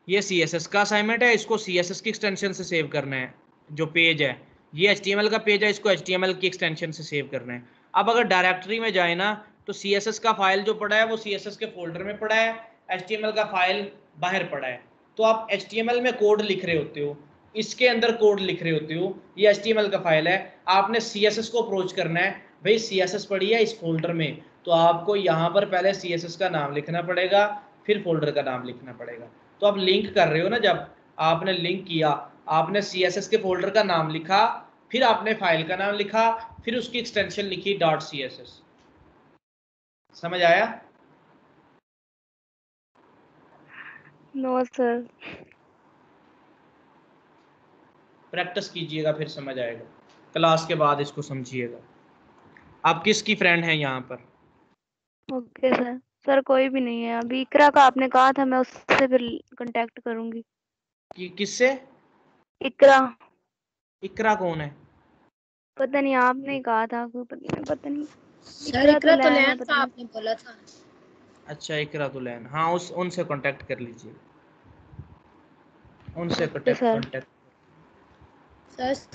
ये CSS का असाइनमेंट है, इसको CSS की एक्सटेंशन से सेव करना है। जो पेज है ये HTML का पेज है, इसको HTML की एक्सटेंशन से सेव करना है। अब अगर डायरेक्टरी में जाए ना तो CSS का फाइल जो पड़ा है वो CSS के फोल्डर में पड़ा है, HTML का फाइल बाहर पड़ा है। तो आप HTML में कोड लिख रहे होते हो, इसके अंदर कोड लिख रहे होते हो, ये HTML का फाइल है। आपने CSS को अप्रोच करना है, भाई CSS पड़ी है इस फोल्डर में, तो आपको यहाँ पर पहले CSS का नाम लिखना पड़ेगा, फिर फोल्डर का नाम लिखना पड़ेगा। तो आप लिंक कर रहे हो ना, जब आपने लिंक किया, आपने CSS के फोल्डर का नाम लिखा, फिर आपने फाइल का नाम लिखा, फिर उसकी एक्सटेंशन लिखी .css। समझ आया? No sir. प्रैक्टिस कीजिएगा फिर समझ आएगा, क्लास के बाद इसको समझिएगा। आप किसकी फ्रेंड हैं यहाँ पर? Okay sir. सर कोई भी नहीं है अभी। इकरा का आपने कहा था, मैं उससे फिर कांटेक्ट करूंगी। किससे? इकरा। इकरा कौन है? पता नहीं, आपने ही कहा था, पता नहीं। सर इकरा तो लैन था, आपने बोला था। अच्छा, इकरा तो लैन, हाँ उनसे कांटेक्ट कर लीजिए, उनसे कांटेक्ट।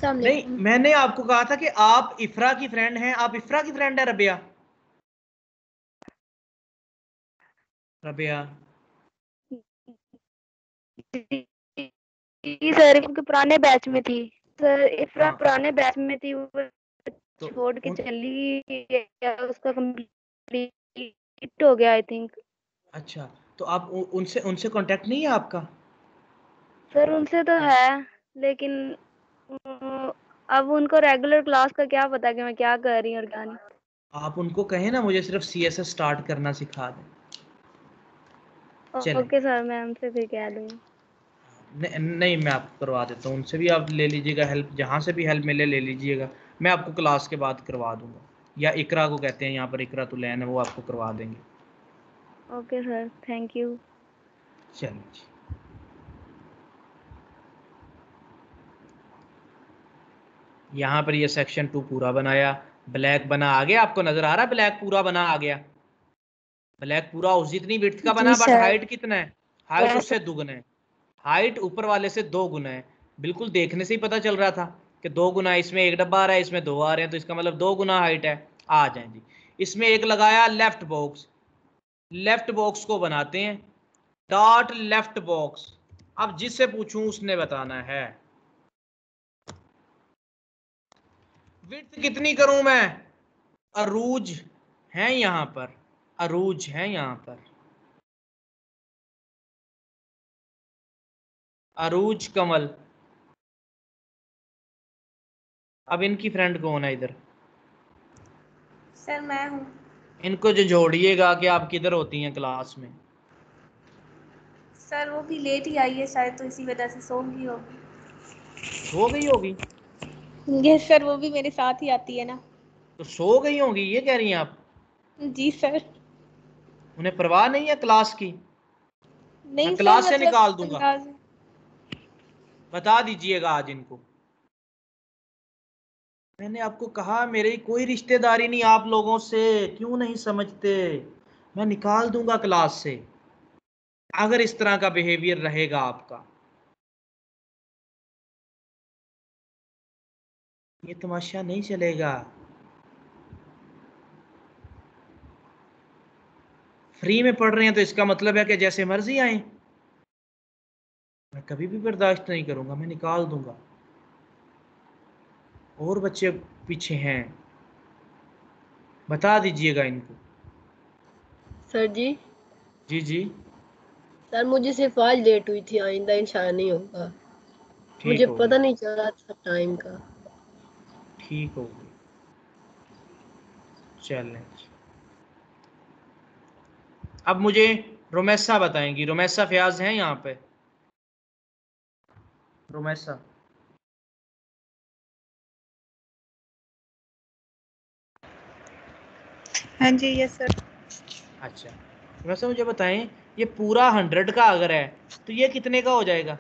नहीं, मैंने आपको कहा था कि आप इफ्रा की फ्रेंड हैं। आप इफ्रा की फ्रेंड है रबिया? रबिया जी सर, क्योंकि पुराने बैच में थी सर। इफ्रा पुराने बैच में थी, वो छोड़ के चली गई, उसका कंप्लीट हो गया आई थिंक। अच्छा, तो आप उनसे कांटेक्ट नहीं है आपका? सर उनसे तो है, लेकिन अब उनको रेगुलर क्लास का क्या पता कि मैं क्या कर रही हूँ और क्या नहीं। आप उनको कहें ना मुझे सिर्फ CSS स्टार्ट करना सिखा दें। ओके सर, मैं उनसे फिर कह दूंगी। नहीं, मैं आपको करवा देता हूँ, उनसे भी आप ले लीजिएगा हेल्प, जहाँ से भी हेल्प मिले ले लीजिएगा, मैं आपको क्लास के बाद करवा दूंगा। या इकरा को कहते हैं यहाँ पर, इकरा तो लैन है, वो आपको करवा देंगे। Okay sir, thank you. चलिए जी। यहाँ पर ये सेक्शन 2 पूरा बनाया, ब्लैक बना आ गया, आपको नजर आ रहा है ब्लैक पूरा बना आ गया। ब्लैक पूरा उस जितनी विड्थ का बना, बट हाइट कितना है, हाइट उससे दुगना है, हाइट ऊपर वाले से 2 गुना है। बिल्कुल देखने से ही पता चल रहा था कि 2 गुना है, इसमें एक डब्बा आ रहा है, इसमें 2 आ रहे हैं, तो इसका मतलब 2 गुना हाइट है। आ जाए जी। इसमें एक लगाया लेफ्ट बॉक्स, लेफ्ट बॉक्स को बनाते हैं डॉट लेफ्ट बॉक्स। अब जिससे पूछूं उसने बताना है विड्थ कितनी करूं मैं, अरूज है यहां पर, अरूज है यहां पर, अरूज कमल। अब इनकी फ्रेंड कौन है इधर? सर मैं हूँ। इनको जो जोड़िएगा कि आप किधर होती हैं क्लास में। सर वो भी लेट ही आई है शायद, तो इसी वजह से सो गई होगी। सो गई होगी? यस सर, वो भी मेरे साथ ही आती है ना। तो सो गई होंगी ये कह रही हैं आप? जी सर। उन्हें परवाह नहीं है क्लास की? नहीं मैं क्लास से मतलब निकाल दूंगा, बता दीजिएगा आज इनको। मैंने आपको कहा मेरी कोई रिश्तेदारी नहीं आप लोगों से, क्यों नहीं समझते? मैं निकाल दूंगा क्लास से अगर इस तरह का बिहेवियर रहेगा आपका। ये तमाशा नहीं चलेगा। फ्री में पढ़ रहे हैं तो इसका मतलब है कि जैसे मर्जी आए। मैं कभी भी बर्दाश्त नहीं करूंगा, मैं निकाल दूंगा। और बच्चे पीछे हैं, बता दीजिएगा इनको। सर जी। जी जी सर मुझे सिर्फ आज लेट हुई थी, आइंदा इंशाल्लाह नहीं होगा। मुझे पता नहीं चल रहा था टाइम का। ठीक हो गई। चलें, अब मुझे रोमेसा बताएंगी। रोमेसा फयाज हैं यहाँ पे? रोमेसा हाँ जी यस सर। अच्छा, रोमेसा मुझे बताएं, ये पूरा 100 का अगर है तो ये कितने का हो जाएगा?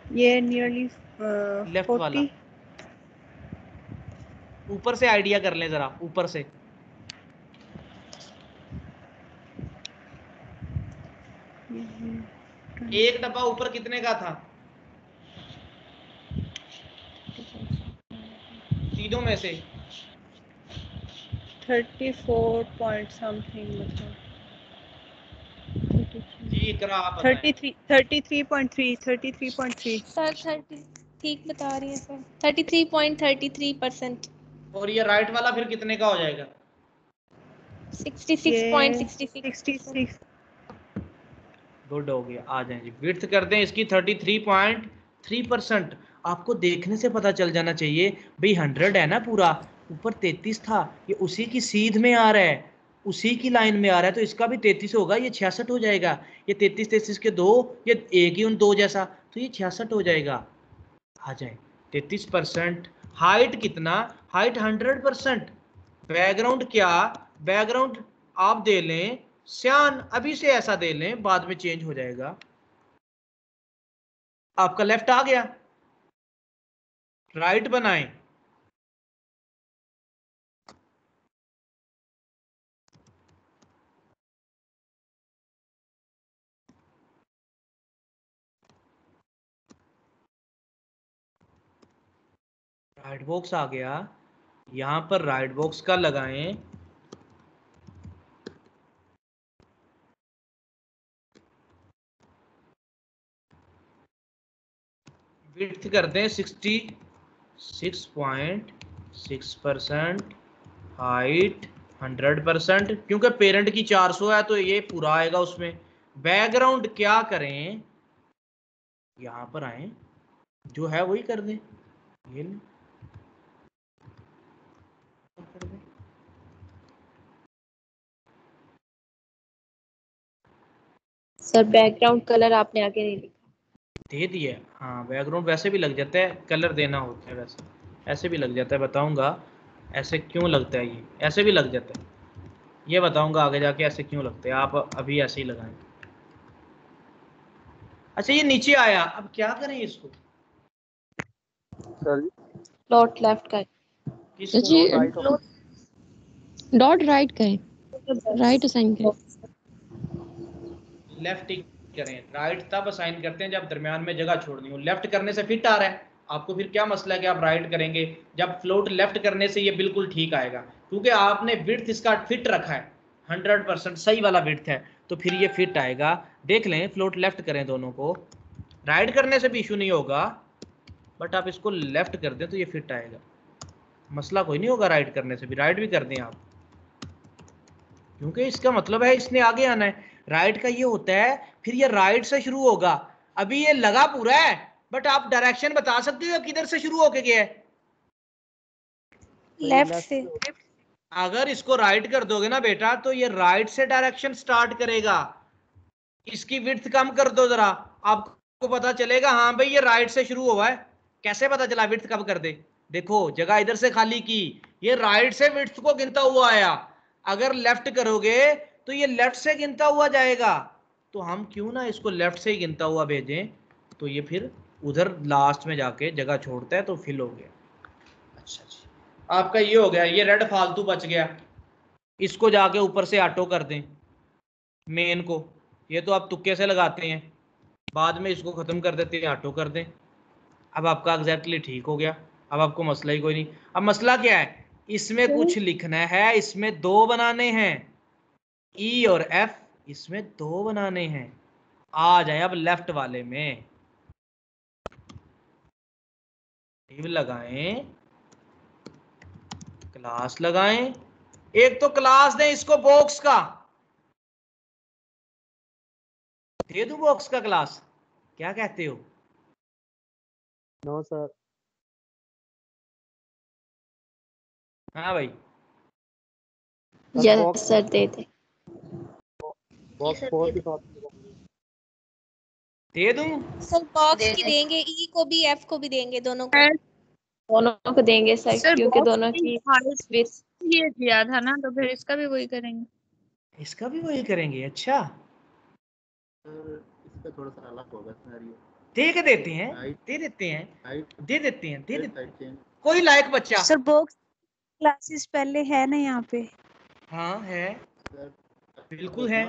ये नियरली लेफ्ट वाला। ऊपर से आइडिया कर लें जरा, ऊपर से। एक डब्बा ऊपर कितने का था तीनों में से? 34 पॉइंट समथिंग, मतलब जी इकरा आप 33.3 सर 30 ठीक बता रही है सर, 33.33%। और ये राइट वाला फिर कितने का हो जाएगा? 66.66। गुड हो गया। आ जाए जी, विड्थ कर दें इसकी 33.3%। आपको देखने से पता चल जाना चाहिए भाई 100 है ना पूरा, ऊपर 33 था, ये उसी की सीध में आ रहा है, उसी की लाइन में आ रहा है, तो इसका भी 33 होगा, ये 66 हो जाएगा। ये 33 के 2, ये एक ही उन 2 जैसा, तो ये 66 हो जाएगा। आ जाए 33%। हाइट कितना? हाइट 100%। बैकग्राउंड क्या? बैकग्राउंड आप दे लें श्यान, अभी से ऐसा दे लें, बाद में चेंज हो जाएगा। आपका लेफ्ट आ गया, राइट बनाएं। राइट बॉक्स आ गया, यहां पर राइट बॉक्स का लगाएं। विड्थ कर दें 66.6%, हाइट 100%, क्योंकि पेरेंट की 400 है तो ये पूरा आएगा उसमें। बैकग्राउंड क्या करें, यहां पर आए, जो है वही कर दें, ये ले कर दें। सर बैकग्राउंड कलर आपने आगे नहीं लिखा। दे दिया, हाँ बैकग्राउंड वैसे भी लग जाता है, कलर देना होता है वैसे, ऐसे भी लग जाता है, बताऊंगा। ऐसे क्यों लगता है? ये ऐसे भी लग जाता है, ये बताऊंगा आगे जाके ऐसे क्यों लगते हैं। आप अभी ऐसे ही लगाएं। अच्छा ये नीचे आया, अब क्या करें इसको? सर डॉट लेफ्ट का किसको? जी राइट डॉट राइट का राइट असाइन करें। लेफ्ट ही करें। राइट तब असाइन करते हैं जब दरमियान में जगह छोड़नी हो। लेफ्ट करने से फिट आ रहा है आपको, फिर क्या मसला है कि आप राइट करेंगे? जब फ्लोट लेफ्ट करने से ये बिल्कुल ठीक आएगा, क्योंकि आपने विड्थ इसका फिट रखा है, 100% सही वाला विड्थ है, तो फिर ये फिट आएगा। देख लें, फ्लोट लेफ्ट करें दोनों को, राइट करने से भी इशू नहीं होगा, बट आप इसको लेफ्ट कर दें तो ये फिट आएगा, मसला कोई नहीं होगा। राइट करने से भी, राइट भी कर दें आप, क्योंकि इसका मतलब है इसने आगे आना है। राइट का ये होता है, फिर ये राइट से शुरू होगा। अभी ये लगा पूरा है, बट आप डायरेक्शन बता सकते हो किधर से शुरू होके गया है? लेफ्ट से। अगर इसको राइट कर दोगे ना बेटा, तो ये राइट से डायरेक्शन स्टार्ट करेगा। इसकी विड्थ कम कर दो जरा, आपको पता चलेगा हाँ भाई ये राइट से शुरू हुआ है। कैसे पता चला? विड्थ कम कर दे, देखो जगह इधर से खाली की, ये राइट से विड्थ को गिनता हुआ आया। अगर लेफ्ट करोगे तो ये लेफ्ट से गिनता हुआ जाएगा, तो हम क्यों ना इसको लेफ्ट से ही गिनता हुआ भेजें, तो ये फिर उधर लास्ट में जाके जगह छोड़ता है, तो फिल हो गया। अच्छा जी, आपका ये हो गया। ये रेड फालतू बच गया, इसको जाके ऊपर से ऑटो कर दें मेन को। ये तो आप तुक्के से लगाते हैं, बाद में इसको ख़त्म कर देते हैं, ऑटो कर दें। अब आपका एग्जैक्टली ठीक हो गया, अब आपको मसला ही कोई नहीं। अब मसला क्या है? इसमें कुछ लिखना है, इसमें 2 बनाने हैं, ई और एफ, इसमें 2 बनाने हैं। आ जाए अब लेफ्ट वाले में, डिव लगाएं, क्लास लगाएं। एक तो क्लास दें इसको बॉक्स का, दे दूं बॉक्स का क्लास? क्या कहते हो? No sir. हाँ भाई, यस सर दे दे। बॉक्स 4 के साथ दे दूं? सर बॉक्स की देंगे, ई को भी एफ को भी देंगे, दोनों को। दोनों को देंगे सर, क्योंकि दोनों की ये दिया था ना, तो फिर इसका भी वही करेंगे। इसका भी वही करेंगे? अच्छा, इसका थोड़ा सा अलग होगा सिनेरियो। दे के देते हैं, दे देते हैं, दे देते हैं, दे देते हैं। कोई लायक बच्चा। सर बॉक्स क्लासेस पहले है ना यहाँ पे? हाँ है, बिल्कुल है।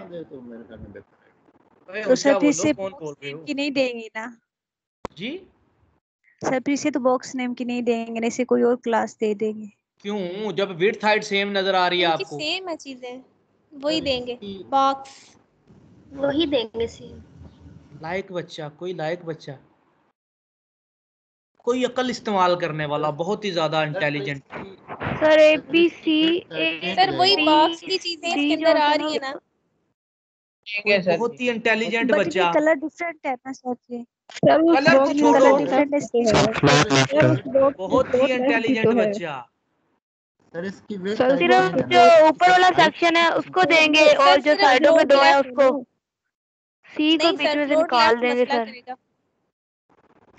तो सर फिर से बॉक्स नेम की नहीं देंगे ना जी? सर फिर से तो बॉक्स नेम की नहीं देंगे, ऐसे कोई और क्लास दे देंगे। क्यों? जब विड्थ हाइट सेम नजर आ रही है आपको। सेम है चीजें, वही देंगे बॉक्स, वही देंगे सेम। लायक बच्चा, कोई लायक बच्चा, कोई अकल इस्तेमाल करने वाला, बहुत ही ज्यादा इंटेलिजेंट। सर एबीसी सर वही बॉक्स की चीजें इसके अंदर आ रही है ना। बहुत ही इंटेलिजेंट बच्चा। कलर डिफरेंट है ना सर जी। कलर को छोड़ो, डिफरेंट बहुत ही इंटेलिजेंट बच्चा। सर इसकी सिर्फ जो ऊपर वाला सेक्शन है उसको देंगे, और जो साइडों में 2 है उसको सी को बीच में से निकाल देंगे सर।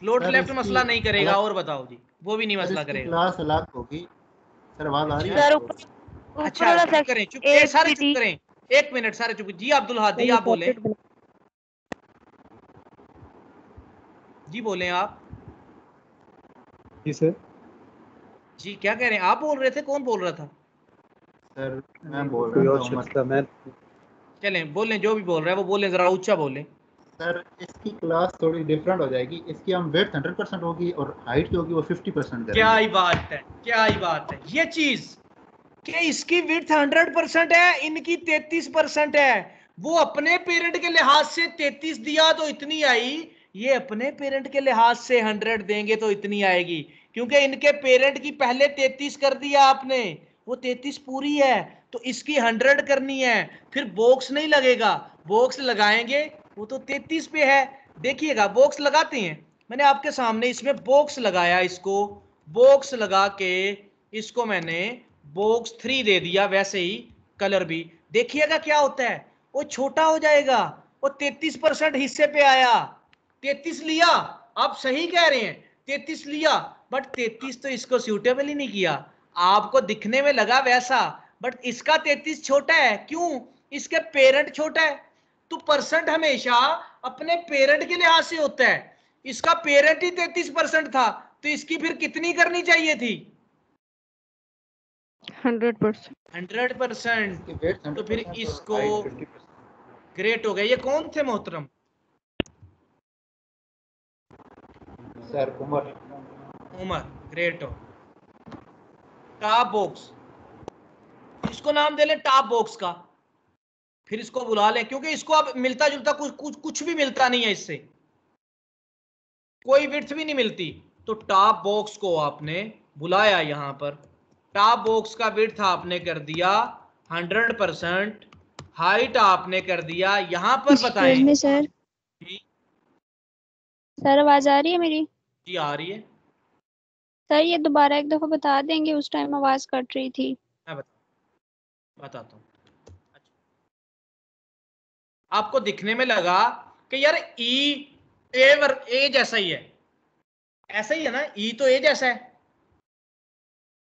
फ्लोट लेफ्ट मसला नहीं करेगा, और बताओ जी, वो भी नहीं मसला करेगा। क्लास अलग होगी सर, आवाज आ रही है? सर अच्छा चुप करें, चुप सारे चुप करें, 1 मिनट सारे चुप। जी अब्दुल हादी आप बोले, जी बोले आप। जी सर। जी क्या कह रहे हैं? आप बोल रहे थे? कौन बोल रहा था? सर मैं बोल रहा हूं। चलें बोलें, जो भी बोल रहा है वो बोलें, जरा ऊंचा बोलें। सर इसकी क्लास थोड़ी डिफरेंट हो जाएगी, इसकी हम विड्थ 100% होगी और हाइट जो होगी वो 50% करेंगे। क्या ही बात है, क्या ही बात है। ये चीज कि इसकी विड्थ 100% है, इनकी 33% है। वो अपने पेरेंट के लिहाज से 33 दिया तो इतनी आई, ये अपने पेरेंट के लिहाज से 100 देंगे तो इतनी आएगी, क्योंकि इनके पेरेंट की पहले 33 कर दिया आपने, वो 33 पूरी है, तो इसकी 100 करनी है। फिर बॉक्स नहीं लगेगा, बॉक्स लगाएंगे वो तो 33 पे है। देखिएगा बॉक्स लगाते हैं, मैंने आपके सामने इसमें बॉक्स लगाया, इसको बॉक्स लगा के इसको मैंने बॉक्स 3 दे दिया, वैसे ही कलर भी। देखिएगा क्या होता है, वो छोटा हो जाएगा, वो 33% हिस्से पे आया। 33 लिया, आप सही कह रहे हैं, 33 लिया, बट 33 तो इसको सूटेबल ही नहीं किया। आपको दिखने में लगा वैसा, बट इसका 33 छोटा है। क्यों? इसके पेरेंट छोटा है। तो परसेंट हमेशा अपने पेरेंट के लिहाज से होता है। इसका पेरेंट ही 33% था, तो इसकी फिर कितनी करनी चाहिए थी? 100%। 100%। तो फिर इसको ग्रेट हो गया। ये कौन थे मोहतरम? सर उमर। ग्रेट हो। टॉप बॉक्स, इसको नाम दे ले टॉप बॉक्स का, फिर इसको बुला लें, क्योंकि इसको अब मिलता जुलता कुछ भी मिलता नहीं है, इससे कोई विड्थ भी नहीं मिलती। तो टॉप बॉक्स को आपने बुलाया यहां पर, टॉप बॉक्स का विड्थ आपने कर दिया 100%, हाइट आपने कर दिया यहां पर। बताएं सर, सर आवाज आ रही है मेरी? जी आ रही है सर, ये दोबारा एक दफा बता देंगे, उस टाइम आवाज कट रही थी। मैं बताता हूँ। आपको दिखने में लगा कि यार ए जैसा ही है, ऐसा ही है ना, ई तो ए जैसा है,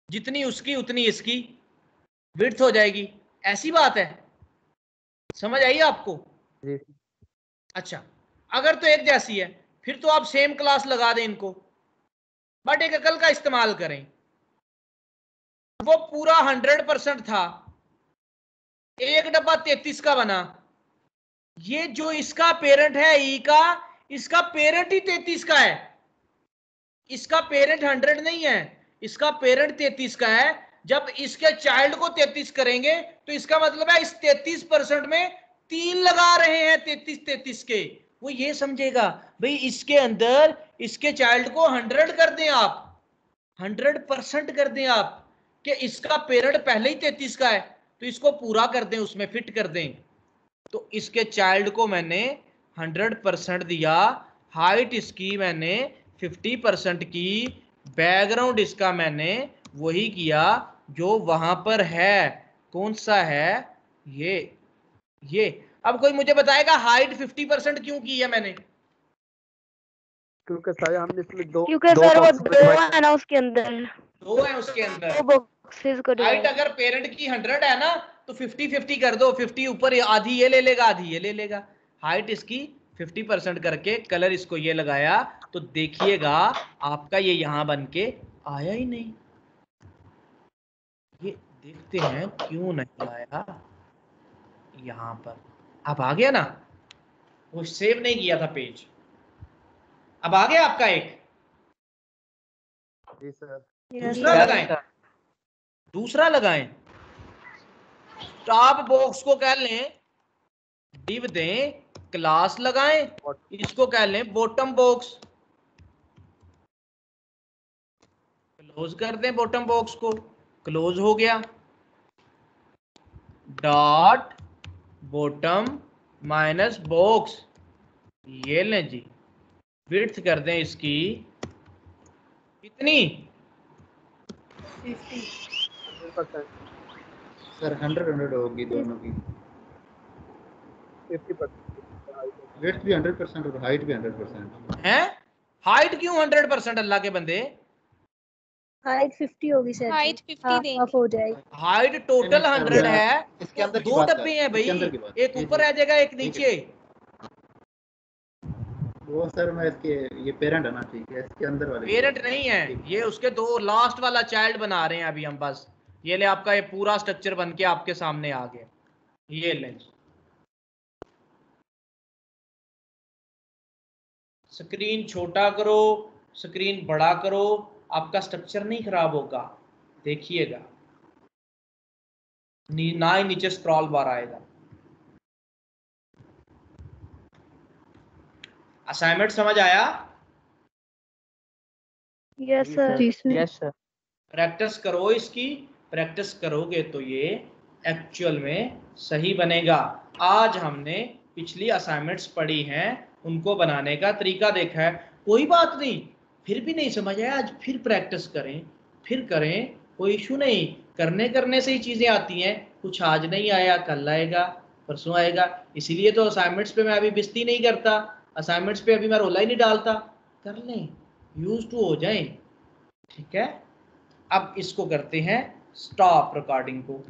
जितनी उसकी उतनी इसकी विड्थ हो जाएगी, ऐसी बात है। समझ आई आपको? अच्छा, अगर तो एक जैसी है फिर तो आप सेम क्लास लगा दें इनको, बट एक अकल का इस्तेमाल करें। वो पूरा 100% था, एक डब्बा 33 का बना। ये जो इसका पेरेंट है ई का, इसका पेरेंट ही 33 का है। इसका पेरेंट 100 नहीं है, इसका पेरेंट 33 का है। जब इसके चाइल्ड को 33 करेंगे तो इसका मतलब है इस 33% में 3 लगा रहे हैं 33 के। वो ये समझेगा भाई इसके अंदर इसके चाइल्ड को 100 कर दें आप, 100% कर दें आप, कि इसका पेरेंट पहले ही 33 का है, तो इसको पूरा कर दें, उसमें फिट कर दें। तो इसके चाइल्ड को मैंने 100% दिया, हाइट इसकी मैंने 50% की, बैकग्राउंड इसका मैंने वही किया जो वहां पर है। कौन सा है? ये। अब कोई मुझे बताएगा हाइट 50% क्यों की है मैंने? क्योंकि सर हमने इसमें दो, क्योंकि सर वो दो है ना उसके अंदर, दो है उसके अंदर। दो बॉक्सेस को हाइट अगर पेरेंट की 100 है ना तो 50-50 कर दो, 50 ऊपर, आधी ये ले लेगा आधी ये ले लेगा। हाइट इसकी 50% करके कलर इसको ये लगाया, तो देखिएगा आपका ये यहां बन के आया ही नहीं। ये देखते हैं क्यों नहीं आया यहां पर। अब आ गया ना, वो सेव नहीं किया था पेज, अब आ गया आपका एक। जी सर। दूसरा लगाएं, टॉप बॉक्स को कह लें डिव दें, क्लास लगाएं, इसको कह लें बॉटम बॉक्स, क्लोज कर दें बॉटम बॉक्स को, क्लोज हो गया। डॉट बॉटम माइनस बॉक्स, ये लें जी, विड्थ कर दें इसकी कितनी? 50%। सर 100 होगी दोनों की, 50%, विड्थ भी 100% और हाइट भी 100% है। हाइट क्यों 100% अल्लाह के बंदे? हाइट 50 होगी सर, हाइट 50 देंगे, हाफ हो जाएगी। हाइट टोटल 100 है, इसके अंदर की दो बात डब्बे हैं भाई, एक ऊपर आ जाएगा एक नीचे। वो सर मैं इसके ये पेरेंट है ना, ठीक है, इसके अंदर वाले पेरेंट नहीं है ये, उसके दो लास्ट वाला चाइल्ड बना रहे हैं अभी हम। बस ये ले, आपका ये पूरा स्ट्रक्चर बन के आपके सामने आ गया। ये ले, स्क्रीन छोटा करो, स्क्रीन बड़ा करो, आपका स्ट्रक्चर नहीं खराब होगा। देखिएगा ना ही नीचे स्क्रॉल बार आएगा। असाइनमेंट समझ आया? Yes sir. Yes sir. Practice करो इसकी, प्रैक्टिस करोगे तो ये एक्चुअल में सही बनेगा। आज हमने पिछली असाइनमेंट्स पढ़ी हैं, उनको बनाने का तरीका देखा है। कोई बात नहीं, फिर भी नहीं समझ आया, आज फिर प्रैक्टिस करें, फिर करें, कोई इशू नहीं। करने से ही चीज़ें आती हैं। कुछ आज नहीं आया, कल आएगा, परसों आएगा। इसीलिए तो असाइनमेंट्स पे मैं अभी बिस्ती नहीं करता, असाइनमेंट्स पे अभी मैं रोला ही नहीं डालता। कर लें, यूज टू हो जाएं, ठीक है। अब इसको करते हैं स्टॉप रिकॉर्डिंग को।